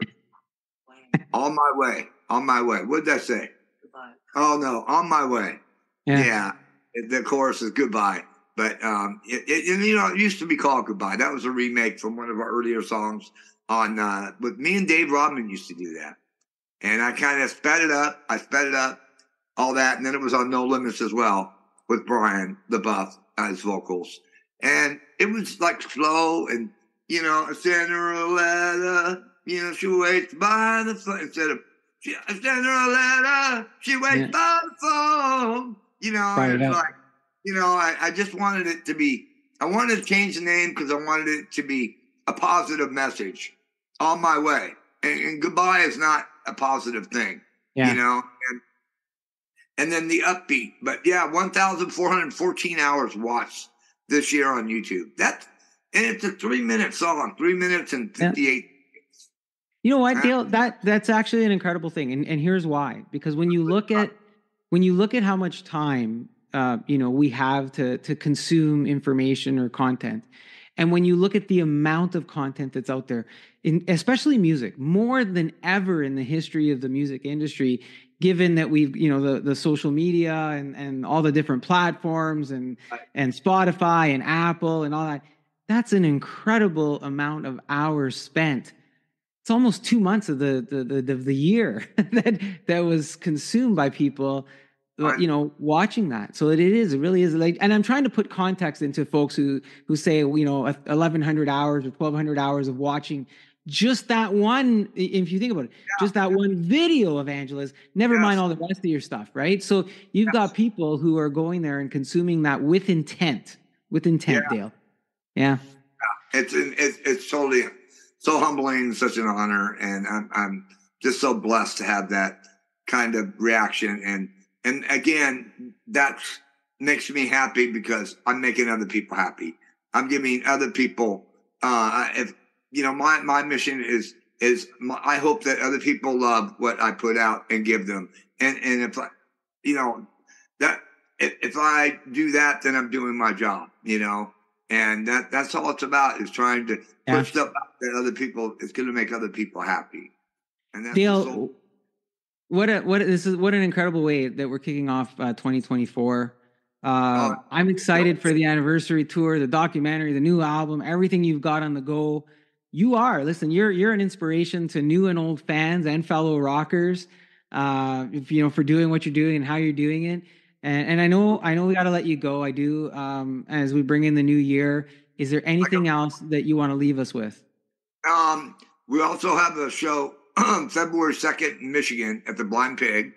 On my way. What did I say? Goodbye. Oh, no. On my way. Yeah. The chorus is Goodbye. But, you know, it used to be called Goodbye. That was a remake from one of our earlier songs on, with me and Dave Rodman used to do that. And I kind of sped it up. All that. And then it was on No Limits as well with Brian, the Buff, as vocals. And it was like slow and, you know, I sent her a letter, you know, she waits by the phone instead of, I sent her a letter, she waits by the phone. You know, and it's like, you know, I just wanted it to be, I wanted to change the name because I wanted it to be a positive message on my way. And Goodbye is not a positive thing, you know, and then the upbeat. But yeah, 1,414 hours watched this year on YouTube. And it's a 3-minute song, 3 minutes and 58 seconds. You know what, Dale? That's actually an incredible thing, and here's why. Because when you look at how much time you know, we have to consume information or content, and when you look at the amount of content that's out there, especially music, more than ever in the history of the music industry, given that we've, you know, the social media and all the different platforms and Spotify and Apple and all that, that's an incredible amount of hours spent. It's almost 2 months of the year that was consumed by people, you know, watching that. So it really is like, and I'm trying to put context into folks who say, you know, 1,100 hours or 1,200 hours of watching just that one. If you think about it, just that one video of Angela's, never mind all the rest of your stuff, right? So you've got people who are going there and consuming that with intent, Dale. Yeah. It's totally so humbling, such an honor, and I'm just so blessed to have that kind of reaction. And again, that makes me happy because I'm making other people happy. I'm giving other people, if you know, my mission is I hope that other people love what I put out and give them. And if I, you know, that if I do that, then I'm doing my job, you know, and that's all it's about, is trying to put stuff out that other people, it's going to make other people happy. And that's Dale, what an incredible way that we're kicking off 2024. I'm excited for the anniversary tour, the documentary, the new album, everything you've got on the go. You are. Listen, you're an inspiration to new and old fans and fellow rockers. For doing what you're doing and how you're doing it. And I know we got to let you go. I do. As we bring in the new year, is there anything else that you want to leave us with? We also have a show February 2nd in Michigan at the Blind Pig.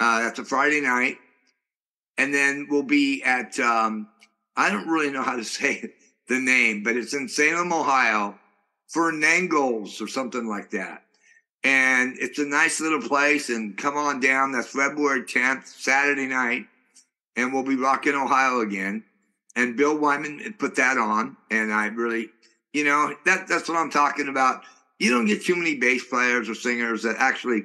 That's a Friday night. And then we'll be at, I don't really know how to say the name, but it's in Salem, Ohio, Fernangles or something like that. And it's a nice little place. And come on down. That's February 10th, Saturday night. And we'll be rocking Ohio again. And Bill Wyman put that on. And I really, that's what I'm talking about. You don't get too many bass players or singers that actually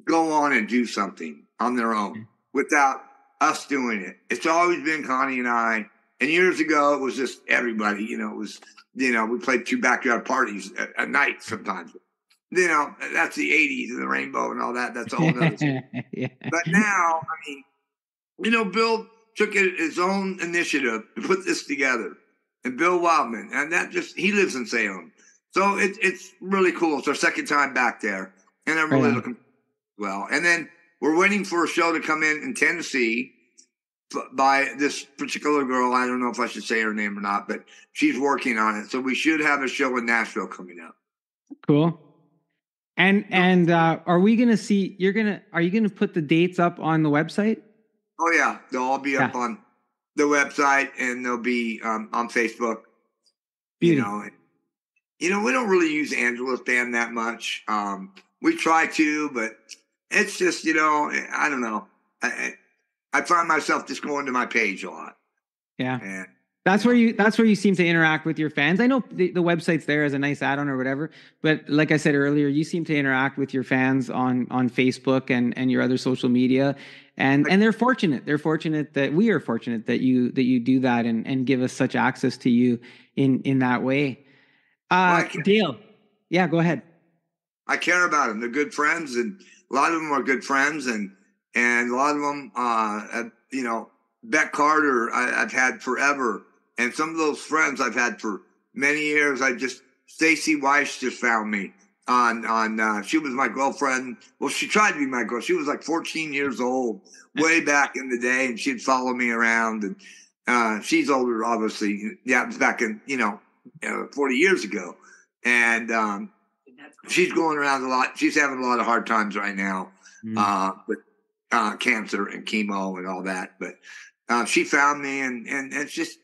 go on and do something on their own without us doing it. It's always been Connie and I. And years ago, it was just everybody. It was, we played 2 backyard parties at night sometimes. That's the 80s and the rainbow and all that. That's a whole other thing. Yeah. But now, Bill took his own initiative to put this together. And Bill Wildman. And he lives in Salem. So it's really cool. It's our second time back there. And I'm really looking well. And then we're waiting for a show to come in Tennessee by this particular girl. I don't know if I should say her name or not, but she's working on it. So we should have a show in Nashville coming up. Cool. And are we going to see, are you going to put the dates up on the website? Oh yeah. They'll all be up on the website and they'll be on Facebook. Beauty. We don't really use Angela's band that much. We try to, but it's just, I don't know. I find myself just going to my page a lot. Yeah. And, that's where you seem to interact with your fans. I know the website's there as a nice add-on or whatever, but like I said earlier, you seem to interact with your fans on Facebook and your other social media. And they're fortunate. They're fortunate that we are fortunate that you do that and give us such access to you in that way. Dale. Yeah, go ahead. I care about them. They're good friends, and a lot of them are good friends, and a lot of them, Beck Carter, I've had forever, and some of those friends I've had for many years. Stacy Weiss just found me on. She was my girlfriend. Well, she tried to be my girl. She was like 14 years old, way back in the day, and she'd follow me around. And she's older, obviously. Yeah, it was back in 40 years ago, and she's going around a lot. She's having a lot of hard times right now with cancer and chemo and all that. But she found me, and it's just,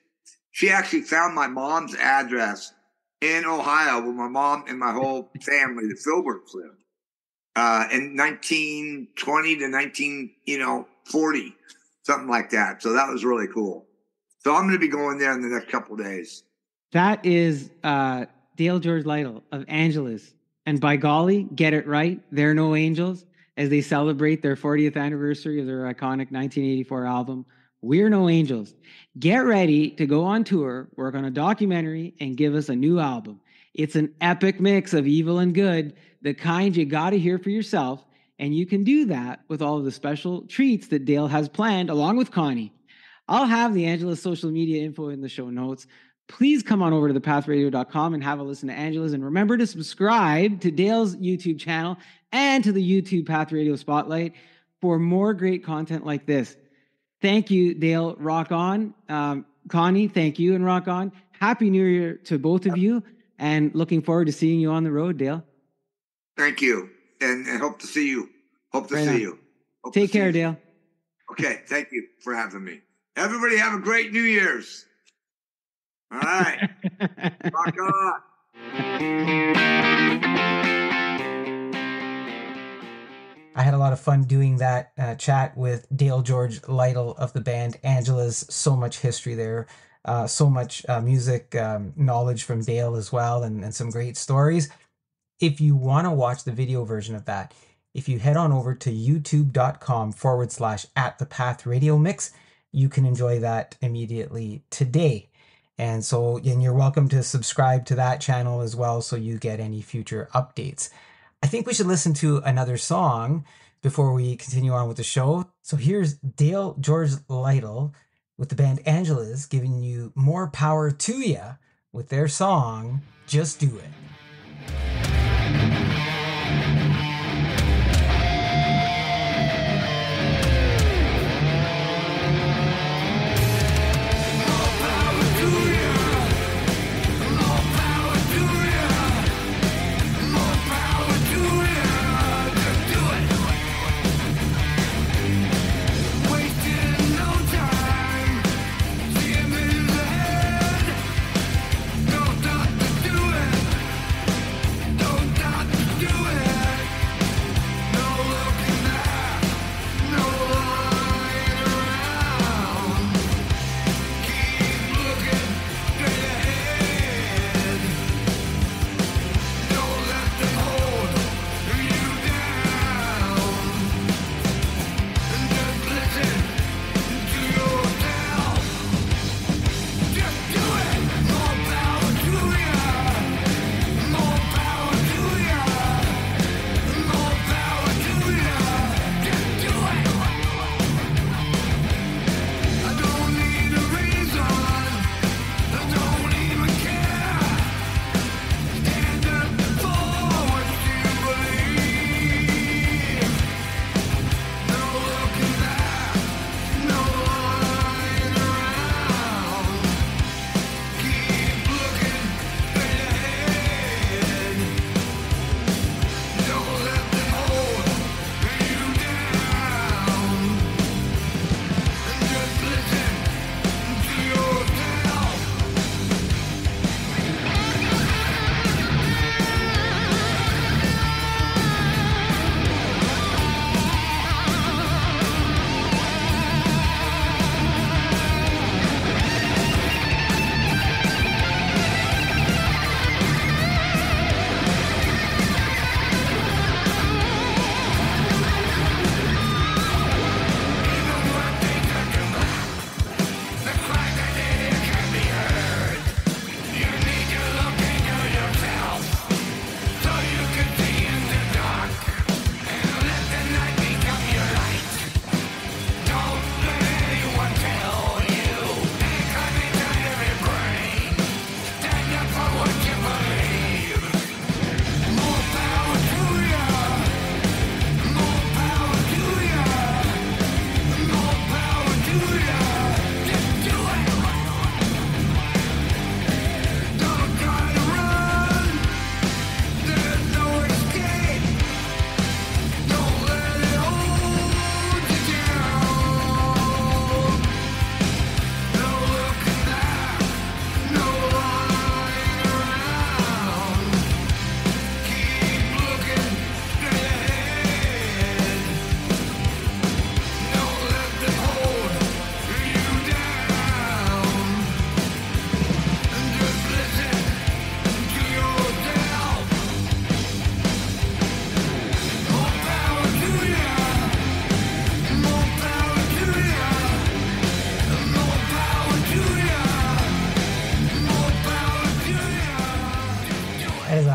she actually found my mom's address in Ohio where my mom and my whole family, the Filberts, lived in 1920 to 1940, something like that. So that was really cool. So I'm going to be going there in the next couple of days. That is Dale George Lytle of Angeles. And by golly, get it right. They're no angels as they celebrate their 40th anniversary of their iconic 1984 album, We're No Angels. Get ready to go on tour, work on a documentary, and give us a new album. It's an epic mix of evil and good, the kind you got to hear for yourself. And you can do that with all of the special treats that Dale has planned along with Connie. I'll have the Angela's social media info in the show notes. Please come on over to thepathradio.com and have a listen to Angela's. And remember to subscribe to Dale's YouTube channel and to the YouTube Path Radio Spotlight for more great content like this. Thank you, Dale. Rock on. Connie, thank you, and rock on. Happy New Year to both of you, and looking forward to seeing you on the road, Dale. Thank you, and hope to see you. Hope to see you. Take care, Dale. Okay, thank you for having me. Everybody have a great New Year's. All right. Rock on. I had a lot of fun doing that chat with Dale George Lytle of the band Angela's. So much history there. So much music knowledge from Dale as well, and some great stories. If you want to watch the video version of that, if you head on over to youtube.com/@thepathradio mix, you can enjoy that immediately today. And you're welcome to subscribe to that channel as well so you get any future updates. I think we should listen to another song before we continue on with the show. So here's Dale George Lytle with the band Angela's giving you More Power to Ya with their song, Just Do It.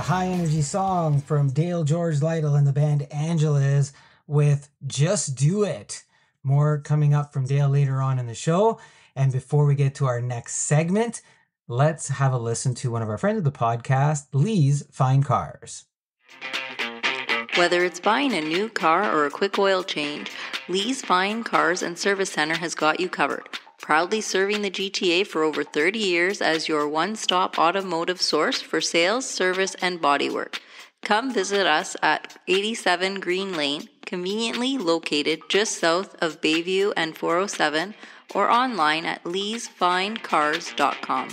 High energy song from Dale George Lytle and the band Angeles with Just Do It. More coming up from Dale later on in the show. And before we get to our next segment, let's have a listen to one of our friends of the podcast, Lee's Fine Cars. Whether it's buying a new car or a quick oil change, Lee's Fine Cars and Service Center has got you covered. Proudly serving the GTA for over 30 years as your one-stop automotive source for sales, service, and bodywork. Come visit us at 87 Green Lane, conveniently located just south of Bayview and 407, or online at leesfinecars.com.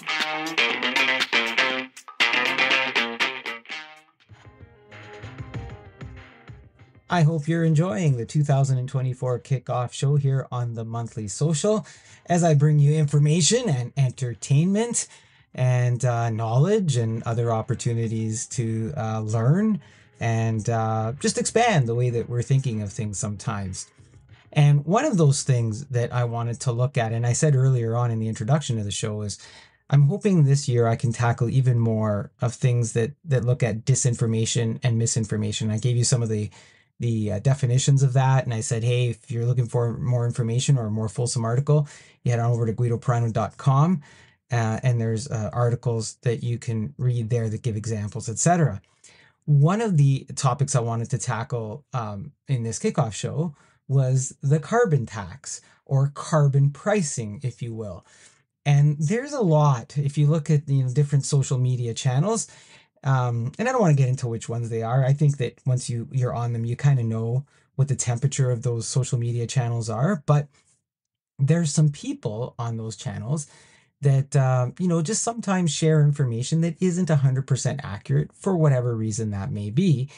I hope you're enjoying the 2024 kickoff show here on the Monthly Social as I bring you information and entertainment and knowledge and other opportunities to learn and just expand the way that we're thinking of things sometimes. And one of those things that I wanted to look at, and I said earlier on in the introduction of the show, is I'm hoping this year I can tackle even more of things that look at disinformation and misinformation. I gave you some of the definitions of that, and I said, hey, if you're looking for more information or a more fulsome article, you head on over to guidoprano.com. and there's articles that you can read there that give examples, etc. One of the topics I wanted to tackle in this kickoff show was the carbon tax, or carbon pricing, if you will. And there's a lot, if you look at different social media channels, and I don't want to get into which ones they are. I think that once you're on them, you kind of know what the temperature of those social media channels are. But there's some people on those channels that just sometimes share information that isn't 100% accurate for whatever reason that may be.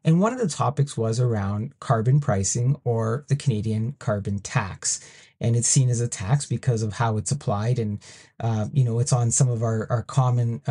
And one of the topics was around carbon pricing, or the Canadian carbon tax. And it's seen as a tax because of how it's applied, and it's on some of our common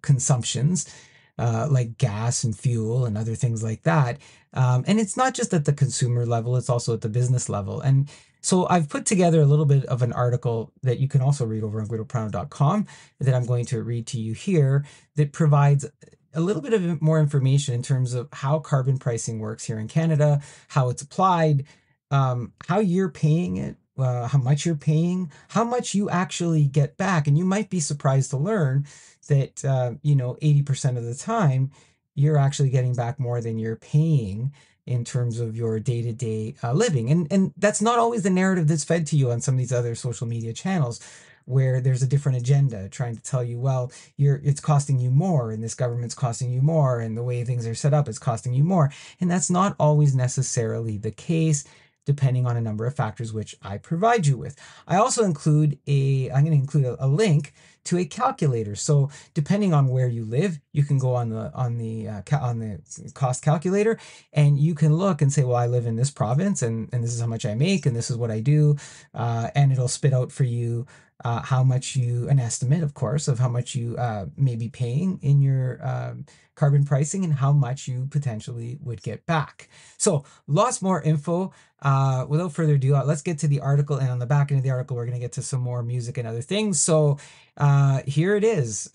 consumptions, like gas and fuel and other things like that. And it's not just at the consumer level, it's also at the business level. And so I've put together a little bit of an article that you can also read over on guidoprano.com that I'm going to read to you here, that provides a little bit of more information in terms of how carbon pricing works here in Canada, how it's applied, how you're paying it, how much you're paying, how much you actually get back. And you might be surprised to learn that 80% of the time you're actually getting back more than you're paying in terms of your day-to-day living. And that's not always the narrative that's fed to you on some of these other social media channels, where there's a different agenda trying to tell you, well, it's costing you more, and this government's costing you more, and the way things are set up is costing you more. And that's not always necessarily the case, depending on a number of factors, which I provide you with. I also I'm going to include a link to a calculator. So depending on where you live, you can go on the cost calculator, and you can look and say, well, I live in this province, and this is how much I make, and this is what I do, and it'll spit out for you an estimate, of course, of how much you may be paying in your carbon pricing, and how much you potentially would get back. So lots more info. Without further ado, let's get to the article. And on the back end of the article, we're going to get to some more music and other things. So here it is,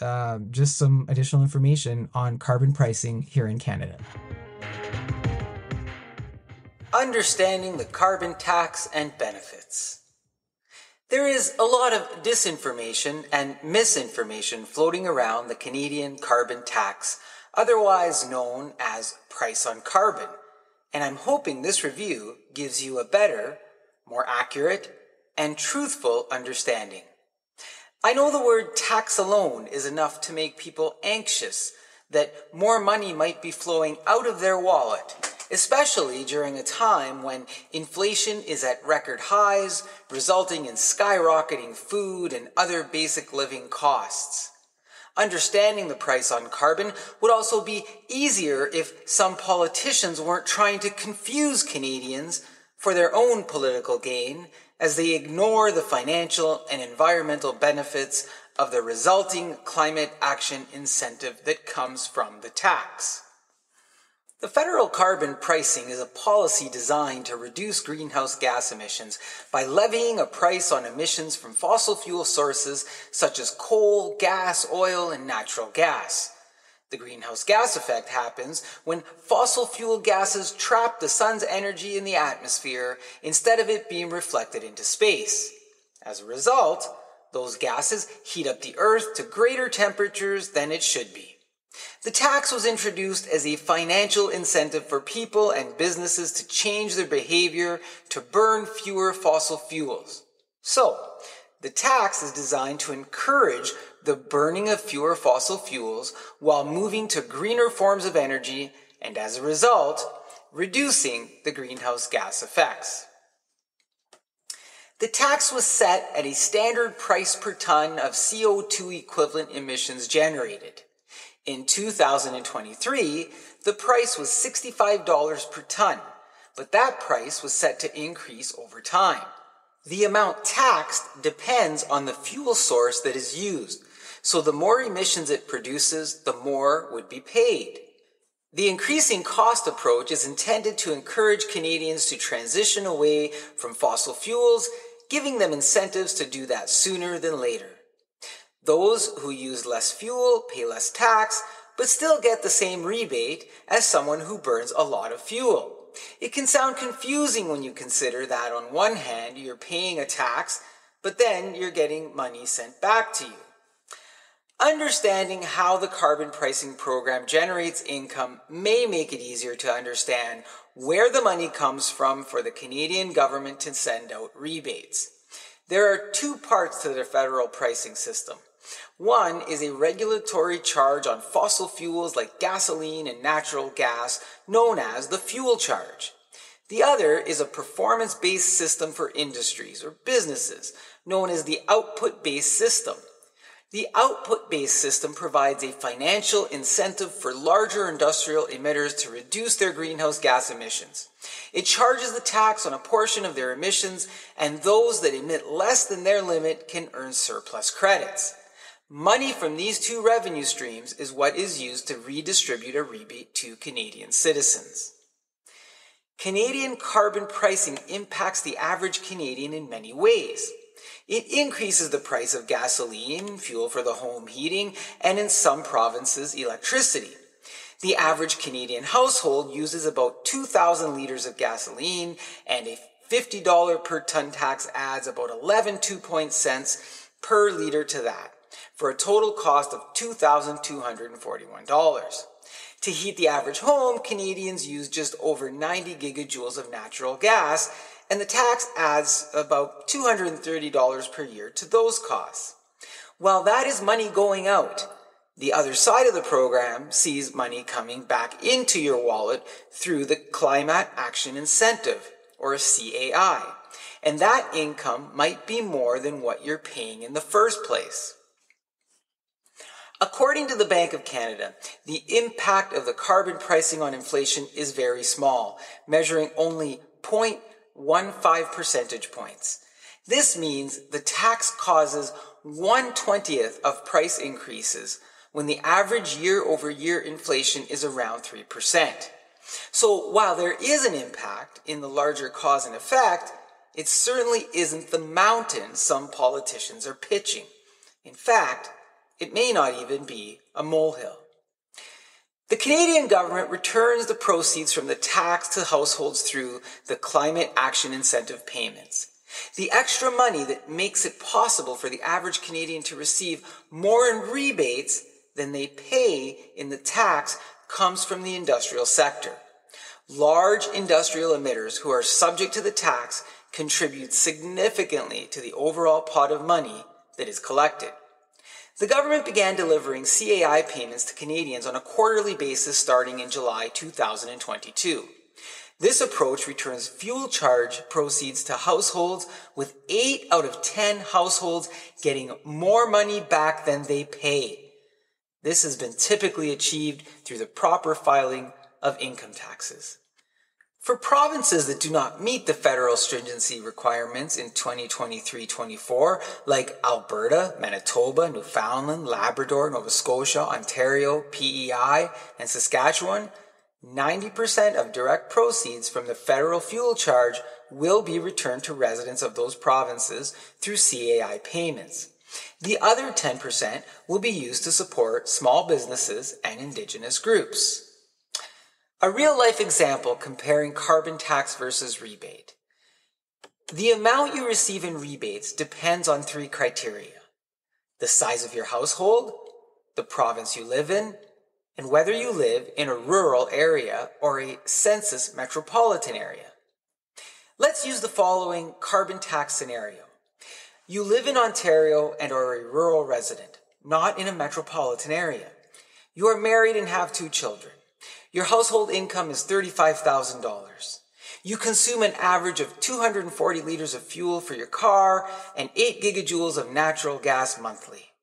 just some additional information on carbon pricing here in Canada. Understanding the carbon tax and benefits. There is a lot of disinformation and misinformation floating around the Canadian carbon tax, otherwise known as price on carbon, and I'm hoping this review gives you a better, more accurate, and truthful understanding. I know the word tax alone is enough to make people anxious that more money might be flowing out of their wallet, especially during a time when inflation is at record highs, resulting in skyrocketing food and other basic living costs. Understanding the price on carbon would also be easier if some politicians weren't trying to confuse Canadians for their own political gain, as they ignore the financial and environmental benefits of the resulting climate action incentive that comes from the tax. The federal carbon pricing is a policy designed to reduce greenhouse gas emissions by levying a price on emissions from fossil fuel sources such as coal, gas, oil, and natural gas. The greenhouse gas effect happens when fossil fuel gases trap the sun's energy in the atmosphere instead of it being reflected into space. As a result, those gases heat up the Earth to greater temperatures than it should be. The tax was introduced as a financial incentive for people and businesses to change their behavior to burn fewer fossil fuels. So, the tax is designed to encourage the burning of fewer fossil fuels while moving to greener forms of energy, and as a result, reducing the greenhouse gas effects. The tax was set at a standard price per ton of CO2 equivalent emissions generated. In 2023, the price was $65 per ton, but that price was set to increase over time. The amount taxed depends on the fuel source that is used, so the more emissions it produces, the more would be paid. The increasing cost approach is intended to encourage Canadians to transition away from fossil fuels, giving them incentives to do that sooner than later. Those who use less fuel pay less tax, but still get the same rebate as someone who burns a lot of fuel. It can sound confusing when you consider that on one hand you're paying a tax, but then you're getting money sent back to you. Understanding how the carbon pricing program generates income may make it easier to understand where the money comes from for the Canadian government to send out rebates. There are two parts to the federal pricing system. One is a regulatory charge on fossil fuels like gasoline and natural gas, known as the fuel charge. The other is a performance-based system for industries or businesses, known as the output-based system. The output-based system provides a financial incentive for larger industrial emitters to reduce their greenhouse gas emissions. It charges the tax on a portion of their emissions, and those that emit less than their limit can earn surplus credits. Money from these two revenue streams is what is used to redistribute a rebate to Canadian citizens. Canadian carbon pricing impacts the average Canadian in many ways. It increases the price of gasoline, fuel for the home heating, and in some provinces, electricity. The average Canadian household uses about 2,000 liters of gasoline, and a $50 per ton tax adds about 11 cents per liter to that, for a total cost of $2,241. To heat the average home, Canadians use just over 90 gigajoules of natural gas, and the tax adds about $230 per year to those costs. While that is money going out, the other side of the program sees money coming back into your wallet through the Climate Action Incentive, or CAI, and that income might be more than what you're paying in the first place. According to the Bank of Canada, the impact of the carbon pricing on inflation is very small, measuring only 0.15 percentage points. This means the tax causes 1/20th of price increases when the average year-over-year inflation is around 3%. So while there is an impact in the larger cause and effect, it certainly isn't the mountain some politicians are pitching. In fact, it may not even be a molehill. The Canadian government returns the proceeds from the tax to households through the Climate Action Incentive payments. The extra money that makes it possible for the average Canadian to receive more in rebates than they pay in the tax comes from the industrial sector. Large industrial emitters who are subject to the tax contribute significantly to the overall pot of money that is collected. The government began delivering CAI payments to Canadians on a quarterly basis starting in July 2022. This approach returns fuel charge proceeds to households, with 8 out of 10 households getting more money back than they pay. This has been typically achieved through the proper filing of income taxes. For provinces that do not meet the federal stringency requirements in 2023-24, like Alberta, Manitoba, Newfoundland, Labrador, Nova Scotia, Ontario, PEI, and Saskatchewan, 90% of direct proceeds from the federal fuel charge will be returned to residents of those provinces through CAI payments. The other 10% will be used to support small businesses and Indigenous groups. A real-life example comparing carbon tax versus rebate. The amount you receive in rebates depends on 3 criteria: the size of your household, the province you live in, and whether you live in a rural area or a census metropolitan area. Let's use the following carbon tax scenario. You live in Ontario and are a rural resident, not in a metropolitan area. You are married and have 2 children. Your household income is $35,000. You consume an average of 240 liters of fuel for your car and 8 gigajoules of natural gas monthly.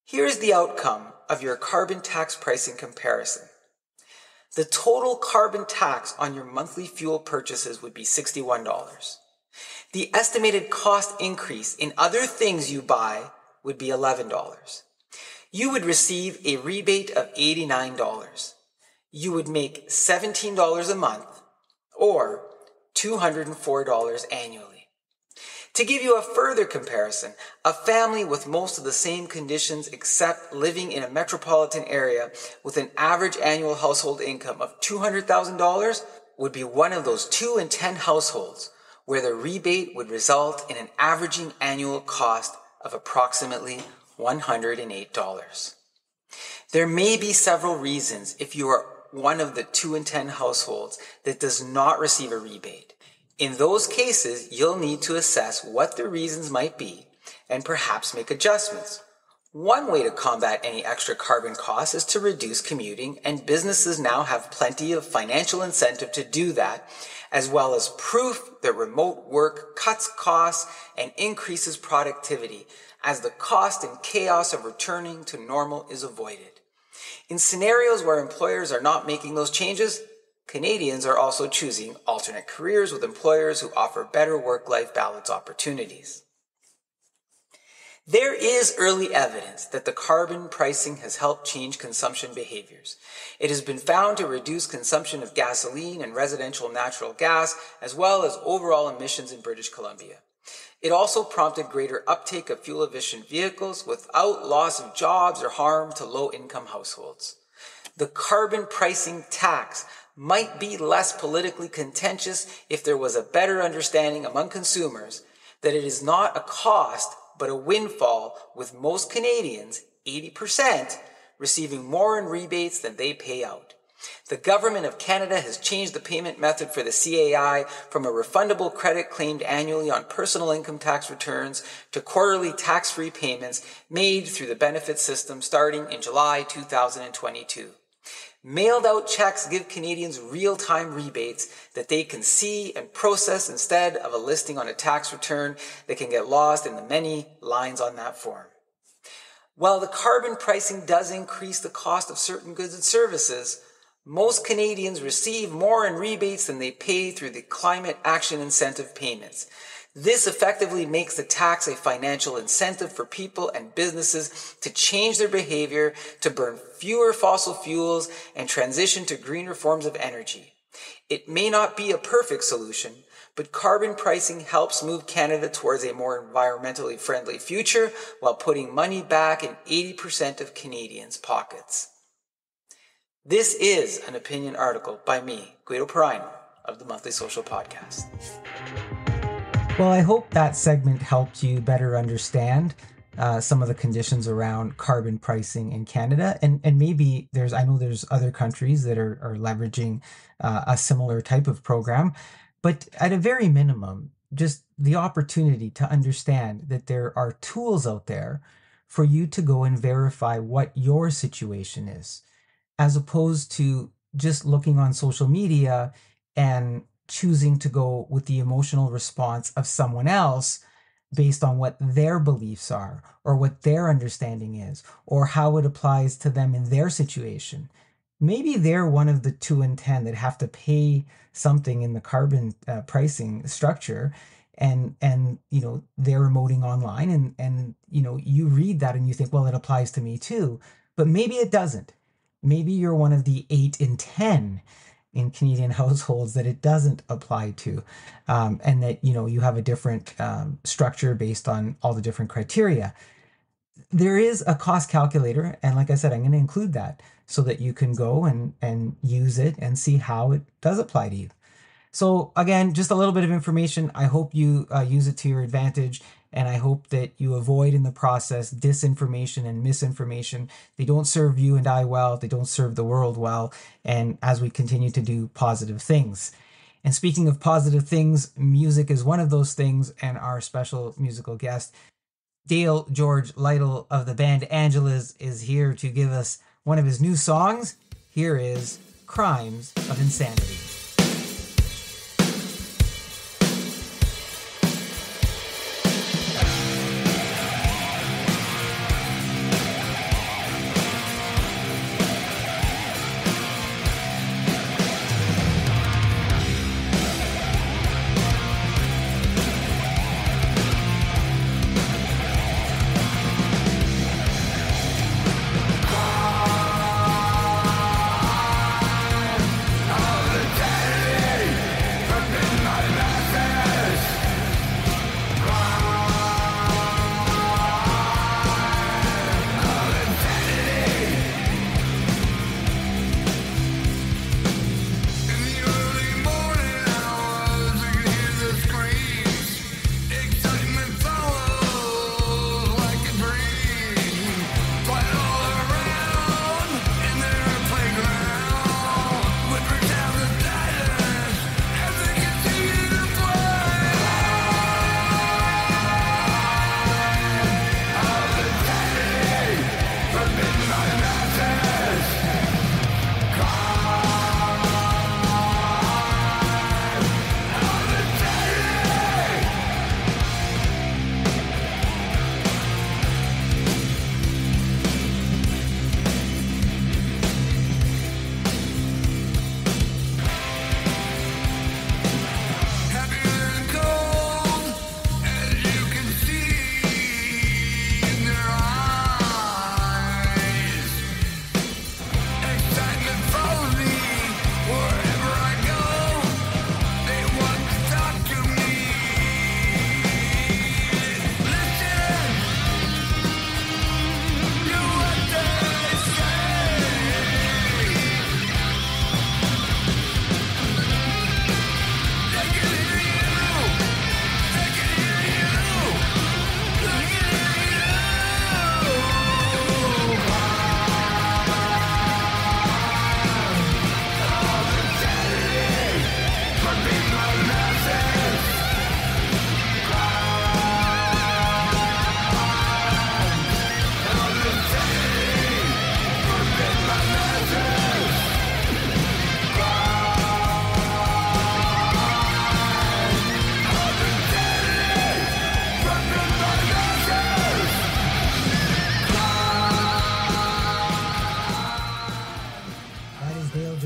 Here's the outcome of your carbon tax pricing comparison. The total carbon tax on your monthly fuel purchases would be $61. The estimated cost increase in other things you buy would be $11. You would receive a rebate of $89. You would make $17 a month, or $204 annually. To give you a further comparison, a family with most of the same conditions except living in a metropolitan area with an average annual household income of $200,000 would be one of those 2 in 10 households where the rebate would result in an averaging annual cost of approximately $108. There may be several reasons if you are one of the 2 in 10 households that does not receive a rebate. In those cases, you'll need to assess what the reasons might be and perhaps make adjustments. One way to combat any extra carbon costs is to reduce commuting, and businesses now have plenty of financial incentive to do that, as well as proof that remote work cuts costs and increases productivity, as the cost and chaos of returning to normal is avoided. In scenarios where employers are not making those changes, Canadians are also choosing alternate careers with employers who offer better work-life balance opportunities. There is early evidence that the carbon pricing has helped change consumption behaviors. It has been found to reduce consumption of gasoline and residential natural gas, as well as overall emissions in British Columbia. It also prompted greater uptake of fuel-efficient vehicles without loss of jobs or harm to low-income households. The carbon pricing tax might be less politically contentious if there was a better understanding among consumers that it is not a cost but a windfall, with most Canadians, 80%, receiving more in rebates than they pay out. The Government of Canada has changed the payment method for the CAI from a refundable credit claimed annually on personal income tax returns to quarterly tax-free payments made through the benefit system starting in July 2022. Mailed-out checks give Canadians real-time rebates that they can see and process instead of a listing on a tax return that can get lost in the many lines on that form. While the carbon pricing does increase the cost of certain goods and services, most Canadians receive more in rebates than they pay through the climate action incentive payments. This effectively makes the tax a financial incentive for people and businesses to change their behavior, to burn fewer fossil fuels, and transition to greener forms of energy. It may not be a perfect solution, but carbon pricing helps move Canada towards a more environmentally friendly future while putting money back in 80% of Canadians' pockets. This is an opinion article by me, Guido Perino, of the Monthly Social Podcast. Well, I hope that segment helped you better understand some of the conditions around carbon pricing in Canada. And maybe I know there's other countries that are leveraging a similar type of program. But at a very minimum, just the opportunity to understand that there are tools out there for you to go and verify what your situation is, as opposed to just looking on social media and choosing to go with the emotional response of someone else based on what their beliefs are or what their understanding is or how it applies to them in their situation. Maybe they're one of the 2 in 10 that have to pay something in the carbon pricing structure, and they're emoting online, and you read that and you think, well, it applies to me too, but maybe it doesn't. Maybe you're one of the 8 in 10 in Canadian households that it doesn't apply to, and that you have a different structure based on all the different criteria. There is a cost calculator, and like I said, I'm going to include that so that you can go and use it and see how it does apply to you. So again, just a little bit of information. I hope you use it to your advantage, and I hope that you avoid in the process disinformation and misinformation. They don't serve you and I well. They don't serve the world well. And as we continue to do positive things. And speaking of positive things, music is one of those things, and our special musical guest, Dale George Lytle of the band Angelas, is here to give us one of his new songs. Here is Crimes of Insanity. The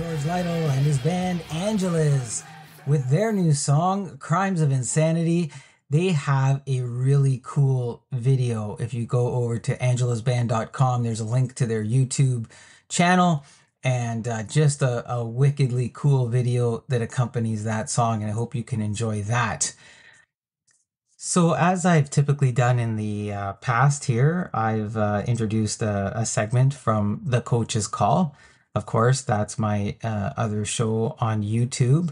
George Lytle and his band Angeles with their new song, Crimes of Insanity. They have a really cool video. If you go over to angelasband.com, there's a link to their YouTube channel and just a wickedly cool video that accompanies that song, and I hope you can enjoy that. So, as I've typically done in the past here, I've introduced a segment from The Coach's Call. Of course, that's my other show on YouTube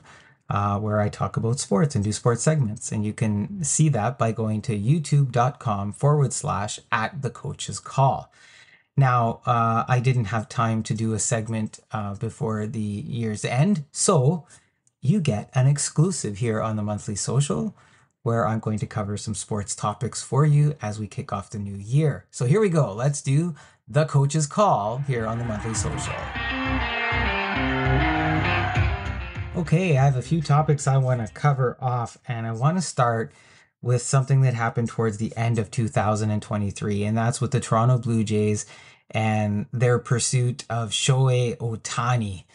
where I talk about sports and do sports segments. And you can see that by going to youtube.com/at The Coach's Call. Now, I didn't have time to do a segment before the year's end, so you get an exclusive here on the Monthly Social, where I'm going to cover some sports topics for you as we kick off the new year. So here we go. Let's do The Coach's Call here on the Monthly Social. Okay, I have a few topics I want to cover off, and I want to start with something that happened towards the end of 2023, and that's with the Toronto Blue Jays and their pursuit of Shohei Ohtani.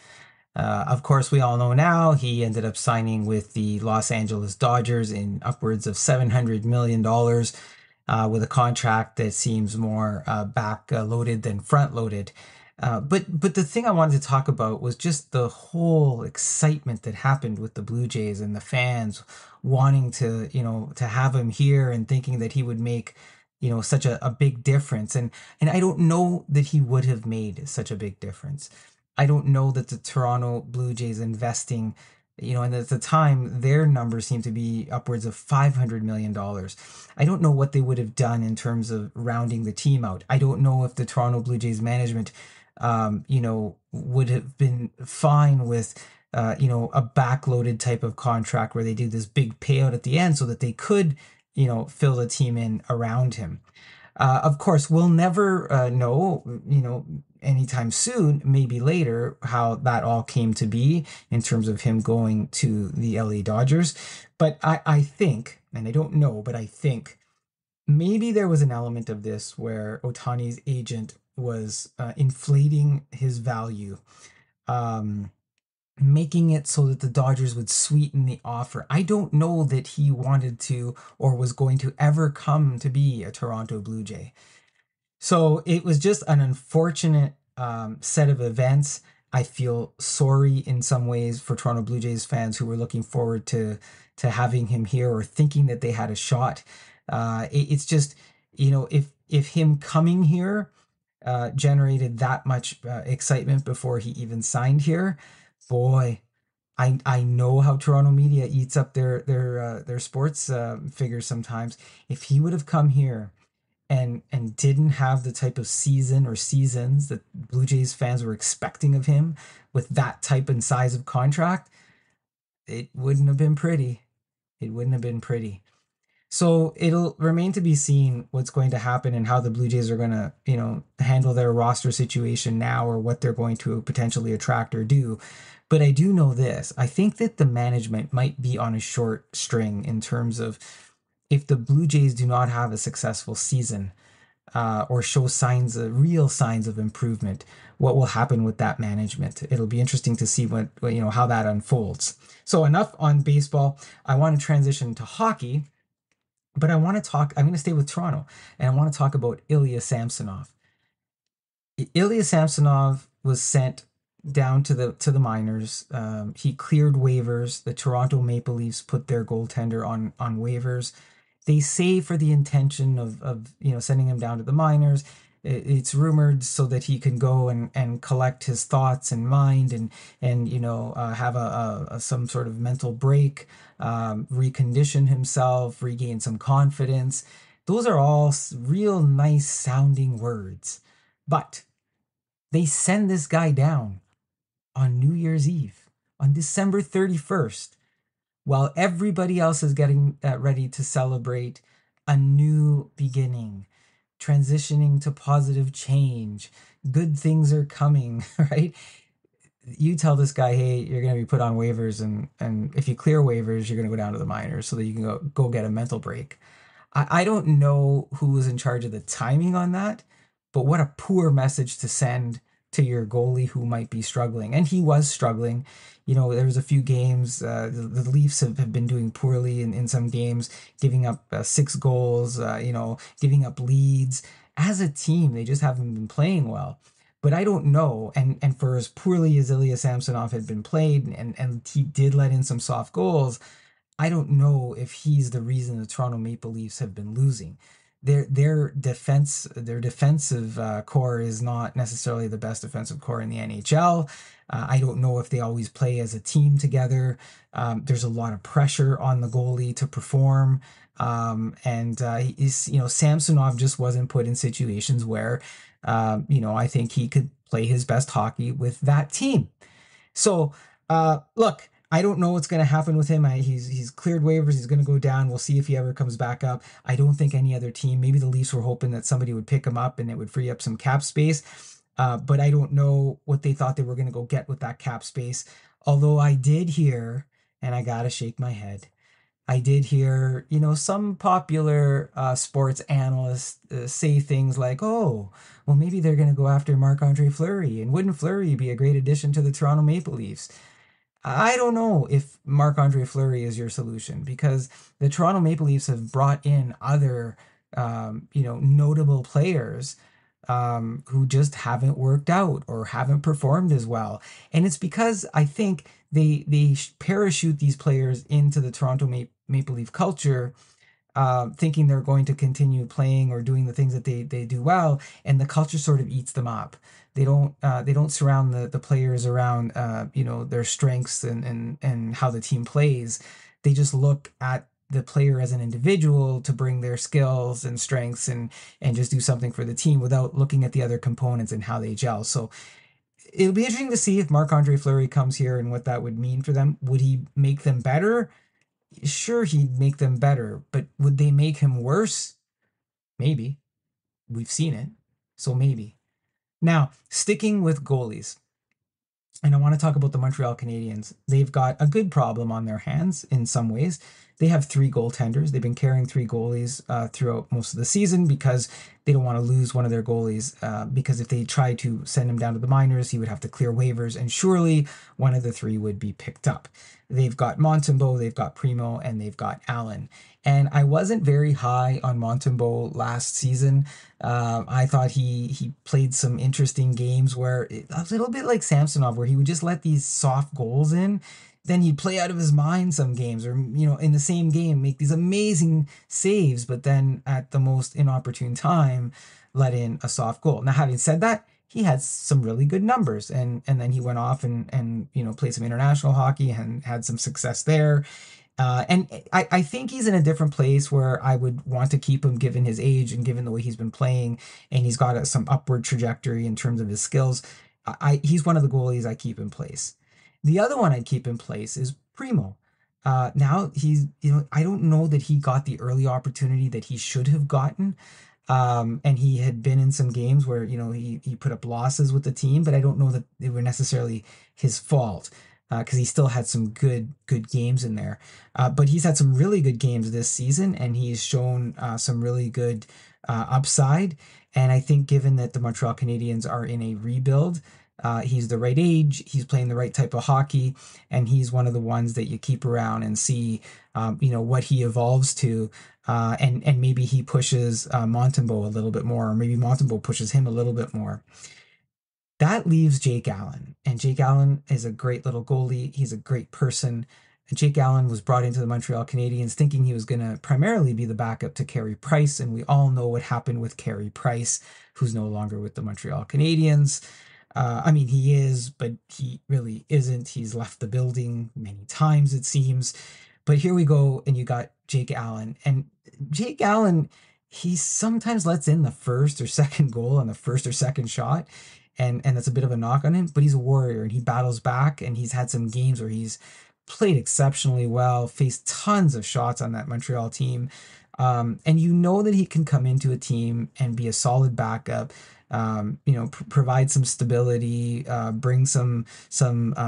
Of course, we all know now he ended up signing with the Los Angeles Dodgers in upwards of $700 million with a contract that seems more back-loaded than front-loaded. But the thing I wanted to talk about was just the whole excitement that happened with the Blue Jays and the fans wanting to, to have him here and thinking that he would make, such a big difference. And I don't know that he would have made such a big difference. I don't know that the Toronto Blue Jays investing, and at the time, their numbers seem to be upwards of $500 million. I don't know what they would have done in terms of rounding the team out. I don't know if the Toronto Blue Jays management, would have been fine with, a backloaded type of contract where they do this big payout at the end so that they could, fill the team in around him. Of course, we'll never know, anytime soon, maybe later, how that all came to be in terms of him going to the LA Dodgers. But I think, and I don't know, but I think maybe there was an element of this where Ohtani's agent was inflating his value, making it so that the Dodgers would sweeten the offer. I don't know that he wanted to or was going to ever come to be a Toronto Blue Jay. So it was just an unfortunate set of events. I feel sorry in some ways for Toronto Blue Jays fans who were looking forward to having him here or thinking that they had a shot. It's just, if him coming here generated that much excitement before he even signed here, boy, I know how Toronto media eats up their sports figures sometimes. If he would have come here and didn't have the type of season or seasons that Blue Jays fans were expecting of him with that type and size of contract, it wouldn't have been pretty. It wouldn't have been pretty. So it'll remain to be seen what's going to happen and how the Blue Jays are going to, handle their roster situation now or what they're going to potentially attract or do. But I do know this. I think that the management might be on a short string in terms of if the Blue Jays do not have a successful season or show real signs of improvement, what will happen with that management? It'll be interesting to see how that unfolds. So enough on baseball. I want to transition to hockey. But I'm going to stay with Toronto, and I want to talk about Ilya Samsonov. Ilya Samsonov was sent down to the minors. He cleared waivers. The Toronto Maple Leafs put their goaltender on waivers. They say for the intention of sending him down to the minors. It's rumored so that he can go and collect his thoughts and mind and have some sort of mental break, recondition himself, regain some confidence. Those are all real nice sounding words. But they send this guy down on New Year's Eve, on December 31st, while everybody else is getting ready to celebrate a new beginning, transitioning to positive change. Good things are coming, right? You tell this guy, hey, you're going to be put on waivers, and if you clear waivers, you're going to go down to the minors so that you can go get a mental break. I don't know who was in charge of the timing on that, but what a poor message to send to your goalie who might be struggling. And he was struggling. There was a few games, the Leafs have been doing poorly in some games, giving up 6 goals, giving up leads. As a team, they just haven't been playing well. But I don't know. And for as poorly as Ilya Samsonov had been played, and he did let in some soft goals, I don't know if he's the reason the Toronto Maple Leafs have been losing. Their defensive core is not necessarily the best defensive core in the NHL. I don't know if they always play as a team together. There's a lot of pressure on the goalie to perform. And Samsonov just wasn't put in situations where, I think he could play his best hockey with that team. So, look, I don't know what's going to happen with him. He's cleared waivers. He's going to go down. We'll see if he ever comes back up. I don't think any other team, maybe the Leafs were hoping that somebody would pick him up and it would free up some cap space. But I don't know what they thought they were going to go get with that cap space. Although I did hear, and I got to shake my head, I did hear, some popular sports analysts say things like, oh, well, maybe they're going to go after Marc-Andre Fleury. And wouldn't Fleury be a great addition to the Toronto Maple Leafs? I don't know if Marc-Andre Fleury is your solution, because the Toronto Maple Leafs have brought in other, notable players who just haven't worked out or haven't performed as well. And it's because I think they parachute these players into the Toronto Maple Leaf culture, thinking they're going to continue playing or doing the things that they do well, and the culture sort of eats them up. They don't surround the players around their strengths and how the team plays. They just look at the player as an individual to bring their skills and strengths and just do something for the team without looking at the other components and how they gel. So it'll be interesting to see if Marc-Andre Fleury comes here and what that would mean for them. Would he make them better? Sure, he'd make them better, but would they make him worse? Maybe. We've seen it. So maybe. Now, sticking with goalies, and I want to talk about the Montreal Canadiens. They've got a good problem on their hands in some ways. They have 3 goaltenders. They've been carrying 3 goalies throughout most of the season because they don't want to lose one of their goalies, because if they try to send him down to the minors, he would have to clear waivers, and surely one of the 3 would be picked up. They've got Montembeault, they've got Primo, and they've got Allen. And I wasn't very high on Montembeault last season. I thought he played some interesting games where a little bit like Samsonov, where he would just let these soft goals in. Then he'd play out of his mind some games, or in the same game make these amazing saves, but then at the most inopportune time let in a soft goal. Now, having said that, he had some really good numbers, and then he went off and played some international hockey and had some success there. And I think he's in a different place where I would want to keep him given his age and given the way he's been playing, and he's got some upward trajectory in terms of his skills. He's one of the goalies I keep in place. The other one I'd keep in place is Primo. Now he's, I don't know that he got the early opportunity that he should have gotten. And he had been in some games where, he put up losses with the team, but I don't know that they were necessarily his fault, because he still had some good games in there. But he's had some really good games this season, and he's shown some really good upside. And I think given that the Montreal Canadiens are in a rebuild, he's the right age, he's playing the right type of hockey, and he's one of the ones that you keep around and see, what he evolves to. And maybe he pushes Montembeault a little bit more, or maybe Montembeault pushes him a little bit more. That leaves Jake Allen, and Jake Allen is a great little goalie. He's a great person. Jake Allen was brought into the Montreal Canadiens thinking he was going to primarily be the backup to Carey Price, and we all know what happened with Carey Price, who's no longer with the Montreal Canadiens. He is, but he really isn't. He's left the building many times, it seems. But here we go, and you got Jake Allen. And Jake Allen, he sometimes lets in the first or second goal on the first or second shot, and that's a bit of a knock on him, but he's a warrior, and he battles back, and he's had some games where he's played exceptionally well, faced tons of shots on that Montreal team. And that he can come into a team and be a solid backup, provide some stability, bring some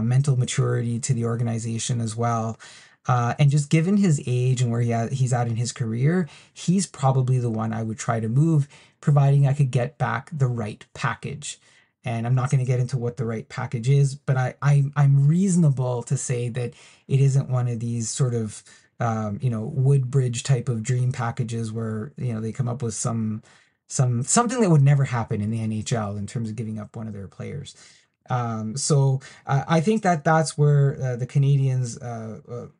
mental maturity to the organization as well. And just given his age and where he's at in his career, he's probably the one I would try to move, providing I could get back the right package. And I'm not going to get into what the right package is, but I'm reasonable to say that it isn't one of these sort of Woodbridge type of dream packages where they come up with something that would never happen in the NHL in terms of giving up one of their players. So I think that's where the Canadians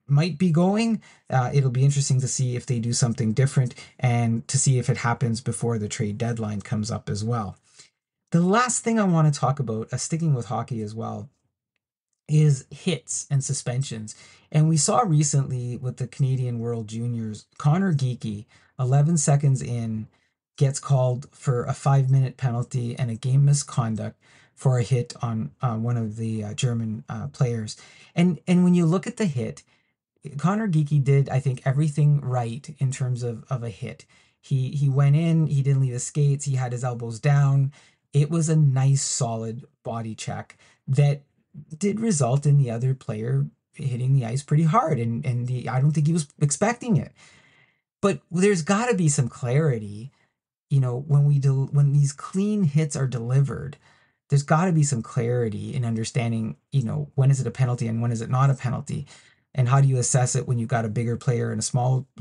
might be going. It'll be interesting to see if they do something different and to see if it happens before the trade deadline comes up as well. The last thing I want to talk about, sticking with hockey as well, is hits and suspensions. And we saw recently with the Canadian World Juniors, Connor Geekie, 11 seconds in, gets called for a 5-minute penalty and a game misconduct for a hit on one of the German players. And when you look at the hit, Connor Geekie did, I think, everything right in terms of a hit. He went in, he didn't leave his skates, he had his elbows down. It was a nice, solid body check that did result in the other player hitting the ice pretty hard, and I don't think he was expecting it. But there's got to be some clarity, when these clean hits are delivered. There's got to be some clarity in understanding, when is it a penalty and when is it not a penalty, and how do you assess it when you've got a bigger player and a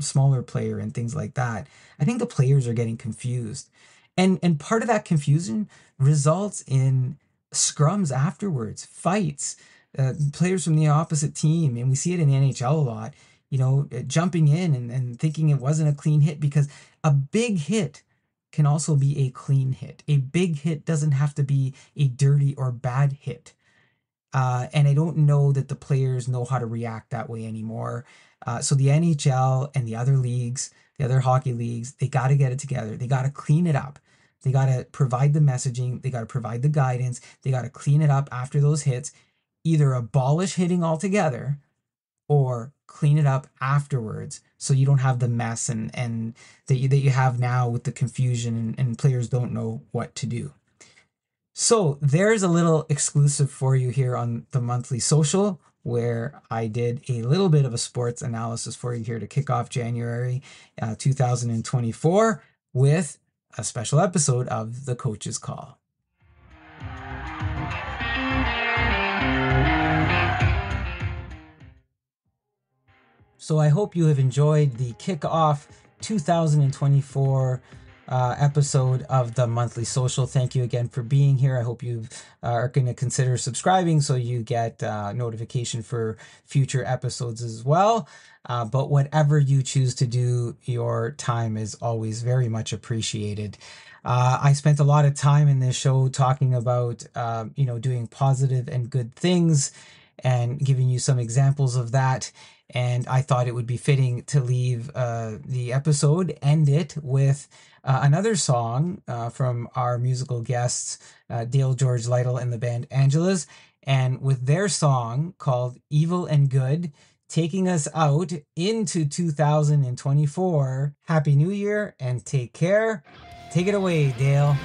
smaller player and things like that. I think the players are getting confused, and part of that confusion results in scrums afterwards, fights, players from the opposite team, and we see it in the NHL a lot. Jumping in and thinking it wasn't a clean hit, because a big hit can also be a clean hit. A big hit doesn't have to be a dirty or bad hit. And I don't know that the players know how to react that way anymore. So the NHL and the other leagues, the other hockey leagues, they got to get it together. They got to clean it up. They got to provide the messaging. They got to provide the guidance. They got to clean it up after those hits. Either abolish hitting altogether or clean it up afterwards, so you don't have the mess and that you have now with the confusion, and players don't know what to do. So there's a little exclusive for you here on the monthly social, where I did a little bit of a sports analysis for you here to kick off January 2024 with a special episode of The Coach's Call. So I hope you have enjoyed the kickoff 2024 episode of the monthly social. Thank you again for being here. I hope you are going to consider subscribing so you get notification for future episodes as well. But whatever you choose to do, your time is always very much appreciated. I spent a lot of time in this show talking about, doing positive and good things and giving you some examples of that. And I thought it would be fitting to leave the episode, end it with another song from our musical guests, Dale George Lytle and the band Angela's, and with their song called Evil and Good, taking us out into 2024. Happy New Year and take care. Take it away, Dale.